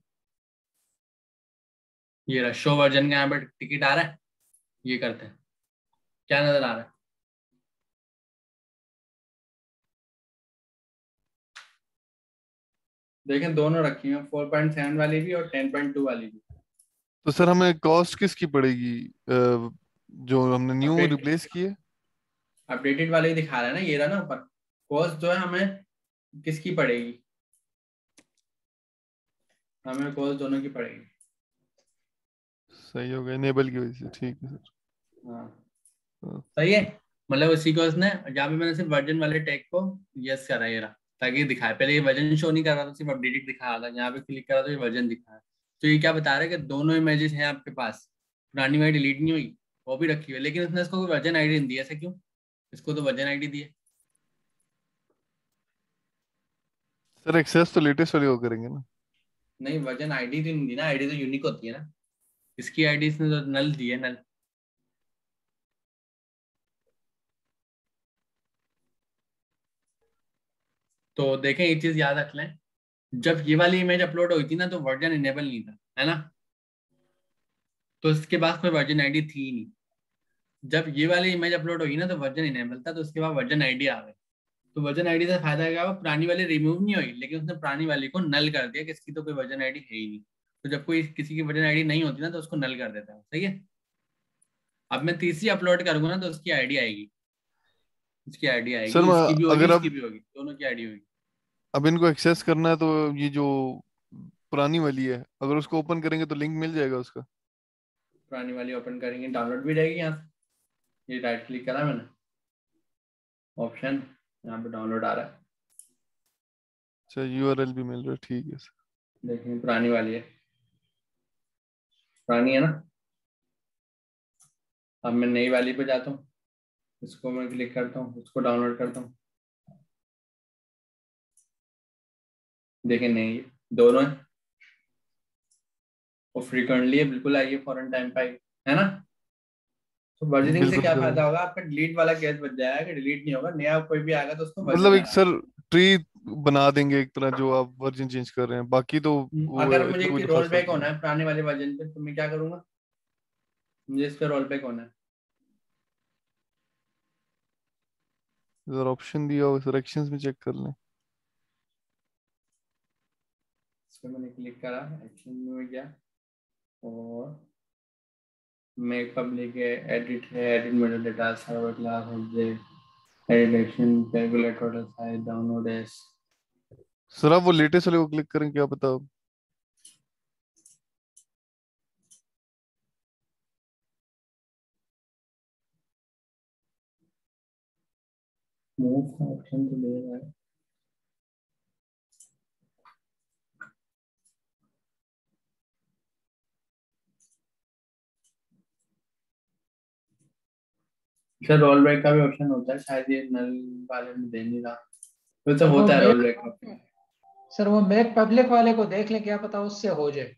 [SPEAKER 1] ये रहा शो वर्जन का यहाँ पे टिकट आ रहा है, ये करते हैं, क्या नजर आ रहा है? देखें दोनों रखी हैं, 4.7 वाली भी और 10.2 वाली भी।
[SPEAKER 2] तो सर हमें कॉस्ट किसकी पड़ेगी, जो हमने न्यू
[SPEAKER 1] अपडेट
[SPEAKER 2] रिप्लेस की है?
[SPEAKER 1] अपडेटेड वाले ही दिखा रहा है ना, ये रहा ना ऊपर। कॉस्ट जो है हमें किसकी पड़ेगी, हमें कॉस्ट दोनों की पड़ेगी।
[SPEAKER 2] सही हो गया, इनेबल की वजह से, ठीक है सर।
[SPEAKER 1] हाँ
[SPEAKER 2] हाँ।
[SPEAKER 1] सही है, मतलब उसी को उसने, जहाँ पे मैंने सिर्फ वर्जन वाले टैग को यस करा ये रहा, ताकि ये दिखाए। पहले ये वर्जन शो नहीं कर रहा था, सिर्फ अपडेटेड दिखा रहा था, यहाँ पे क्लिक करा तो ये वर्जन दिखा है। तो ये क्या बता रहा है कि दोनों इमेजेस हैं आपके पास, पुरानी वाली डिलीट नहीं हुई, वो भी रखी हुई है, लेकिन उसने इसको कोई वर्जन आईडी नहीं दिया। ऐसा क्यों? इसको तो वर्जन आईडी दी है।
[SPEAKER 2] सर एक्सेस तो लेटेस्ट वाली वो करेंगे ना?
[SPEAKER 1] नहीं, वर्जन आईडी तो नहीं दी ना, आईडी तो यूनिक होती है ना। इसकी आईडी इसने तो नल दी है, नल। तो देखें, एक चीज याद रख लें, जब ये वाली इमेज अपलोड हुई थी ना, तो वर्जन इनेबल नहीं था, है ना। तो इसके पास कोई वर्जन आईडी थी ही नहीं। जब ये वाली इमेज अपलोड हुई ना, तो वर्जन इनेबल था, तो उसके बाद वर्जन आईडी आ गई। तो वर्जन आईडी से फायदा क्या हुआ, पुरानी वाली रिमूव नहीं हुई, लेकिन उसने पुरानी वाली को नल कर दिया कि इसकी तो कोई वर्जन आईडी है ही नहीं। तो जब कोई किसी की वर्जन आईडी नहीं होती ना, तो उसको नल कर देता है, सही है। अब मैं तीसरी अपलोड करूंगा ना, तो उसकी आईडी आएगी, इसकी आईडी
[SPEAKER 2] सर
[SPEAKER 1] आएगी, इसकी भी होगी,
[SPEAKER 2] अगर
[SPEAKER 1] इसकी
[SPEAKER 2] अब
[SPEAKER 1] भी होगी, दोनों की आईडी होगी।
[SPEAKER 2] अब इनको एक्सेस करना है, तो ये जो पुरानी वाली है, अगर उसको ओपन करेंगे तो लिंक मिल जाएगा उसका?
[SPEAKER 1] पुरानी वाली ओपन करेंगे, डाउनलोड भी रहेगी यहाँ से। ये राइट क्लिक करा मैंने, ऑप्शन, यहाँ पे डाउनलोड आ रहा है।
[SPEAKER 2] अच्छा, यूआरएल भी मिल रहा है, ठीक है सर।
[SPEAKER 1] देखिए पुरानी वाली है, पुरानी है ना। अब मैं नई वाली पे जाता हूँ, इसको मैं क्लिक करता हूँ, इसको डाउनलोड करता हूँ। देखिए नहीं, दोनों है, वो फ्रीक्वेंटली है, बिल्कुल आई है, फॉरन टाइम पे आई है ना। तो वर्जनिंग से
[SPEAKER 2] बिल्कुल
[SPEAKER 1] क्या
[SPEAKER 2] सर।
[SPEAKER 1] फायदा होगा, आपका डिलीट वाला केस बच जाएगा कि डिलीट नहीं होगा, नया कोई भी आएगा तो उसको वर्जन
[SPEAKER 2] मतलब एक
[SPEAKER 1] लगा।
[SPEAKER 2] सर ट्री बना देंगे एक तरह, जो आप वर्जन चेंज कर रहे हैं, बाकी तो वो
[SPEAKER 1] अगर मुझे
[SPEAKER 2] इतना कोई
[SPEAKER 1] रोल
[SPEAKER 2] खास फर्क
[SPEAKER 1] बैक
[SPEAKER 2] नहीं।
[SPEAKER 1] होना है पुराने वाले वर्जन पे, तो मैं क्या करूंगा, मुझे इस पे रोल बैक होना है।
[SPEAKER 2] सर ऑप्शन दिया होगा सर, एक्शंस में चेक कर लें।
[SPEAKER 1] इस पे मैंने क्लिक करा, एक्शन में गया, और मेक पब्लिक है, एडिट है, edit Meta data, server class object, edit action, calculate total size, download S.
[SPEAKER 2] Sir आप वो लेटेस्ट वाले को क्लिक करें, क्या पता।
[SPEAKER 1] मूव का ऑप्शन तो दे रहा है। सर रोल बैक का भी ऑप्शन होता है शायद, ये नल वाले में दे नहीं रहा, वैसे
[SPEAKER 4] सर वो
[SPEAKER 1] होता है रोल
[SPEAKER 4] मेक
[SPEAKER 1] बैक का।
[SPEAKER 4] सर वो मेक पब्लिक वाले को देख लें, क्या पता उससे हो जाए।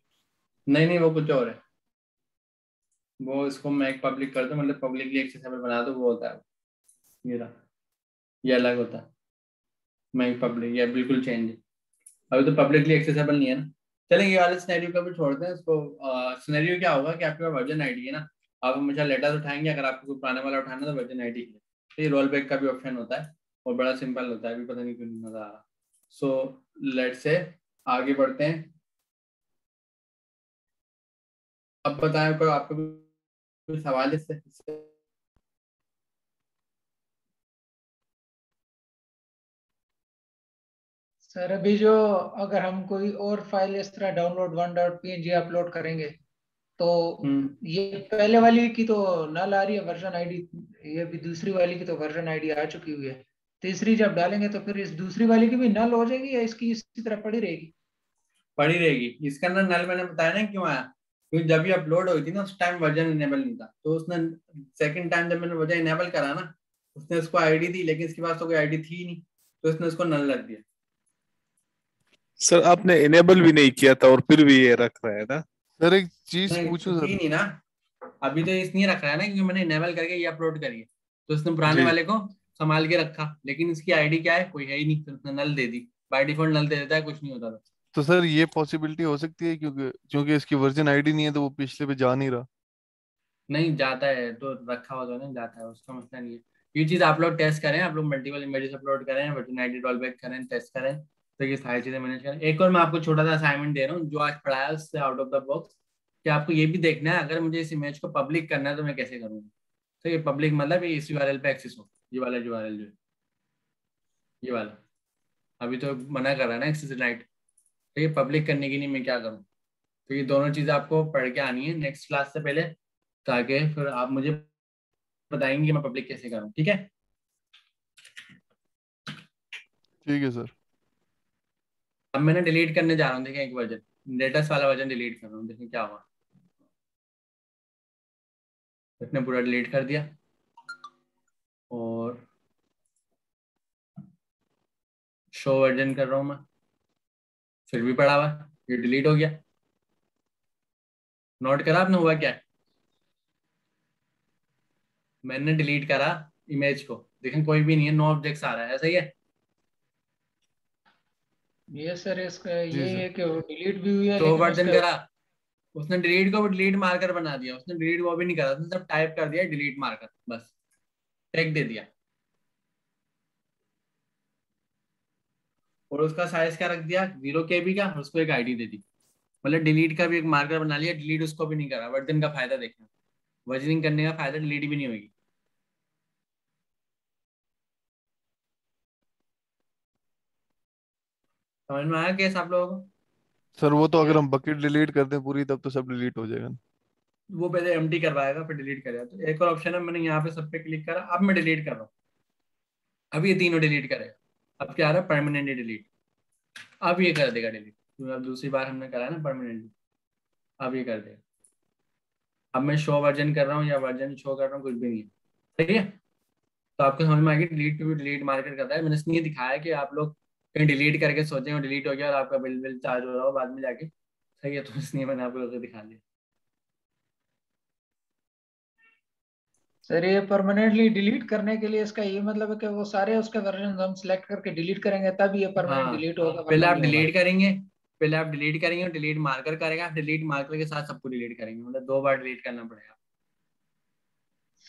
[SPEAKER 1] नहीं नहीं, वो कुछ और है। वो इसको मैक पब्लिक कर दो, मतलब पब्लिकली एक्सेसिबल बना दो, वो होता है। ये रहा, ये अलग होता है, मैक पब्लिक, ये बिल्कुल चेंज है। अभी तो पब्लिकली एक्सेसिबल नहीं है ना। चलेंगे, ये वाले सिनेरियो का भी छोड़ते हैं इसको। सिनेरियो क्या होगा कि आपके पास वर्जन आईडी है ना, आप हमेशा लेटर्स उठाएंगे, अगर आपको कोई पुराने वाला उठाना है तो वर्जन आईडी है। तो ये रोल बैक का भी ऑप्शन होता है, और बड़ा सिंपल होता है, अभी पता नहीं क्यों नहीं मजा आ रहा। सो लेट से आगे बढ़ते हैं। अब बताएं, कोई आपको कोई सवाल है इससे?
[SPEAKER 4] सर अभी जो अगर हम कोई और फाइल इस तरह डाउनलोड 1.png अपलोड करेंगे तो ये पहले वाली की तो नल आ रही है वर्जन आईडी, ये भी दूसरी वाली की तो वर्जन आईडी आ चुकी हुई है, तीसरी जब डालेंगे तो फिर इस दूसरी वाली की भी नल हो जाएगी या इसकी इसी तरह पड़ी रहेगी?
[SPEAKER 1] पड़ी रहेगी। इसके अंदर नल मैंने बताया ना क्यों आया, क्योंकि जब ये अपलोड हुई थी ना उस टाइम वर्जन इनेबल नहीं था, तो उसने सेकंड टाइम जब मैंने वर्जन इनेबल करा ना, उसने उसको आईडी दी, लेकिन इसके पास तो कोई आईडी थी नहीं, तो इसने उसको नल लग दिया।
[SPEAKER 3] सर आपने इनेबल भी नहीं किया था और फिर भी ये रख रहा है ना?
[SPEAKER 2] सर एक चीज
[SPEAKER 1] नहीं
[SPEAKER 2] पूछूं
[SPEAKER 1] थी
[SPEAKER 2] सर?
[SPEAKER 1] नहीं ना, अभी तो इसलिए रख रहा है ना क्योंकि मैंने इनेबल करके ये अपलोड करी है, तो उसने पुराने
[SPEAKER 2] जी।
[SPEAKER 1] वाले को संभाल के रखा, लेकिन इसकी आईडी क्या है, कोई है ही नहीं, तो उसने नल दे दी। बाय डिफॉल्ट नल दे देता है, कुछ नहीं होता था।
[SPEAKER 2] तो सर ये पॉसिबिलिटी हो सकती है, क्योंकि क्योंकि इसकी वर्जन आईडी नहीं है तो वो पिछले पे जा नहीं रहा।
[SPEAKER 1] नहीं जाता है तो रखा हुआ तो नहीं जाता है, उसका मसला नहीं है। ये चीज आप लोग टेस्ट करें, आप लोग मल्टीपल इमेजेस अपलोड करें, वर्जन आईडी रोलबैक करें, टेस्ट करें, तो ये सारी चीजें मैनेज करें। एक और मैं आपको छोटा सा असाइनमेंट दे रहा हूँ, जो आज पढ़ाया उससे आउट ऑफ द बॉक्स, कि आपको ये भी देखना है अगर मुझे इस इमेज को पब्लिक करना है तो मैं कैसे करूँगा। तो ये पब्लिक मतलब ये इस यूआरएल पे एक्सेस हो, ये वाला यूआरएल जो है, ये वाला अभी तो मना कर रहा है ना एक्सेस राइट, तो ये पब्लिक करने की नहीं मैं क्या करूँ। तो ये दोनों चीजें आपको पढ़ के आनी है नेक्स्ट क्लास से पहले, ताकि फिर आप मुझे बताएंगे कि मैं पब्लिक कैसे करूँ, ठीक है।
[SPEAKER 2] ठीक है सर।
[SPEAKER 1] अब मैंने डिलीट करने जा रहा हूँ, देखें एक वर्जन डेटास वाला वर्जन डिलीट कर रहा हूँ, देखें क्या हुआ। इसने पूरा डिलीट कर दिया और शो वर्जन कर रहा हूँ मैं, फिर भी पड़ा हुआ है, ये डिलीट हो गया। नोट करा आपने हुआ क्या है? मैंने डिलीट करा इमेज को, देखें कोई भी नहीं है, नो ऑब्जेक्ट्स आ रहा है, सही है।
[SPEAKER 4] ये सर इसका
[SPEAKER 2] जी
[SPEAKER 4] ये
[SPEAKER 2] सर।
[SPEAKER 4] है कि वो डिलीट भी हुई है
[SPEAKER 1] शो
[SPEAKER 4] लेकिन
[SPEAKER 1] वर्जन
[SPEAKER 4] उसके
[SPEAKER 1] करा, उसने डिलीट को डिलीट मार्कर बना दिया, उसने डिलीट वो भी नहीं करा, उसने सब टाइप कर दिया डिलीट मार्कर, बस टैग दे दिया, और उसका साइज क्या रख दिया 0 KB का, और उसको एक आईडी दे दी। मतलब डिलीट का भी एक मार्कर बना लिया, डिलीट उसको भी नहीं करा। वर्जन का फायदा देखना, वर्जनिंग करने का फायदा, डिलीट भी नहीं होगी। समझ में आया केस आप लोगों को?
[SPEAKER 2] सर वो तो अगर
[SPEAKER 4] ये
[SPEAKER 2] हम बकेट डिलीट कर दें पूरी, तब तो सब डिलीट हो जाएगा ना।
[SPEAKER 1] वो पहले एम्प्टी करवाएगा फिर डिलीट करेगा। तो एक और ऑप्शन है, मैंने यहाँ पे सब पे क्लिक करा, अब मैं डिलीट कर रहा हूँ, अब ये तीनों डिलीट करेगा। अब क्या आ रहा है, परमानेंटली डिलीट, अब ये कर देगा डिलीट, क्योंकि अब दूसरी बार हमने करा है ना परमानेंटली, अब ये कर देगा। अब मैं शो वर्जन कर रहा हूँ या वर्जन शो कर रहा हूँ, कुछ भी नहीं है, सही है। तो आपको समझ में आ गया डिलीट टू भी डिलीट मार्कर करता है। मैंने इसलिए दिखाया कि आप लोग कहीं डिलीट करके सोचें और डिलीट हो गया और आपका बिल बिल चार्ज हो रहा हो बाद में जाके, सही है, तो इसलिए मैंने आपको लोगों को दिखा दिया।
[SPEAKER 4] सर ये परमानेंटली डिलीट करने के लिए इसका ये मतलब है कि वो सारे उसके वर्जन हम सिलेक्ट करके डिलीट करेंगे तब ये परमानेंट
[SPEAKER 1] हाँ,
[SPEAKER 4] डिलीट होगा
[SPEAKER 1] पहले
[SPEAKER 4] वरना
[SPEAKER 1] आप
[SPEAKER 4] नहीं होगा?
[SPEAKER 1] डिलीट करेंगे, पहले आप डिलीट करेंगे और डिलीट मार्कर करेगा, डिलीट मार्कर के साथ सबको डिलीट करेंगे, मतलब 2 बार डिलीट करना पड़ेगा।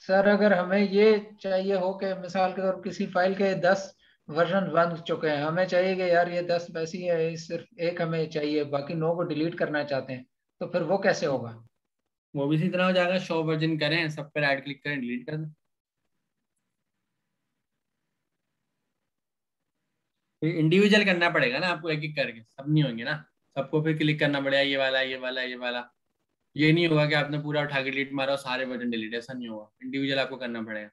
[SPEAKER 4] सर अगर हमें ये चाहिए हो कि मिसाल के तौर पर किसी फाइल के 10 वर्जन बन चुके हैं, हमें चाहिए कि यार ये 10 वैसी है, सिर्फ एक हमें चाहिए, बाकी 9 को डिलीट करना चाहते हैं, तो फिर वो कैसे होगा?
[SPEAKER 1] वो भी इसी तरह हो जाएगा, शो वर्जन करें, सब पे राइट क्लिक करें, डिलीट कर दें। इंडिविजुअल करना पड़ेगा ना आपको, एक एक करके, सब नहीं होंगे ना, सबको फिर क्लिक करना पड़ेगा, ये वाला ये वाला ये वाला। ये नहीं होगा कि आपने पूरा उठा के डिलीट मारा और सारे बटन डिलीट, ऐसा नहीं होगा, इंडिविजुअल आपको करना पड़ेगा।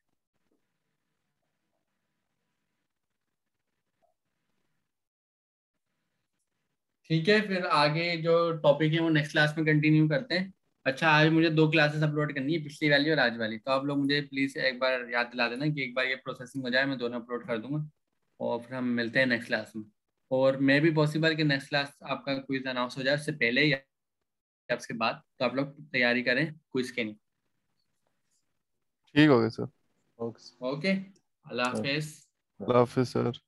[SPEAKER 1] ठीक है, फिर आगे जो टॉपिक है वो नेक्स्ट क्लास में कंटिन्यू करते हैं। अच्छा, आज मुझे 2 क्लासेस अपलोड करनी है, पिछली वाली और आज वाली, तो आप लोग मुझे प्लीज एक बार याद दिला देना कि एक बार ये प्रोसेसिंग हो जाए, मैं दोनों अपलोड कर दूंगा, और फिर हम मिलते हैं नेक्स्ट क्लास में। और मे भी पॉसिबल कि नेक्स्ट क्लास आपका क्विज अनाउंस हो जाए उससे पहले या उसके बाद, तो आप लोग तैयारी करें क्विज के लिए।
[SPEAKER 2] ठीक हो गया सर।
[SPEAKER 3] ओके।
[SPEAKER 1] ओके, अल्लाह हाफिज।
[SPEAKER 2] अल्लाह हाफिज सर।